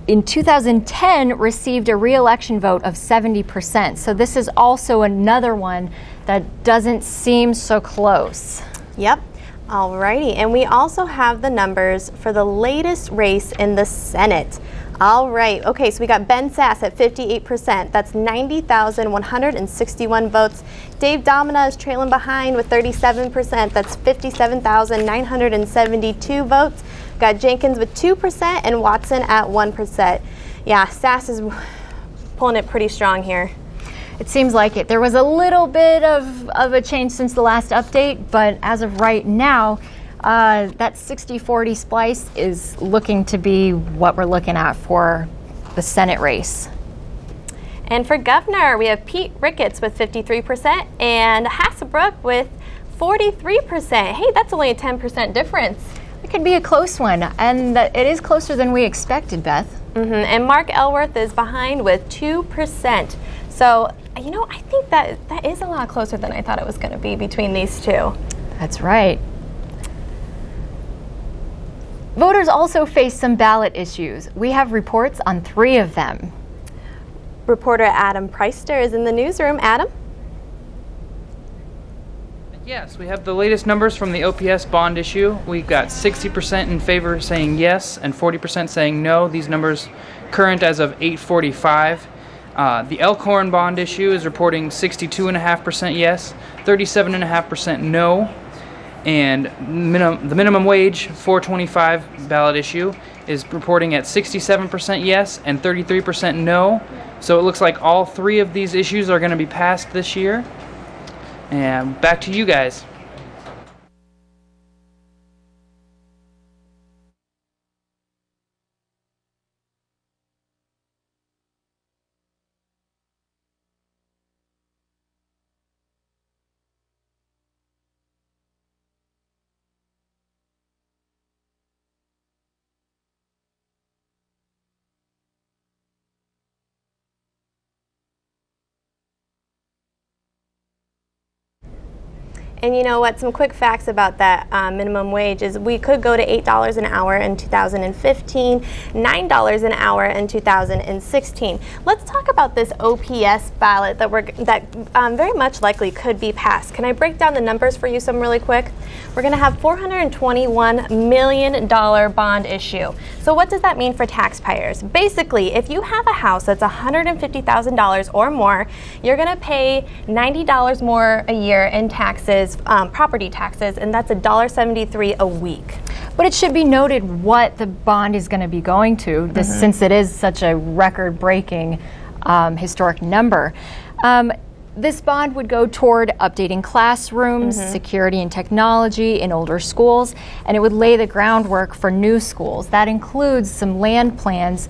in 2010 received a re-election vote of 70%. So this is also another one that doesn't seem so close. Yep. Alrighty, and we also have the numbers for the latest race in the Senate. All right, okay, so we got Ben Sass at 58%. That's 90,161 votes. Dave Domina is trailing behind with 37%. That's 57,972 votes. Got Jenkins with 2% and Watson at 1%. Yeah, Sass is pulling it pretty strong here. It seems like it. There was a little bit of a change since the last update, but as of right now, that 60-40 splice is looking to be what we're looking at for the Senate race. And for governor, we have Pete Ricketts with 53% and Hasselbrook with 43%. Hey, that's only a 10% difference. It could be a close one, and it is closer than we expected, Beth. And Mark Elworth is behind with 2%. So, you know, I think that is a lot closer than I thought it was going to be between these two. That's right. Voters also face some ballot issues. We have reports on 3 of them. Reporter Adam Preister is in the newsroom. Adam? Yes, we have the latest numbers from the OPS bond issue. We've got 60% in favor saying yes and 40% saying no. These numbers current as of 8:45. The Elkhorn bond issue is reporting 62.5% yes, 37.5% no. And the minimum wage 425 ballot issue is reporting at 67% yes and 33% no. So it looks like all 3 of these issues are going to be passed this year. And back to you guys. And you know what, some quick facts about that minimum wage is we could go to $8 an hour in 2015, $9 an hour in 2016. Let's talk about this OPS ballot that very much likely could be passed. Can I break down the numbers for you some really quick? We're going to have $421 million bond issue. So what does that mean for taxpayers? Basically, if you have a house that's $150,000 or more, you're going to pay $90 more a year in taxes, property taxes, and that's $1.73 a week. But it should be noted what the bond is going to be going to, since it is such a record-breaking historic number. This bond would go toward updating classrooms, security and technology in older schools, and it would lay the groundwork for new schools. That includes some land plans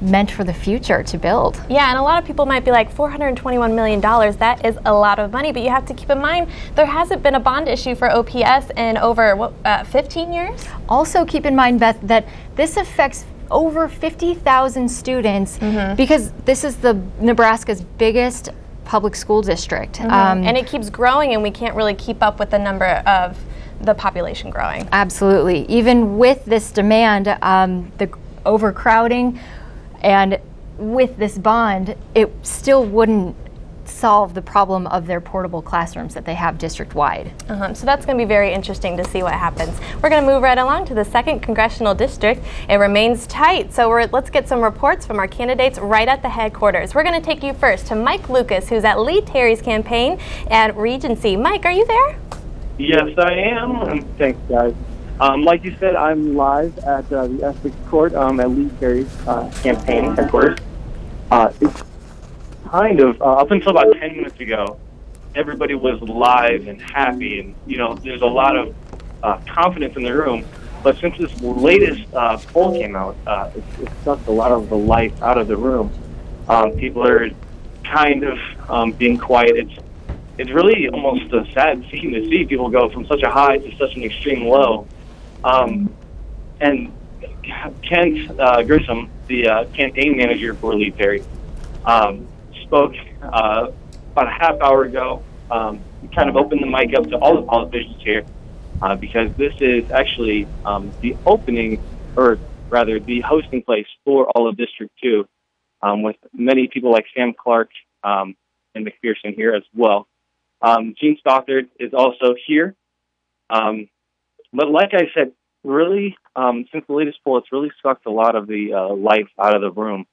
meant for the future to build. Yeah, and a lot of people might be like, $421 million, that is a lot of money, but you have to keep in mind there hasn't been a bond issue for OPS in over 15 years? Also keep in mind, Beth, that this affects over 50,000 students because this is Nebraska's biggest public school district. And it keeps growing, and we can't really keep up with the number of the population growing. Absolutely. Even with this demand, the overcrowding, and with this bond, it still wouldn't solve the problem of their portable classrooms that they have district-wide. So that's going to be very interesting to see what happens. We're going to move right along to the 2nd Congressional District. It remains tight, so let's get some reports from our candidates right at the headquarters. We're going to take you first to Mike Lucas, who's at Lee Terry's campaign at Regency. Mike, are you there? Yes, I am. Thanks, guys. Like you said, I'm live at the Essex Court at Lee Terry's campaign headquarters. It's kind of, up until about 10 minutes ago, everybody was live and happy, and, there's a lot of confidence in the room. But since this latest poll came out, it sucked a lot of the life out of the room. People are kind of being quiet. It's really almost a sad scene to see people go from such a high to such an extreme low. And Kent Grissom, the campaign manager for Lee Terry, spoke about a half hour ago. He kind of opened the mic up to all the politicians here because this is actually the opening, or rather the hosting place for all of District 2, with many people like Sam Clark and McPherson here as well. Gene Stothard is also here. But like I said, really, since the latest poll, it's really sucked a lot of the life out of the room.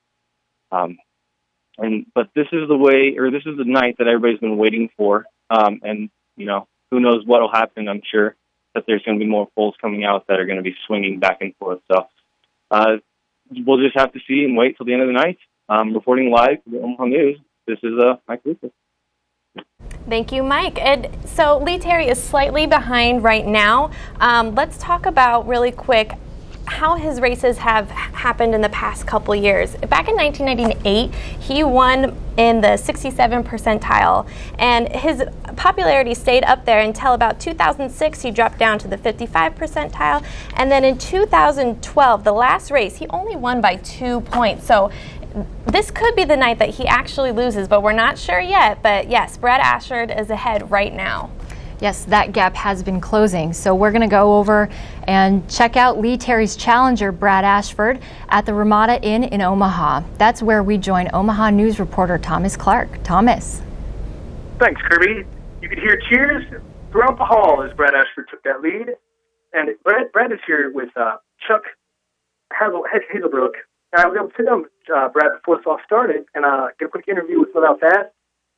But this is this is the night that everybody's been waiting for. And, who knows what will happen. I'm sure that there's going to be more polls coming out that are going to be swinging back and forth. So we'll just have to see and wait till the end of the night. Reporting live for the Omaha News, this is Mike Lucas. Thank you, Mike. And so Lee Terry is slightly behind right now. Let's talk about really quick how his races have happened in the past couple years. Back in 1998, he won in the 67th percentile, and his popularity stayed up there until about 2006. He dropped down to the 55th percentile, and then in 2012, the last race, he only won by 2 points. So this could be the night that he actually loses, but we're not sure yet. But yes, Brad Ashford is ahead right now. Yes, that gap has been closing. So we're going to go over and check out Lee Terry's challenger, Brad Ashford, at the Ramada Inn in Omaha. That's where we join Omaha News reporter Thomas Clark. Thomas. Thanks, Kirby. You could hear cheers throughout the hall as Brad Ashford took that lead. And Brad is here with Chuck Hazelbrook. And I was able to sit down with Brad before this all started and get a quick interview with him about that.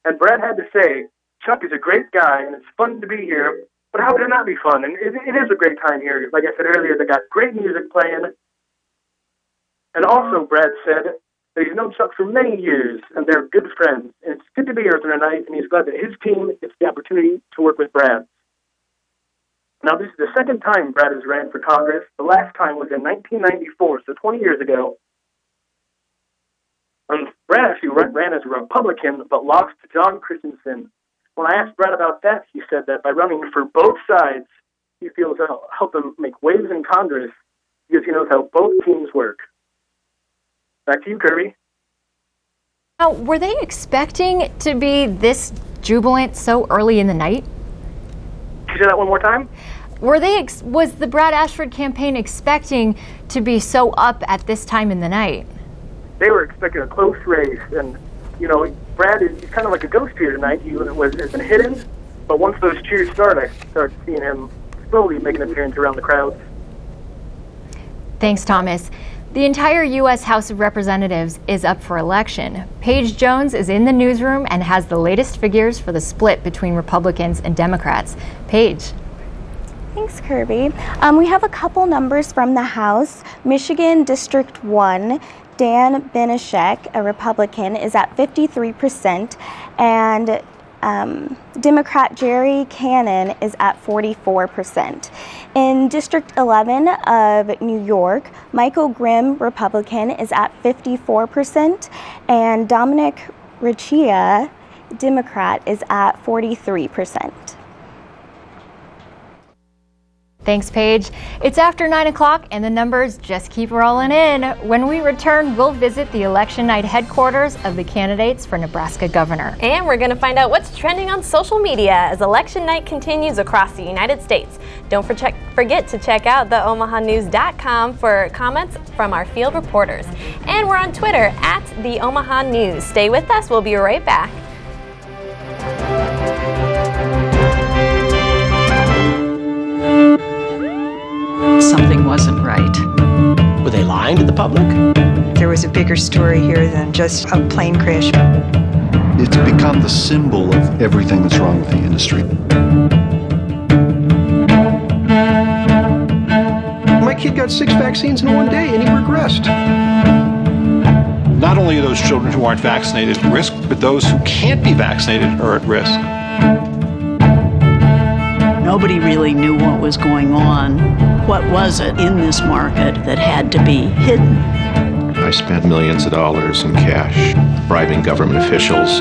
And Brad had to say, Chuck is a great guy, and it's fun to be here, but how could it not be fun? And it is a great time here. Like I said earlier, they got great music playing. And also, Brad said that he's known Chuck for many years, and they're good friends. And it's good to be here tonight, and he's glad that his team gets the opportunity to work with Brad. Now, this is the second time Brad has ran for Congress. The last time was in 1994, so 20 years ago. And Brad actually ran as a Republican, but lost to John Christensen. When I asked Brad about that, he said that by running for both sides, he feels it'll help him make waves in Congress because he knows how both teams work. Back to you, Kirby. Now, were they expecting to be this jubilant so early in the night? Could you say that one more time? Was the Brad Ashford campaign expecting to be so up at this time in the night? They were expecting a close race, and Brad is kind of like a ghost here tonight. He has been hidden, but once those cheers start, I start seeing him slowly make an appearance around the crowds. Thanks, Thomas. The entire U.S. House of Representatives is up for election. Paige Jones is in the newsroom and has the latest figures for the split between Republicans and Democrats. Paige. Thanks, Kirby. We have a couple numbers from the House. Michigan District 1, Dan Benishek, a Republican, is at 53%, and Democrat Jerry Cannon is at 44%. In District 11 of New York, Michael Grimm, Republican, is at 54%, and Dominic Riccia, Democrat, is at 43%. Thanks, Paige. It's after 9 o'clock and the numbers just keep rolling in. When we return, we'll visit the election night headquarters of the candidates for Nebraska governor. And we're going to find out what's trending on social media as election night continues across the United States. Don't forget to check out the omahanews.com for comments from our field reporters. And we're on Twitter at the Omaha News. Stay with us. We'll be right back. Something wasn't right. Were they lying to the public? There was a bigger story here than just a plane crash. It's become the symbol of everything that's wrong with the industry. My kid got 6 vaccines in one day and he regressed. Not only are those children who aren't vaccinated at risk, but those who can't be vaccinated are at risk. Nobody really knew what was going on. What was it in this market that had to be hidden? I spent millions of dollars in cash bribing government officials.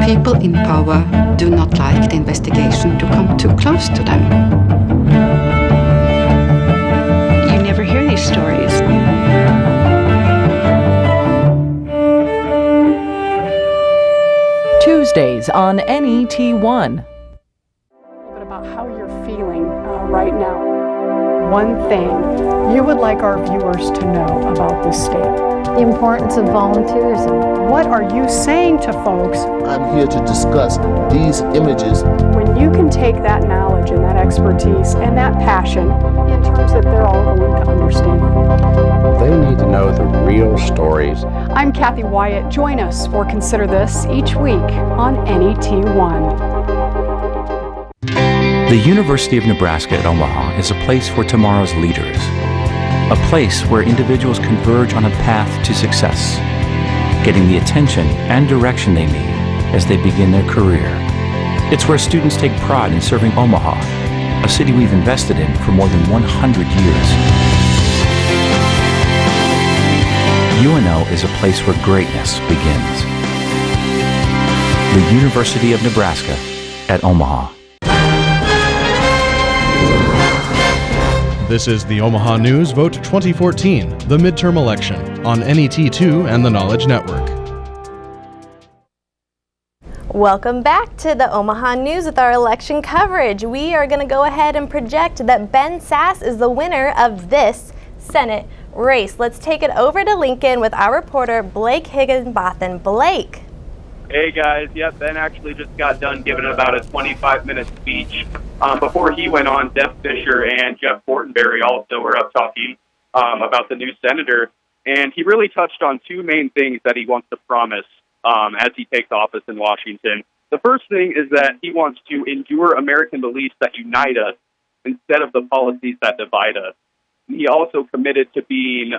People in power do not like the investigation to come too close to them. You never hear these stories. Tuesdays on NET1. About how you're feeling right now. One thing you would like our viewers to know about this state. The importance of volunteerism. What are you saying to folks? I'm here to discuss these images. When you can take that knowledge and that expertise and that passion in terms that they're all going to understand. They need to know the real stories. I'm Kathy Wyatt. Join us for Consider This each week on NET1. The University of Nebraska at Omaha is a place for tomorrow's leaders, a place where individuals converge on a path to success, getting the attention and direction they need as they begin their career. It's where students take pride in serving Omaha, a city we've invested in for more than 100 years. UNO is a place where greatness begins. The University of Nebraska at Omaha. This is the Omaha News Vote 2014, the midterm election, on NET2 and the Knowledge Network. Welcome back to the Omaha News with our election coverage. We are going to go ahead and project that Ben Sasse is the winner of this Senate race. Let's take it over to Lincoln with our reporter, Blake Higginbotham. Blake. Hey guys, yep, Ben actually just got done giving about a 25-minute speech. Before he went on, Deb Fisher and Jeff Fortenberry also were up talking about the new senator, and he really touched on two main things that he wants to promise as he takes office in Washington. The first thing is that he wants to endure American beliefs that unite us instead of the policies that divide us. He also committed to being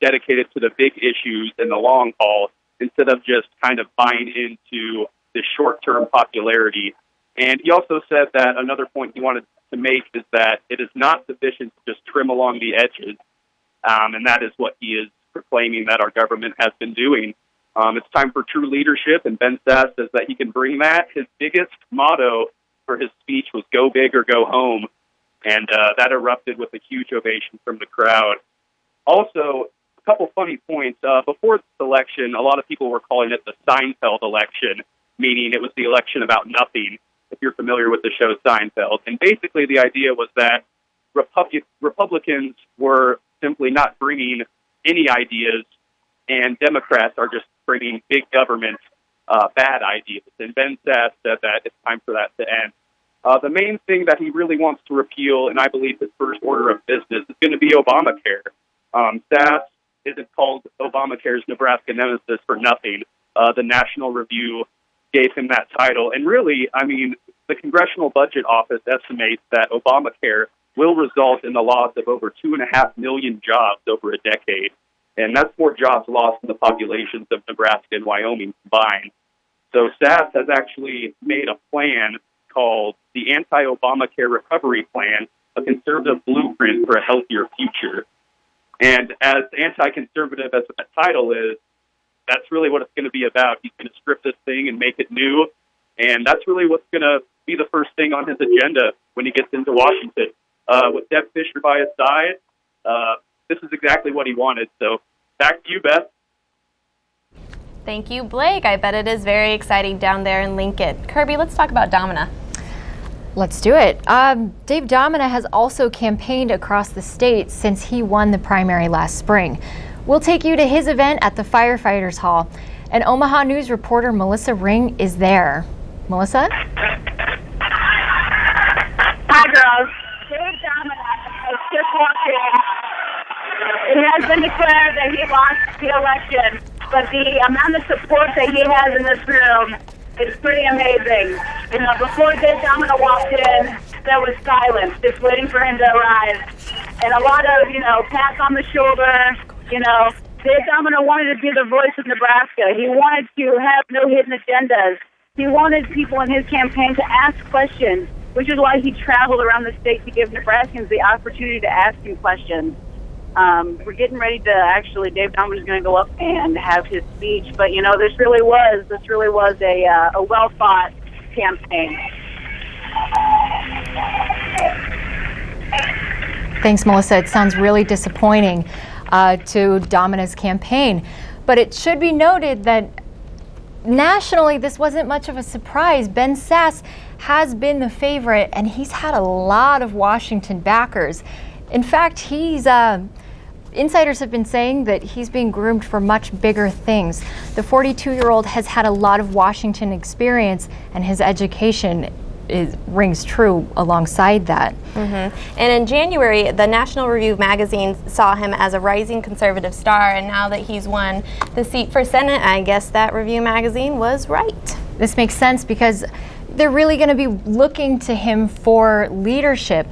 dedicated to the big issues in the long haul, instead of just kind of buying into the short-term popularity. And he also said that another point he wanted to make is that it is not sufficient to just trim along the edges, and that is what he is proclaiming that our government has been doing. It's time for true leadership, and Ben Sasse says that he can bring that. His biggest motto for his speech was "Go big or go home," and that erupted with a huge ovation from the crowd. Also, a couple funny points. Before this election, a lot of people were calling it the Seinfeld election, meaning it was the election about nothing, if you're familiar with the show Seinfeld. And basically the idea was that Republicans were simply not bringing any ideas, and Democrats are just bringing big government bad ideas. And Ben Sasse said that it's time for that to end. The main thing that he really wants to repeal, and I believe his first order of business, is going to be Obamacare. Sasse isn't called Obamacare's Nebraska nemesis for nothing. The National Review gave him that title. And really, I mean, the Congressional Budget Office estimates that Obamacare will result in the loss of over 2.5 million jobs over a decade. And that's more jobs lost than the populations of Nebraska and Wyoming combined. So SAS has actually made a plan called the Anti-Obamacare Recovery Plan, a conservative blueprint for a healthier future. And as anti-conservative as that title is, that's really what it's going to be about. He's going to strip this thing and make it new. And that's really what's going to be the first thing on his agenda when he gets into Washington. With Deb Fisher by his side, this is exactly what he wanted. So back to you, Beth. Thank you, Blake. I bet it is very exciting down there in Lincoln. Kirby, let's talk about Domina. Let's do it. Dave Domina has also campaigned across the state since he won the primary last spring. We'll take you to his event at the Firefighters Hall. And Omaha News reporter Melissa Ring is there. Melissa? Hi, girls. Dave Domina has just walked in. It has been declared that he lost the election, but the amount of support that he has in this room is pretty amazing. You know, before Dave Domina walked in, there was silence, just waiting for him to arrive. And a lot of, pats on the shoulder, Dave Domina wanted to be the voice of Nebraska. He wanted to have no hidden agendas. He wanted people in his campaign to ask questions, which is why he traveled around the state to give Nebraskans the opportunity to ask him questions. We're getting ready to Dave Domina is going to go up and have his speech, but this really was a well thought campaign. Thanks, Melissa. It sounds really disappointing to Domina's campaign, but it should be noted that nationally this wasn't much of a surprise. Ben Sasse has been the favorite, and he's had a lot of Washington backers. In fact, insiders have been saying that he's being groomed for much bigger things. The 42-year-old has had a lot of Washington experience, and his education rings true alongside that. And in January, the National Review magazine saw him as a rising conservative star, and now that he's won the seat for Senate, I guess that Review magazine was right. This makes sense because they're really going to be looking to him for leadership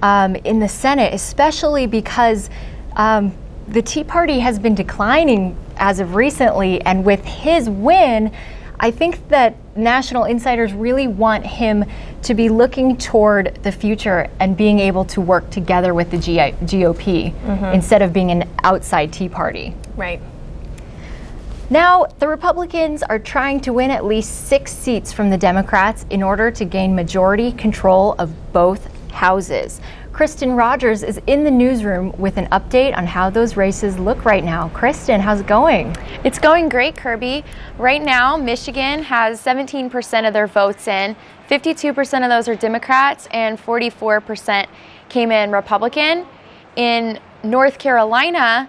in the Senate, especially because the Tea Party has been declining as of recently, and with his win, I think that national insiders really want him to be looking toward the future and being able to work together with the GOP instead of being an outside Tea Party. Right. Now, the Republicans are trying to win at least 6 seats from the Democrats in order to gain majority control of both houses. Kristen Rogers is in the newsroom with an update on how those races look right now. Kristen, how's it going? It's going great, Kirby. Right now, Michigan has 17% of their votes in. 52% of those are Democrats and 44% came in Republican. In North Carolina,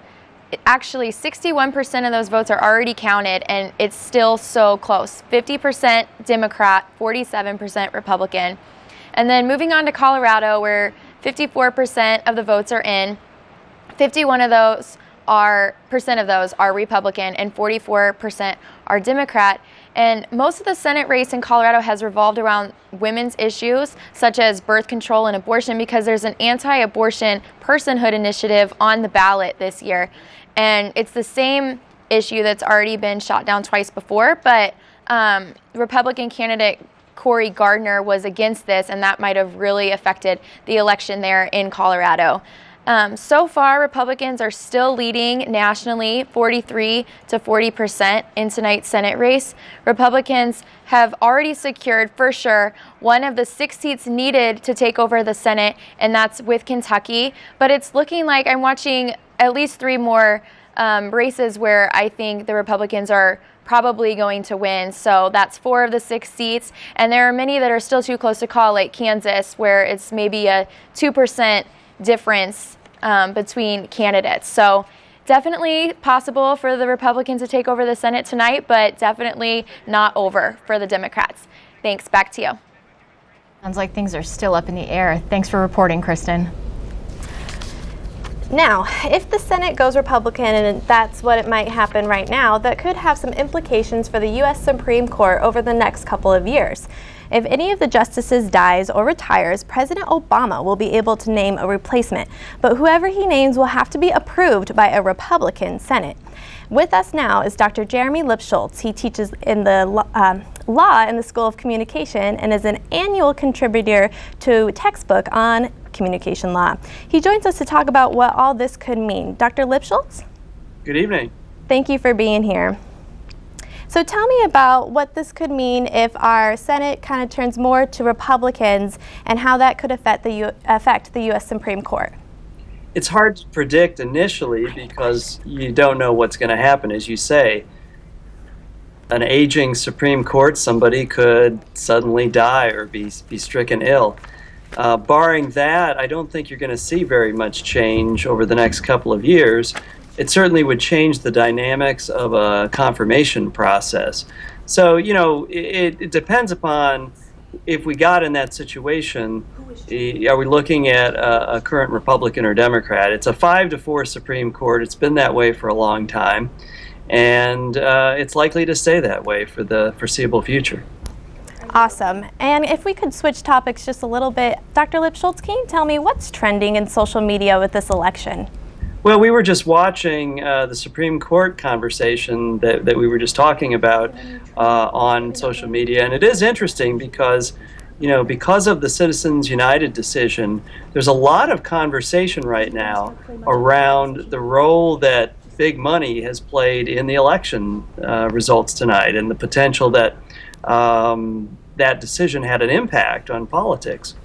actually 61% of those votes are already counted, and it's still so close. 50% Democrat, 47% Republican. And then moving on to Colorado, where 54% of the votes are in, 51% of those are Republican, and 44% are Democrat. And most of the Senate race in Colorado has revolved around women's issues, such as birth control and abortion, because there's an anti-abortion personhood initiative on the ballot this year. And it's the same issue that's already been shot down twice before, but Republican candidate Cory Gardner was against this, and that might have really affected the election there in Colorado. So far, Republicans are still leading nationally, 43 to 40% in tonight's Senate race. Republicans have already secured, for sure, one of the 6 seats needed to take over the Senate, and that's with Kentucky. But it's looking like I'm watching at least 3 more races where I think the Republicans are probably going to win. So that's 4 of the 6 seats. And there are many that are still too close to call, like Kansas, where it's maybe a 2% difference between candidates. So definitely possible for the Republicans to take over the Senate tonight, but definitely not over for the Democrats. Thanks. Back to you. Sounds like things are still up in the air. Thanks for reporting, Kristen. Now, if the Senate goes Republican, and that's what it might happen right now, that could have some implications for the U.S. Supreme Court over the next couple of years. If any of the justices dies or retires, President Obama will be able to name a replacement, but whoever he names will have to be approved by a Republican Senate. With us now is Dr. Jeremy Lipschultz. He teaches in the law in the School of Communication and is an annual contributor to a textbook on communication law. He joins us to talk about what all this could mean. Dr. Lipschultz? Good evening. Thank you for being here. So tell me about what this could mean if our Senate kind of turns more to Republicans and how that could affect the U.S. Supreme Court. It's hard to predict initially because you don't know what's going to happen. As you say, an aging Supreme Court, somebody could suddenly die or be stricken ill. Barring that, I don't think you're going to see very much change over the next couple of years. It certainly would change the dynamics of a confirmation process. So, it depends upon if we got in that situation, are we looking at a current Republican or Democrat? It's a 5-4 Supreme Court. It's been that way for a long time, and it's likely to stay that way for the foreseeable future. Awesome. And if we could switch topics just a little bit, Dr. Lipschultz, can you tell me what's trending in social media with this election? Well, we were just watching the Supreme Court conversation that we were just talking about on social media, and it is interesting because, because of the Citizens United decision, there's a lot of conversation right now around the role that big money has played in the election results tonight and the potential that that decision had an impact on politics.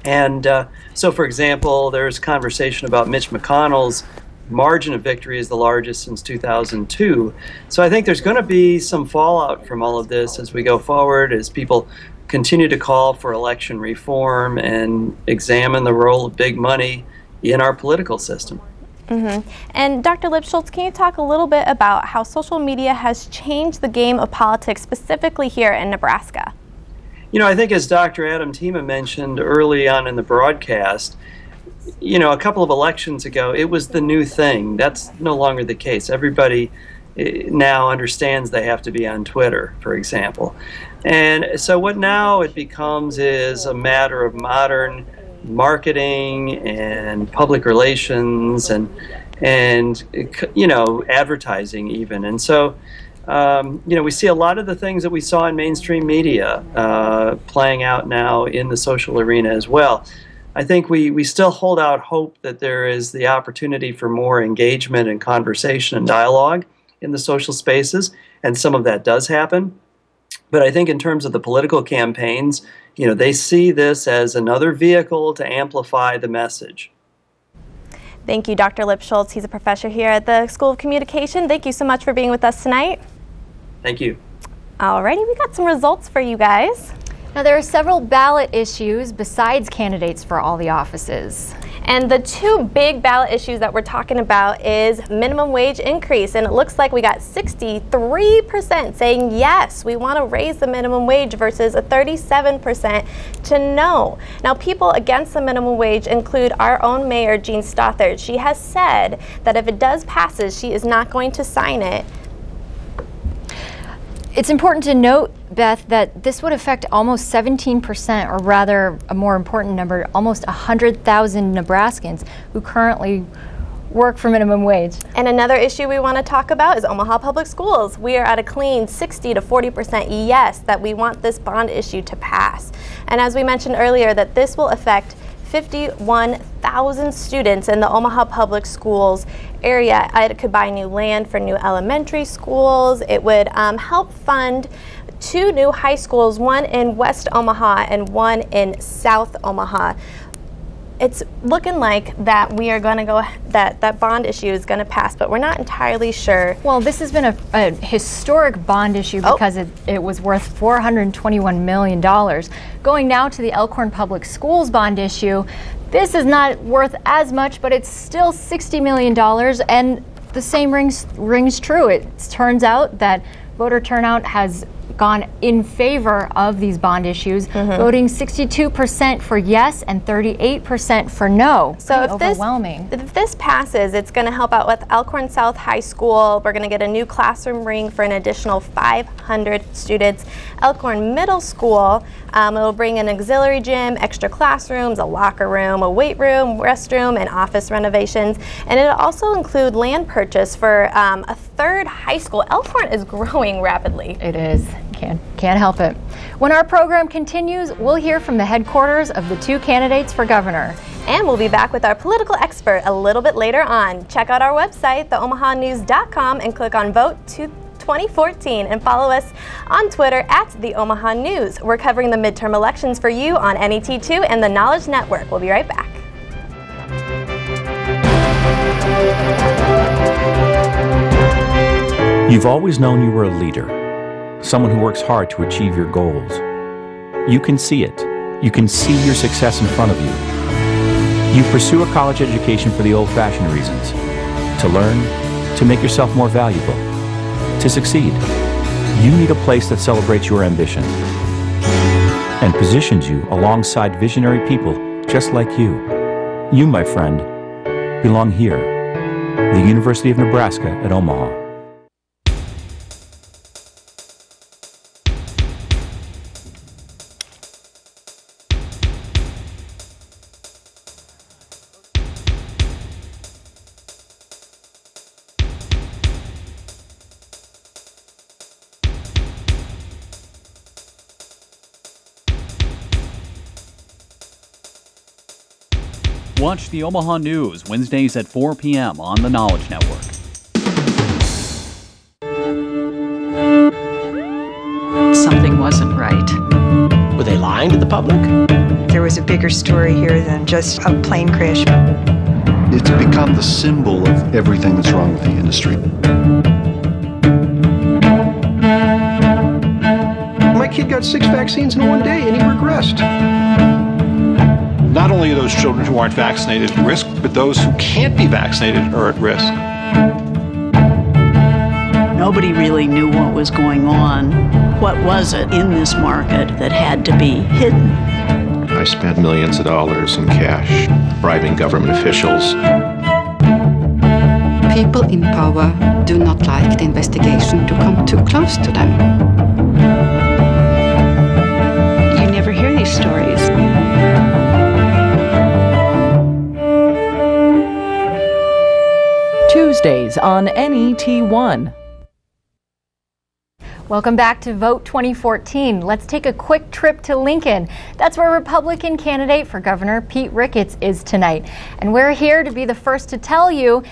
And so, for example, there's conversation about Mitch McConnell's margin of victory is the largest since 2002. So I think there's going to be some fallout from all of this as we go forward, as people continue to call for election reform and examine the role of big money in our political system. Mm-hmm. And Dr. Lipschultz, can you talk a little bit about how social media has changed the game of politics, specifically here in Nebraska? I think as Dr. Adam Tima mentioned early on in the broadcast, a couple of elections ago, it was the new thing. That's no longer the case. Everybody now understands they have to be on Twitter, for example. And so what now it becomes is a matter of modern marketing and public relations and advertising even. And so we see a lot of the things that we saw in mainstream media playing out now in the social arena as well. I think we still hold out hope that there is the opportunity for more engagement and conversation and dialogue in the social spaces, and some of that does happen. But I think in terms of the political campaigns, they see this as another vehicle to amplify the message. Thank you, Dr. Lipschultz. He's a professor here at the School of Communication. Thank you so much for being with us tonight. Thank you. Alrighty, we got some results for you guys. Now, there are several ballot issues besides candidates for all the offices. And the two big ballot issues that we're talking about is minimum wage increase. And it looks like we got 63% saying yes, we want to raise the minimum wage versus a 37% to no. Now, people against the minimum wage include our own mayor, Jean Stothard. She has said that if it does passes, she is not going to sign it. It's important to note, Beth, that this would affect almost 17%, or rather a more important number, almost 100,000 Nebraskans who currently work for minimum wage. And another issue we want to talk about is Omaha Public Schools. We are at a clean 60 to 40% yes that we want this bond issue to pass. And as we mentioned earlier, that this will affect 51,000 students in the Omaha Public Schools area. It could buy new land for new elementary schools. It would help fund 2 new high schools, one in West Omaha and one in South Omaha. It's looking like that we are going to go, that bond issue is going to pass, but we're not entirely sure. Well, this has been a historic bond issue because it was worth $421 million. Going now to the Elkhorn Public Schools bond issue, this is not worth as much, but it's still $60 million, and the same rings true. It turns out that voter turnout has gone in favor of these bond issues, voting 62% for yes and 38% for no. So overwhelming. If this passes, it's going to help out with Elkhorn South High School. We're going to get a new classroom ring for an additional 500 students. Elkhorn Middle School, it'll bring an auxiliary gym, extra classrooms, a locker room, a weight room, restroom, and office renovations. And it'll also include land purchase for a third high school. Elkhorn is growing rapidly. It is. Can't help it. When our program continues, we'll hear from the headquarters of the two candidates for governor. And we'll be back with our political expert a little bit later on. Check out our website, theomahanews.com, and click on Vote 2014 and follow us on Twitter at The Omaha News. We're covering the midterm elections for you on NET2 and the Knowledge Network. We'll be right back. You've always known you were a leader, someone who works hard to achieve your goals. You can see it. You can see your success in front of you. You pursue a college education for the old-fashioned reasons, to learn, to make yourself more valuable, to succeed. You need a place that celebrates your ambition and positions you alongside visionary people just like you. You, my friend, belong here, the University of Nebraska at Omaha. Watch the Omaha News Wednesdays at 4 p.m. on the Knowledge Network. Something wasn't right. Were they lying to the public? There was a bigger story here than just a plane crash. It's become the symbol of everything that's wrong with the industry. My kid got 6 vaccines in one day and he regressed. Not only are those children who aren't vaccinated at risk, but those who can't be vaccinated are at risk. Nobody really knew what was going on. What was it in this market that had to be hidden? I spent millions of dollars in cash bribing government officials. People in power do not like the investigation to come too close to them. You never hear these stories. Tuesdays on NET1. Welcome back to Vote 2014. Let's take a quick trip to Lincoln. That's where Republican candidate for Governor Pete Ricketts is tonight. And we're here to be the first to tell you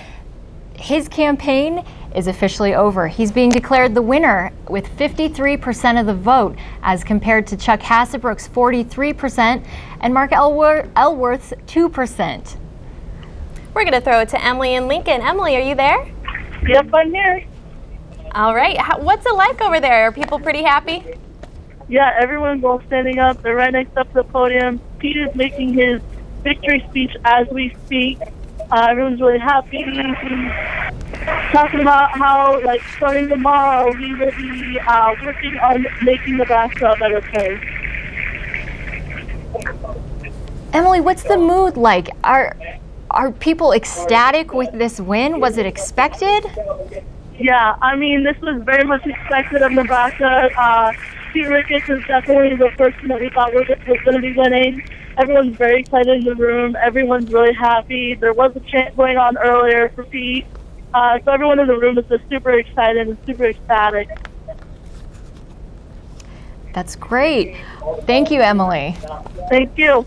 his campaign is officially over. He's being declared the winner with 53% of the vote as compared to Chuck Hasselbrook's 43% and Mark Elworth's 2%. We're going to throw it to Emily in Lincoln. Emily, are you there? Yep, I'm here. All right. What's it like over there? Are people pretty happy? Yeah, everyone's all standing up. They're right next up to the podium. Pete is making his victory speech as we speak. Everyone's really happy. He's talking about how, like, starting tomorrow, we will be working on making Nebraska a better place. Emily, what's the mood like? Are people ecstatic with this win? Was it expected? Yeah, I mean, this was very much expected of Nebraska. Pete Ricketts is definitely the person that we thought was going to be winning. Everyone's very excited in the room. Everyone's really happy. There was a chant going on earlier for Pete. So everyone in the room is just super excited and super ecstatic. That's great. Thank you, Emily. Thank you.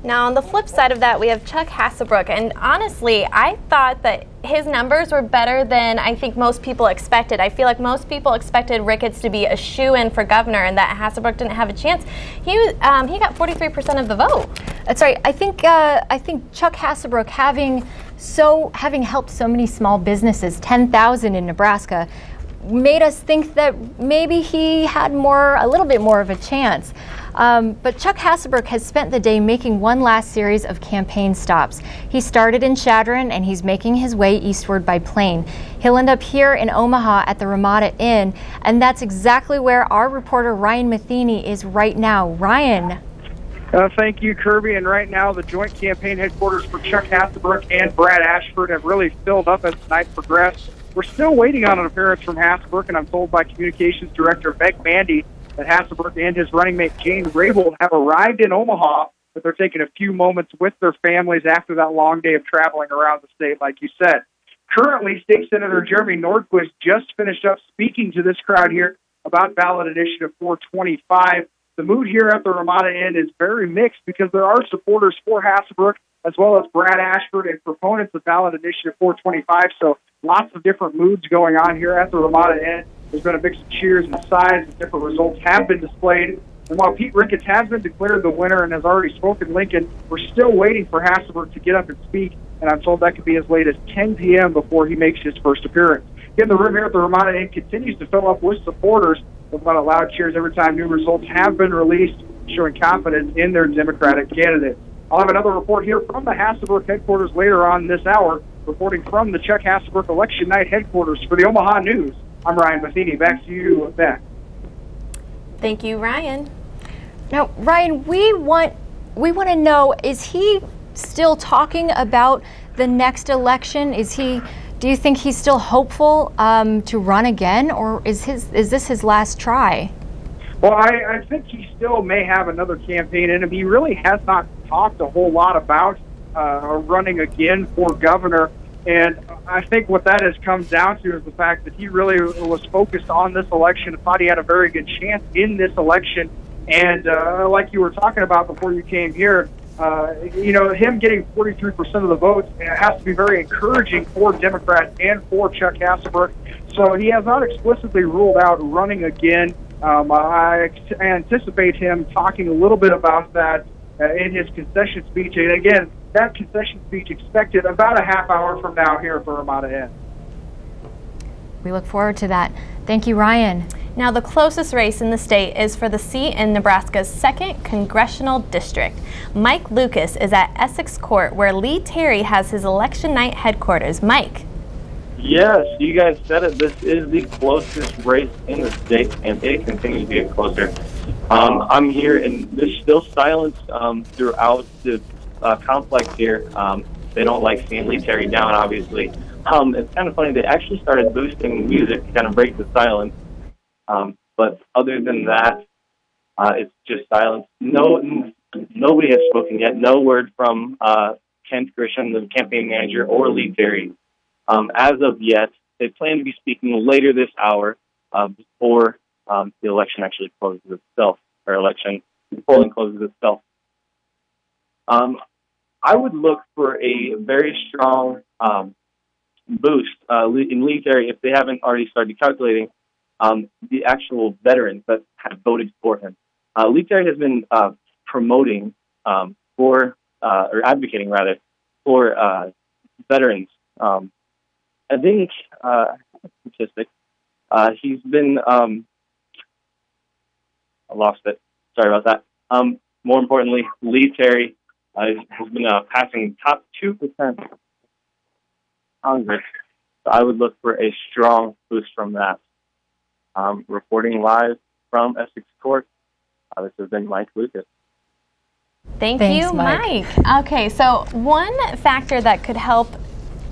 Now, on the flip side of that, we have Chuck Hasselbrook. And honestly, I thought that his numbers were better than I think most people expected. I feel like most people expected Ricketts to be a shoo-in for governor and that Hasselbrook didn't have a chance. He got 43% of the vote. That's right. I think Chuck Hasselbrook having helped so many small businesses, 10,000 in Nebraska, made us think that maybe he had a little bit more of a chance. But Chuck Hasselberg has spent the day making one last series of campaign stops. He started in Chadron and he's making his way eastward by plane. He'll end up here in Omaha at the Ramada Inn, and that's exactly where our reporter Ryan Matheny is right now. Ryan. Thank you, Kirby. And right now, the joint campaign headquarters for Chuck Hasselberg and Brad Ashford have really filled up as the night progressed. We're still waiting on an appearance from Hasselberg, and I'm told by Communications Director Meg Mandy that Hasselberg and his running mate Jane Raybould have arrived in Omaha, but they're taking a few moments with their families after that long day of traveling around the state, like you said. Currently, State Senator Jeremy Nordquist just finished up speaking to this crowd here about ballot initiative 425. The mood here at the Ramada Inn is very mixed because there are supporters for Hasselberg as well as Brad Ashford and proponents of ballot initiative 425. So lots of different moods going on here at the Ramada Inn. There's been a mix of cheers and sighs, and different results have been displayed. And while Pete Ricketts has been declared the winner and has already spoken Lincoln, we're still waiting for Hasselberg to get up and speak, and I'm told that could be as late as 10 p.m. before he makes his first appearance. Again, the room here at the Ramada Inn continues to fill up with supporters. With a lot of loud cheers every time new results have been released, showing confidence in their Democratic candidate. I'll have another report here from the Hasselberg headquarters later on this hour. Reporting from the Chuck Hasselberg election night headquarters for the Omaha News, I'm Ryan Matheny. Back to you, Beth. Thank you, Ryan. Now, Ryan, we want to know, is he still talking about the next election? Do you think he's still hopeful to run again, or is this his last try? Well, I think he still may have another campaign in him. He really has not talked a whole lot about running again for governor, and I think what that has come down to is the fact that he really was focused on this election and thought he had a very good chance in this election. And like you were talking about before you came here, him getting 43% of the votes has to be very encouraging for Democrats and for Chuck Hasselberg. So he has not explicitly ruled out running again. I anticipate him talking a little bit about that in his concession speech. And again, that concession speech expected about a half hour from now here for Ramada Inn. We look forward to that. Thank you, Ryan. Now, the closest race in the state is for the seat in Nebraska's 2nd Congressional District. Mike Lucas is at Essex Court, where Lee Terry has his election night headquarters. Mike. Yes, you guys said it. This is the closest race in the state, and it continues to get closer. I'm here, and there's still silence throughout the complex here. They don't like seeing Lee Terry down, obviously. It's kind of funny. They actually started boosting music to kind of break the silence. But other than that, it's just silence. Nobody has spoken yet. No word from Kent Grisham, the campaign manager, or Lee Terry. As of yet, they plan to be speaking later this hour before the election actually closes itself, or polling closes itself. I would look for a very strong boost in Lee Terry if they haven't already started calculating the actual veterans that have voted for him. Lee Terry has been promoting or advocating rather for veterans. I think statistic. He's been I lost it. Sorry about that. More importantly, Lee Terry has been passing top 2% Congress. So I would look for a strong boost from that. Reporting live from Essex Court, this has been Mike Lucas. Thanks, you, Mike. Okay, so one factor that could help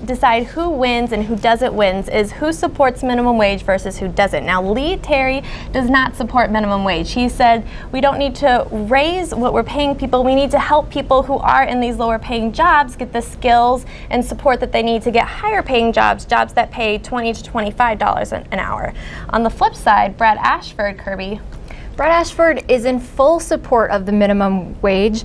decide who wins and who doesn't win is who supports minimum wage versus who doesn't. Now, Lee Terry does not support minimum wage. He said we don't need to raise what we're paying people. We need to help people who are in these lower paying jobs get the skills and support that they need to get higher paying jobs that pay $20 to $25 an hour. On the flip side, Brad Ashford, Kirby. Brad Ashford is in full support of the minimum wage,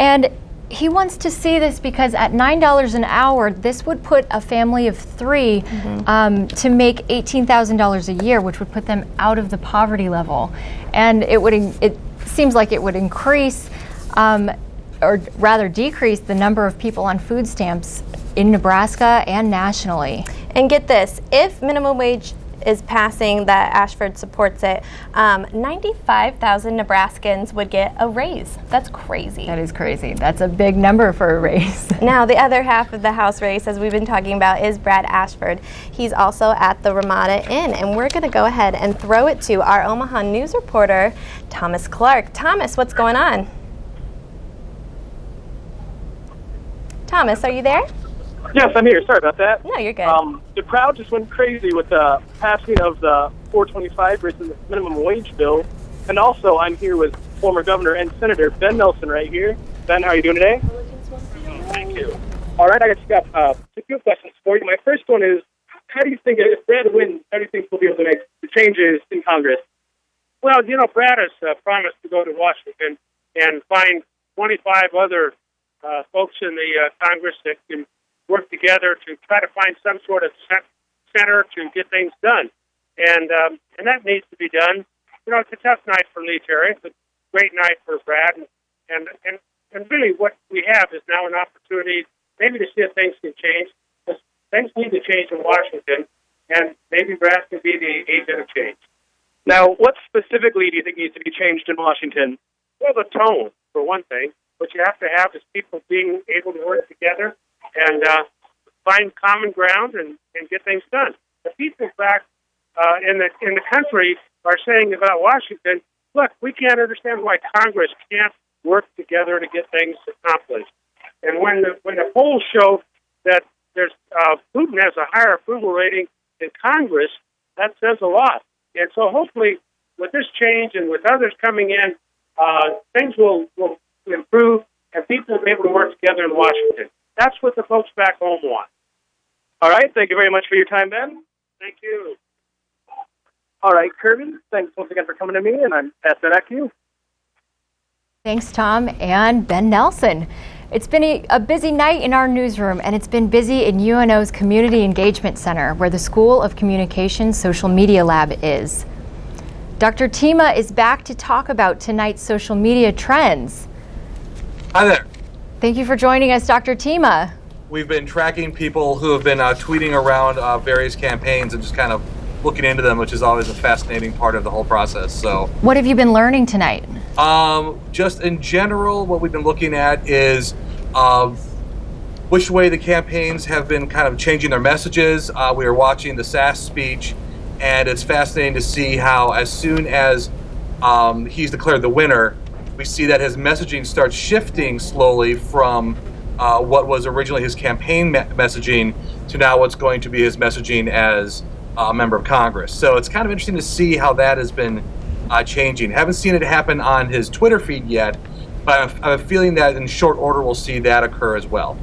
and he wants to see this because at $9 an hour, this would put a family of three to make $18,000 a year, which would put them out of the poverty level. And it seems like it would increase, or rather decrease, the number of people on food stamps in Nebraska and nationally. And get this, if minimum wage is passing that Ashford supports it, 95,000 Nebraskans would get a raise. That's crazy. That is crazy. That's a big number for a raise. Now, the other half of the House race, as we've been talking about, is Brad Ashford. He's also at the Ramada Inn, and we're going to go ahead and throw it to our Omaha news reporter, Thomas Clark. Thomas, what's going on? Thomas, are you there? Yes, I'm here. Sorry about that. No, you're good. The crowd just went crazy with the passing of the 425 versus the minimum wage bill. And also, I'm here with former Governor and Senator Ben Nelson right here. Ben, how are you doing today? Thank you. All right, I got a few questions for you. My first one is, how do you think, if Brad wins, how do you think we'll be able to make the changes in Congress? Well, Brad has promised to go to Washington and find 25 other folks in the Congress that can work together to try to find some sort of center to get things done. And that needs to be done. It's a tough night for Lee Terry. It's a great night for Brad. And really what we have is now an opportunity maybe to see if things can change. Because things need to change in Washington, and maybe Brad can be the agent of change. Now, what specifically do you think needs to be changed in Washington? Well, the tone, for one thing. What you have to have is people being able to work together and find common ground and get things done. The people back in the country are saying about Washington, look, we can't understand why Congress can't work together to get things accomplished. And when the polls show that there's Putin has a higher approval rating in Congress, that says a lot. And so hopefully with this change and with others coming in, things will improve and people will be able to work together in Washington. That's what the folks back home want. All right. Thank you very much for your time, Ben. Thank you. All right, Kirby, thanks once again for coming to me, and I'm passing it back to you. Thanks, Tom and Ben Nelson. It's been a busy night in our newsroom, and it's been busy in UNO's Community Engagement Center, where the School of Communications Social Media Lab is. Dr. Tima is back to talk about tonight's social media trends. Hi there. Thank you for joining us, Dr. Tima. We've been tracking people who have been tweeting around various campaigns and just kind of looking into them, which is always a fascinating part of the whole process. So, what have you been learning tonight? Just in general, what we've been looking at is which way the campaigns have been kind of changing their messages. We are watching the SAS speech, and it's fascinating to see how as soon as he's declared the winner, we see that his messaging starts shifting slowly from what was originally his campaign messaging to now what's going to be his messaging as a member of Congress. So it's kind of interesting to see how that has been changing. Haven't seen it happen on his Twitter feed yet, but I have a feeling that in short order we'll see that occur as well.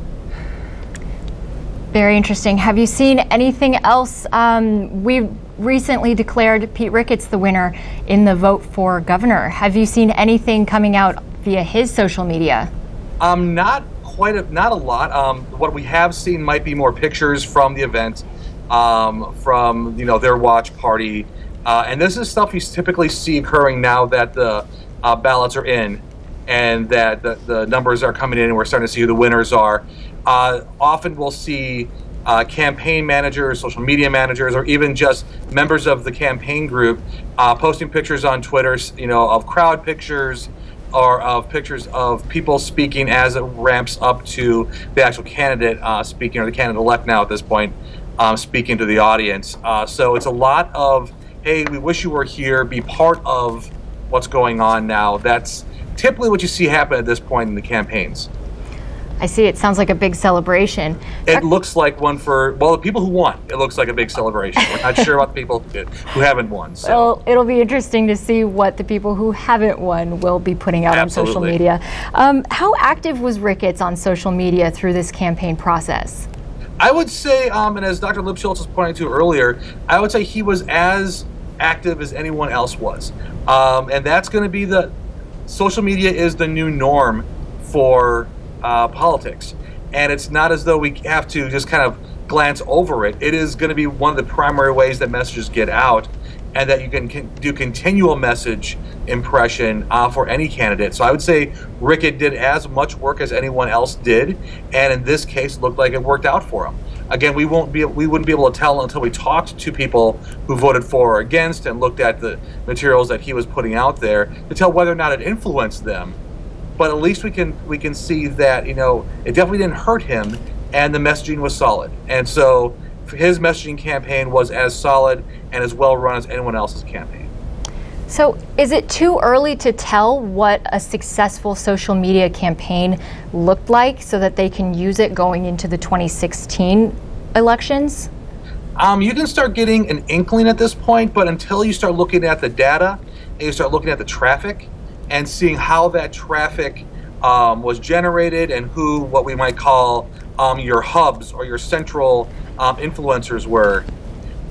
Very interesting. Have you seen anything else? We recently declared Pete Ricketts the winner in the vote for governor. Have you seen anything coming out via his social media? Not a lot. What we have seen might be more pictures from the event, from their watch party, and this is stuff you typically see occurring now that the ballots are in and that the numbers are coming in and we're starting to see who the winners are. Often we'll see campaign managers, social media managers, or even just members of the campaign group posting pictures on Twitter, of crowd pictures or of pictures of people speaking as it ramps up to the actual candidate speaking, or the candidate-elect now at this point, speaking to the audience. So it's a lot of, hey, we wish you were here, be part of what's going on now. That's typically what you see happen at this point in the campaigns. I see. It sounds like a big celebration. It looks like one for, the people who won. It looks like a big celebration. We're not sure about the people who haven't won. So. Well, it'll be interesting to see what the people who haven't won will be putting out on social media. How active was Ricketts on social media through this campaign process? I would say, and as Dr. Lipschultz was pointing to earlier, I would say he was as active as anyone else was. And that's going to be social media is the new norm for politics, and it's not as though we have to just kind of glance over it. It is going to be one of the primary ways that messages get out, and that you can do continual message impression for any candidate. So I would say Rickett did as much work as anyone else did, and in this case, it looked like it worked out for him. Again, we wouldn't be able to tell until we talked to people who voted for or against and looked at the materials that he was putting out there to tell whether or not it influenced them. But at least we can see that, it definitely didn't hurt him, and the messaging was solid. And so his messaging campaign was as solid and as well run as anyone else's campaign. So is it too early to tell what a successful social media campaign looked like so that they can use it going into the 2016 elections? You can start getting an inkling at this point, but until you start looking at the data and you start looking at the traffic and seeing how that traffic was generated and who what we might call your hubs or your central influencers were,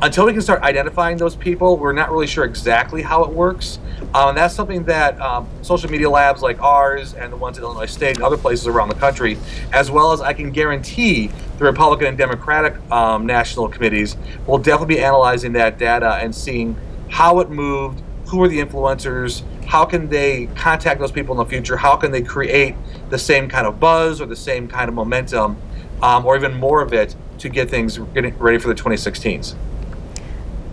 until we can start identifying those people, we're not really sure exactly how it works. And that's something that social media labs like ours and the ones at Illinois State and other places around the country, as well as I can guarantee the Republican and Democratic national committees, will definitely be analyzing that data and seeing how it moved, who are the influencers, how can they contact those people in the future, how can they create the same kind of buzz or the same kind of momentum, or even more of it to get things getting ready for the 2016s.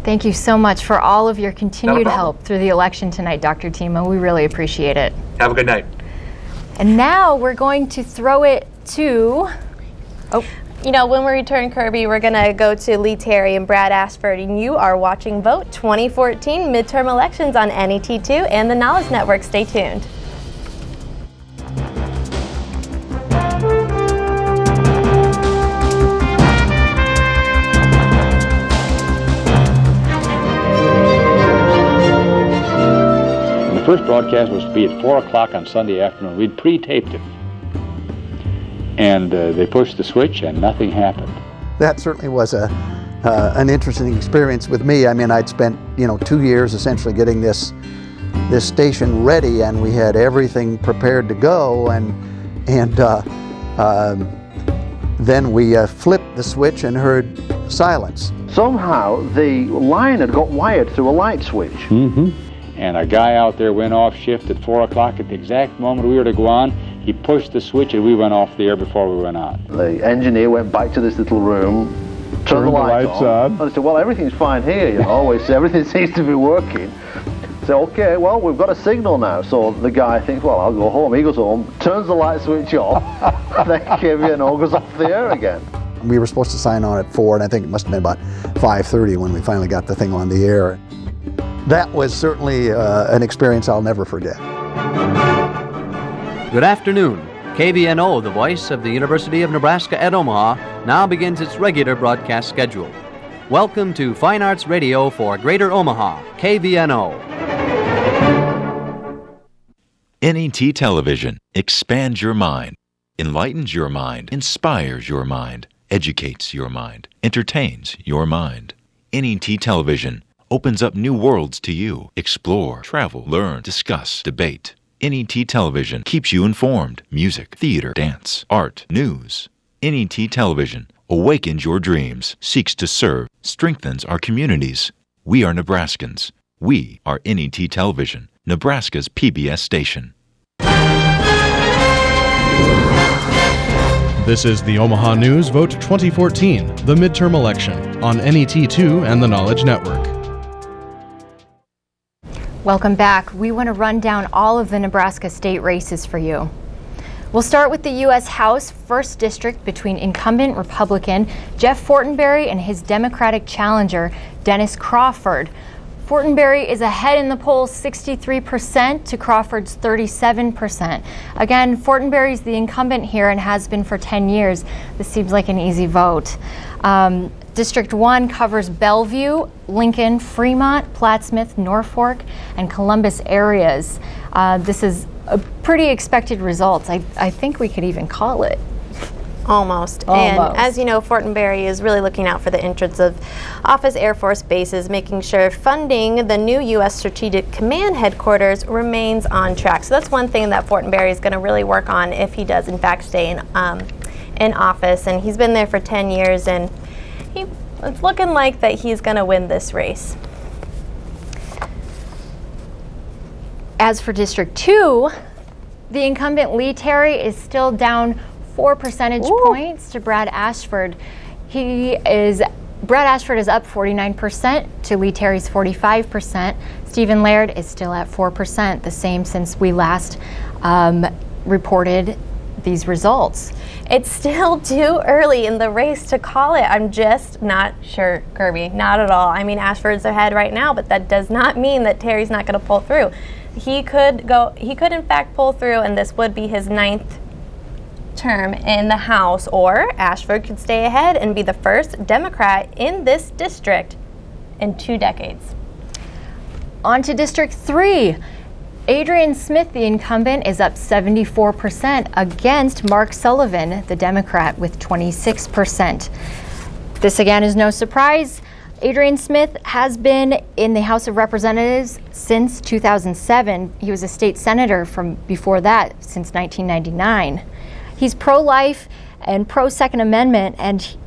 Thank you so much for all of your continued help through the election tonight, Dr. Tima. We really appreciate it. Have a good night. And now we're going to throw it to... when we return, Kirby, we're going to go to Lee Terry and Brad Ashford, and you are watching Vote 2014 midterm elections on NET2 and the Knowledge Network. Stay tuned. The first broadcast was to be at 4 o'clock on Sunday afternoon. We'd pre-taped it. And they pushed the switch and nothing happened. That certainly was an interesting experience with me. I mean, I'd spent 2 years essentially getting this station ready, and we had everything prepared to go, and then we flipped the switch and heard silence. Somehow the line had got wired through a light switch. Mm-hmm. And a guy out there went off shift at 4 o'clock at the exact moment we were to go on. He pushed the switch and we went off the air before we went on. The engineer went back to this little room, turned the lights on. And I said, well, everything's fine here, everything seems to be working. So, okay, well, we've got a signal now. So the guy thinks, well, I'll go home. He goes home, turns the light switch off, then goes off the air again. We were supposed to sign on at 4, and I think it must have been about 5:30 when we finally got the thing on the air. That was certainly an experience I'll never forget. Good afternoon. KVNO, the voice of the University of Nebraska at Omaha, now begins its regular broadcast schedule. Welcome to Fine Arts Radio for Greater Omaha, KVNO. NET Television expands your mind, enlightens your mind, inspires your mind, educates your mind, entertains your mind. NET Television opens up new worlds to you. Explore, travel, learn, discuss, debate. NET Television keeps you informed. Music, theater, dance, art, news. NET Television awakens your dreams, seeks to serve, strengthens our communities. We are Nebraskans. We are NET Television, Nebraska's PBS station. This is the Omaha News Vote 2014, the midterm election, on NET2 and the Knowledge Network. Welcome back. We want to run down all of the Nebraska state races for you. We'll start with the U.S. House 1st District between incumbent Republican Jeff Fortenberry and his Democratic challenger, Dennis Crawford. Fortenberry is ahead in the polls 63% to Crawford's 37%. Again, Fortenberry's the incumbent here and has been for 10 years. This seems like an easy vote. District 1 covers Bellevue, Lincoln, Fremont, Plattsmouth, Norfolk, and Columbus areas. This is a pretty expected result. I think we could even call it. Almost. And as you know, Fortenberry is really looking out for the interests of Office Air Force bases, making sure funding the new U.S. Strategic Command headquarters remains on track. So that's one thing that Fortenberry is going to really work on if he does, in fact, stay in office. And he's been there for 10 years, and it's looking like that he's going to win this race. As for District 2, the incumbent Lee Terry is still down 4 percentage points to Brad Ashford. Brad Ashford is up 49% to Lee Terry's 45%. Stephen Laird is still at 4%, the same since we last reported these results. It's still too early in the race to call it. I'm just not sure, Kirby. Not at all. I mean, Ashford's ahead right now, but that does not mean that Terry's not going to pull through. He could in fact pull through, and this would be his 9th term in the House, or Ashford could stay ahead and be the first Democrat in this district in 2 decades. On to District 3. Adrian Smith, the incumbent, is up 74% against Mark Sullivan, the Democrat, with 26%. This again is no surprise. Adrian Smith has been in the House of Representatives since 2007. He was a state senator from before that, since 1999. He's pro-life and pro-Second Amendment, and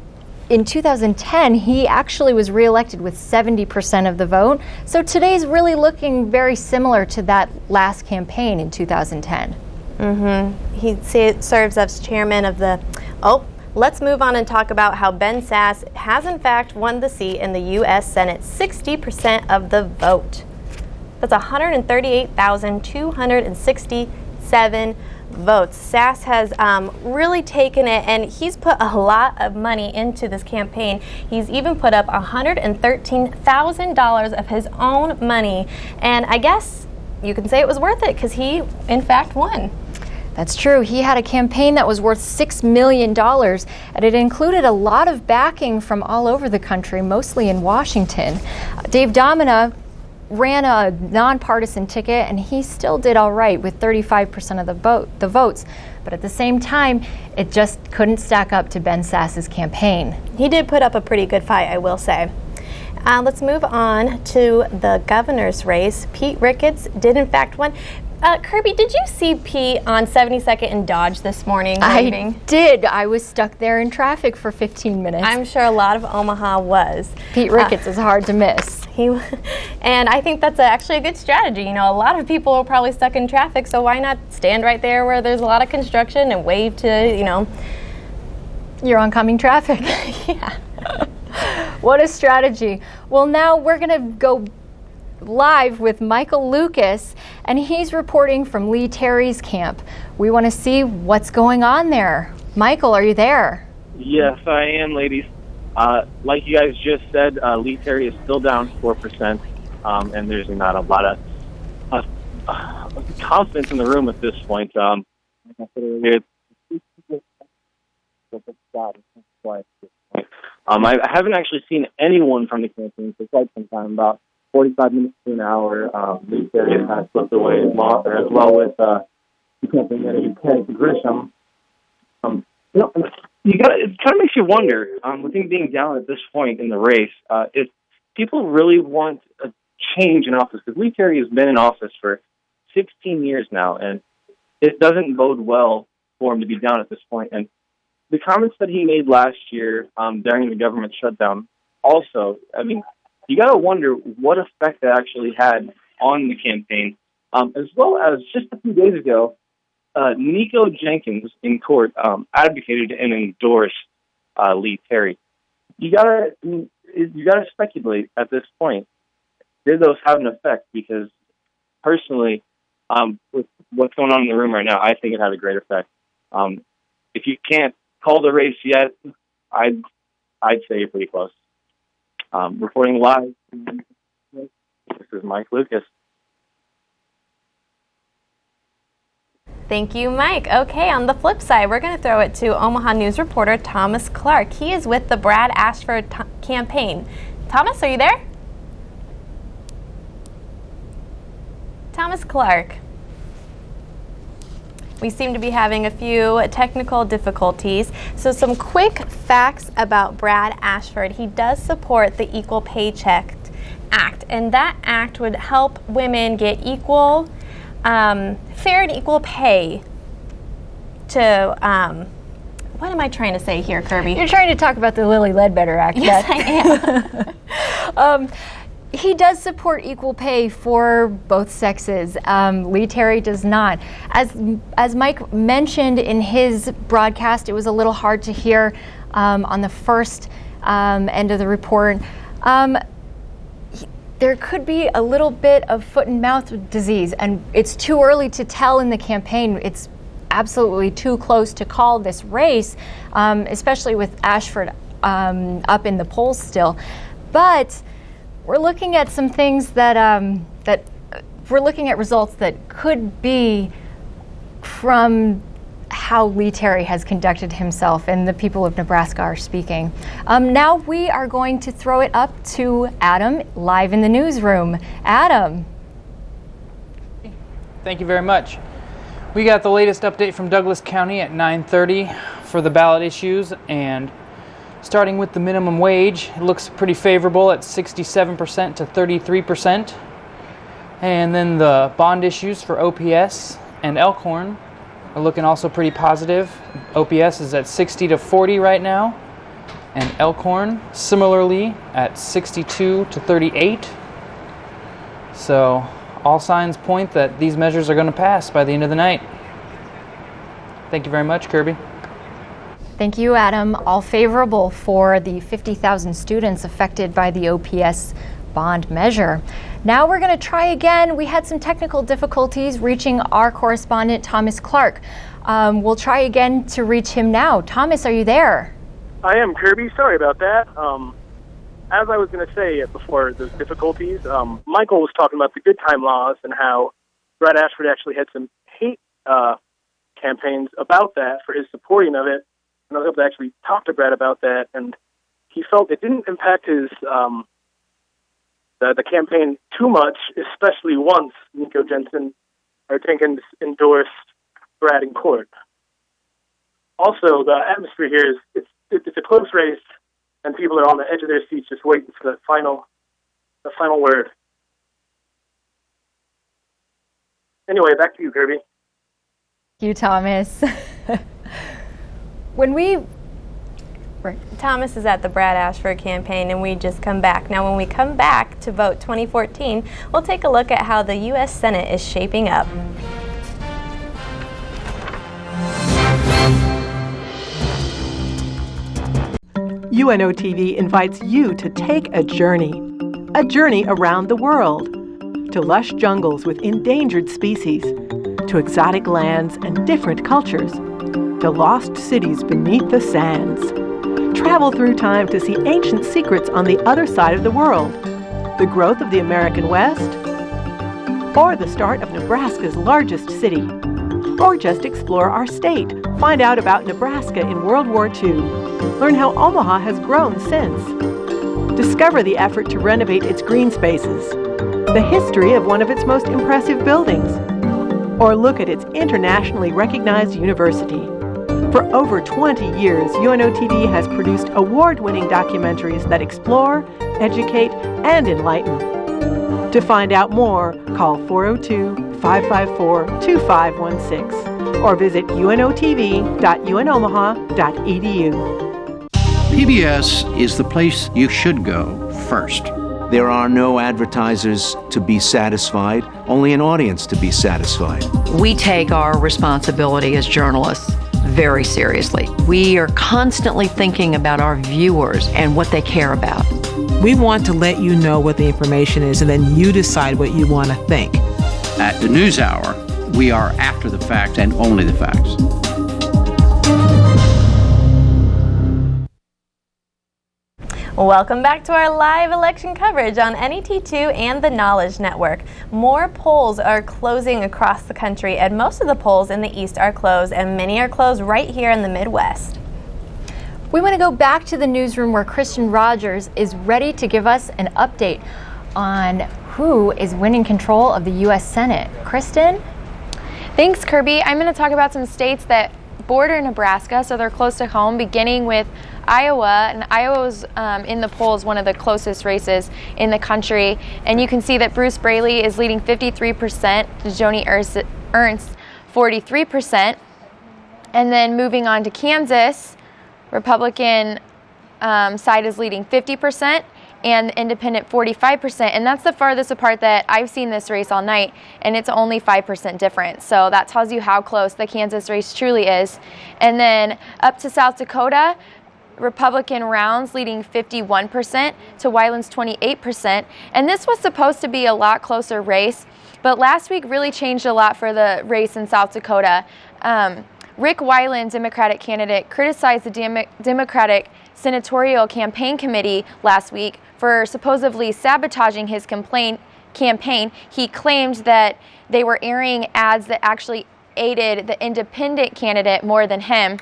in 2010, he actually was reelected with 70% of the vote. So today's really looking very similar to that last campaign in 2010. He serves as chairman of the... Let's move on and talk about how Ben Sasse has in fact won the seat in the U.S. Senate, 60% of the vote. That's 138,267 votes. Sasse has really taken it, and he's put a lot of money into this campaign. He's even put up $113,000 of his own money, and I guess you can say it was worth it because he in fact won. That's true. He had a campaign that was worth $6 million, and it included a lot of backing from all over the country, mostly in Washington. Dave Domina ran a nonpartisan ticket, and he still did all right with 35% of the votes. But at the same time, it just couldn't stack up to Ben Sasse's campaign. He did put up a pretty good fight, I will say. Let's move on to the governor's race. Pete Ricketts did in fact win. Kirby, did you see Pete on 72nd and Dodge this morning? I did. I was stuck there in traffic for 15 minutes. I'm sure a lot of Omaha was. Pete Ricketts is hard to miss. And I think that's actually a good strategy. You know, a lot of people are probably stuck in traffic, so why not stand right there where there's a lot of construction and wave to, your oncoming traffic. Yeah. What a strategy. Well, now we're going to go live with Michael Lucas, and he's reporting from Lee Terry's camp. We want to see what's going on there. Michael, are you there? Yes, I am, ladies. Like you guys just said, Lee Terry is still down 4%, and there's not a lot of confidence in the room at this point. I haven't actually seen anyone from the campaign for quite some time, about 45 minutes to an hour. Lee Terry has kind of slipped away as well with the campaign manager, Ted Grisham. It kind of makes you wonder, with him being down at this point in the race, if people really want a change in office, because Lee Terry has been in office for 16 years now, and it doesn't bode well for him to be down at this point. And the comments that he made last year during the government shutdown also, you got to wonder what effect that actually had on the campaign, as well as just a few days ago, Nico Jenkins in court advocated and endorsed Lee Terry. You gotta speculate at this point. Did those have an effect? Because personally, with what's going on in the room right now, I think it had a great effect. If you can't call the race yet, I'd say you're pretty close. Reporting live, this is Mike Lucas. Thank you, Mike. Okay, on the flip side, we're going to throw it to Omaha News reporter Thomas Clark. He is with the Brad Ashford campaign. Thomas, are you there? Thomas Clark. We seem to be having a few technical difficulties. So some quick facts about Brad Ashford. He does support the Equal Paycheck Act, and that act would help women get equal fair and equal pay to, what am I trying to say here, Kirby? You're trying to talk about the Lilly Ledbetter Act. Yes, I am. He does support equal pay for both sexes. Lee Terry does not. As Mike mentioned in his broadcast, it was a little hard to hear on the first end of the report. There could be a little bit of foot and mouth disease, and it's too early to tell in the campaign. It's absolutely too close to call this race, especially with Ashford up in the polls still. But we're looking at some things that we're looking at results that could be from how Lee Terry has conducted himself, and the people of Nebraska are speaking. Now we are going to throw it up to Adam live in the newsroom. Adam. Thank you very much. We got the latest update from Douglas County at 9:30 for the ballot issues, and starting with the minimum wage, it looks pretty favorable at 67% to 33%. And then the bond issues for OPS and Elkhorn are looking also pretty positive. OPS is at 60 to 40 right now, and Elkhorn similarly at 62 to 38. So all signs point that these measures are going to pass by the end of the night. Thank you very much, Kirby. Thank you, Adam. All favorable for the 50,000 students affected by the OPS bond measure. Now we're going to try again. We had some technical difficulties reaching our correspondent, Thomas Clark. We'll try again to reach him now. Thomas, are you there? I am, Kirby. Sorry about that. As I was going to say before the difficulties, Michael was talking about the good time laws and how Brad Ashford actually had some hate campaigns about that for his supporting of it. And I was able to actually talk to Brad about that, and he felt it didn't impact his the campaign too much, especially once Nico Jensen or Jenkins endorsed Brad in court. Also, the atmosphere here is it's a close race, and people are on the edge of their seats just waiting for the final word. Anyway, back to you, Kirby. Thank you, Thomas. Thomas is at the Brad Ashford campaign, and we just come back. Now, when we come back to vote 2014, we'll take a look at how the U.S. Senate is shaping up. UNO TV invites you to take a journey around the world, to lush jungles with endangered species, to exotic lands and different cultures, to lost cities beneath the sands. Travel through time to see ancient secrets on the other side of the world, the growth of the American West, or the start of Nebraska's largest city. Or just explore our state, find out about Nebraska in World War II, learn how Omaha has grown since, discover the effort to renovate its green spaces, the history of one of its most impressive buildings, or look at its internationally recognized university. For over 20 years, UNO TV has produced award-winning documentaries that explore, educate, and enlighten. To find out more, call 402-554-2516 or visit unotv.unomaha.edu. PBS is the place you should go first. There are no advertisers to be satisfied, only an audience to be satisfied. We take our responsibility as journalists very seriously. We are constantly thinking about our viewers and what they care about. We want to let you know what the information is, and then you decide what you want to think. At the News Hour, we are after the facts and only the facts. Welcome back to our live election coverage on NET2 and the Knowledge Network. More polls are closing across the country, and most of the polls in the East are closed, and many are closed right here in the Midwest. We want to go back to the newsroom where Kristen Rogers is ready to give us an update on who is winning control of the U.S. Senate. Kristen? Thanks, Kirby. I'm going to talk about some states that border Nebraska, so they're close to home, beginning with Iowa, and Iowa's in the polls one of the closest races in the country, and you can see that Bruce Braley is leading 53%, Joni Ernst 43%, and then moving on to Kansas, Republican side is leading 50%, and independent 45%, and that's the farthest apart that I've seen this race all night, and it's only 5% difference. So that tells you how close the Kansas race truly is. And then up to South Dakota, Republican rounds, leading 51% to Weiland's 28%. And this was supposed to be a lot closer race, but last week really changed a lot for the race in South Dakota. Rick Weiland, Democratic candidate, criticized the Democratic Senatorial Campaign Committee last week for supposedly sabotaging his campaign. He claimed that they were airing ads that actually aided the independent candidate more than him.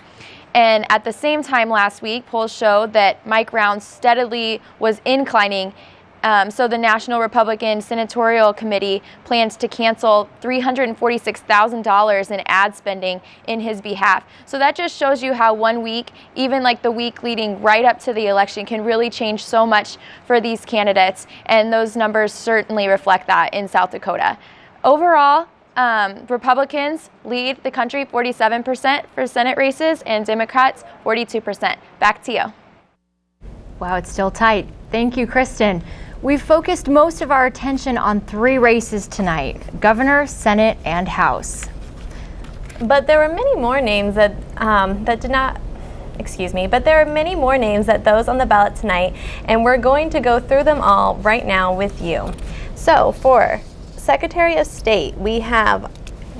And at the same time last week, polls showed that Mike Rounds steadily was inclining. So the National Republican Senatorial Committee plans to cancel $346,000 in ad spending in his behalf. So that just shows you how 1 week, even like the week leading right up to the election, can really change so much for these candidates. And those numbers certainly reflect that in South Dakota. Overall, Republicans lead the country 47% for Senate races and Democrats 42%. Back to you. Wow, it's still tight. Thank you, Kristen. We've focused most of our attention on 3 races tonight: Governor, Senate, and House. But there were many more names that but there are many more names that those on the ballot tonight, and we're going to go through them all right now with you. So for Secretary of State, we have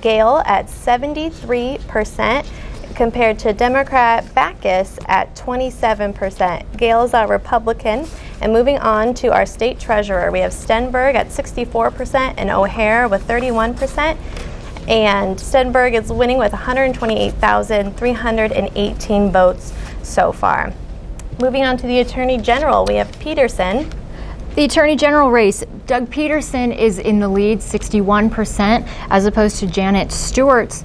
Gale at 73% compared to Democrat Backus at 27%. Gale is our Republican. And moving on to our state treasurer, we have Stenberg at 64% and O'Hare with 31%. And Stenberg is winning with 128,318 votes so far. Moving on to the Attorney General, we have Peterson. The Attorney General race, Doug Peterson is in the lead, 61%, as opposed to Janet Stewart's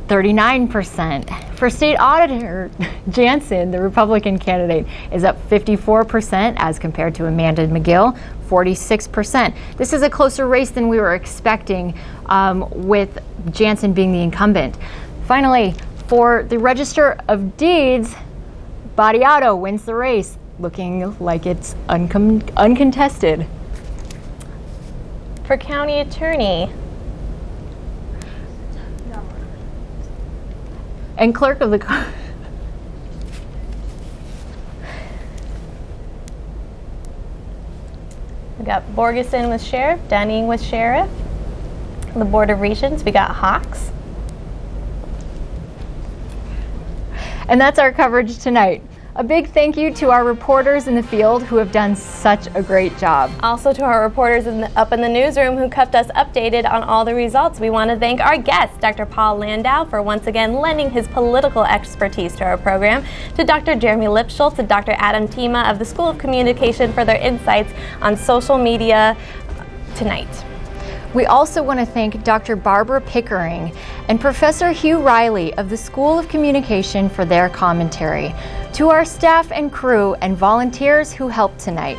39%. For State Auditor, Jansen, the Republican candidate, is up 54% as compared to Amanda McGill, 46%. This is a closer race than we were expecting, with Jansen being the incumbent. Finally, for the Register of Deeds, Badiato wins the race, looking like it's uncontested. For County Attorney and Clerk of the we got Borgeson with Sheriff, Dunning with Sheriff. The Board of Regents, we got Hawks. And that's our coverage tonight. A big thank you to our reporters in the field who have done such a great job. Also to our reporters up in the newsroom who kept us updated on all the results. We want to thank our guest, Dr. Paul Landau, for once again lending his political expertise to our program, to Dr. Jeremy Lipschultz and Dr. Adam Tima of the School of Communication for their insights on social media tonight. We also want to thank Dr. Barbara Pickering and Professor Hugh Riley of the School of Communication for their commentary. To our staff and crew and volunteers who helped tonight.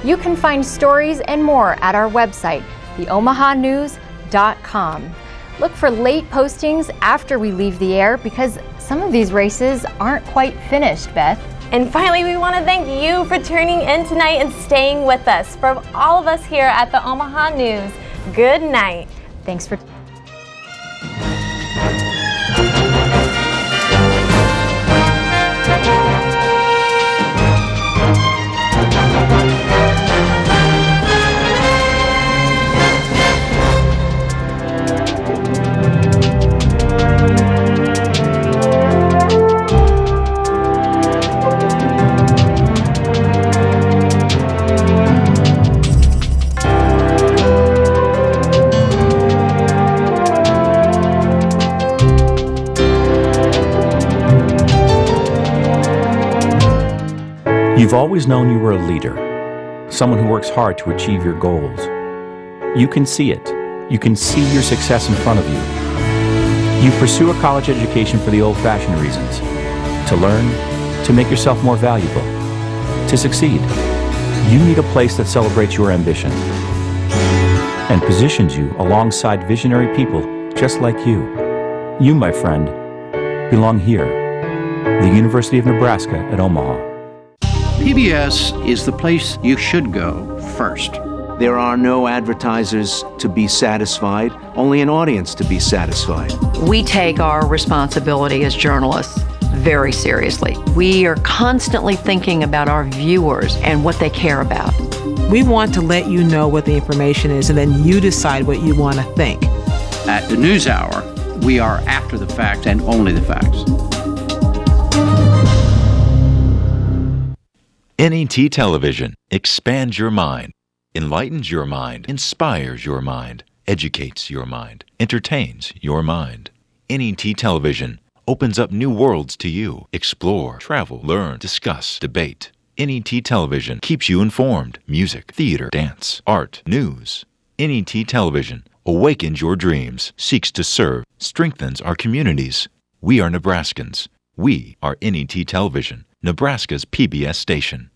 You can find stories and more at our website, theomahanews.com. Look for late postings after we leave the air because some of these races aren't quite finished, Beth. And finally, we want to thank you for tuning in tonight and staying with us. From all of us here at the Omaha News, good night. Thanks for You've always known you were a leader, someone who works hard to achieve your goals. You can see it. You can see your success in front of you. You pursue a college education for the old-fashioned reasons, to learn, to make yourself more valuable, to succeed. You need a place that celebrates your ambition and positions you alongside visionary people just like you. You, my friend, belong here, the University of Nebraska at Omaha. PBS is the place you should go first. There are no advertisers to be satisfied, only an audience to be satisfied. We take our responsibility as journalists very seriously. We are constantly thinking about our viewers and what they care about. We want to let you know what the information is, and then you decide what you want to think. At the NewsHour, we are after the facts and only the facts. NET Television expands your mind, enlightens your mind, inspires your mind, educates your mind, entertains your mind. NET Television opens up new worlds to you. Explore, travel, learn, discuss, debate. NET Television keeps you informed. Music, theater, dance, art, news. NET Television awakens your dreams, seeks to serve, strengthens our communities. We are Nebraskans. We are NET Television, Nebraska's PBS station.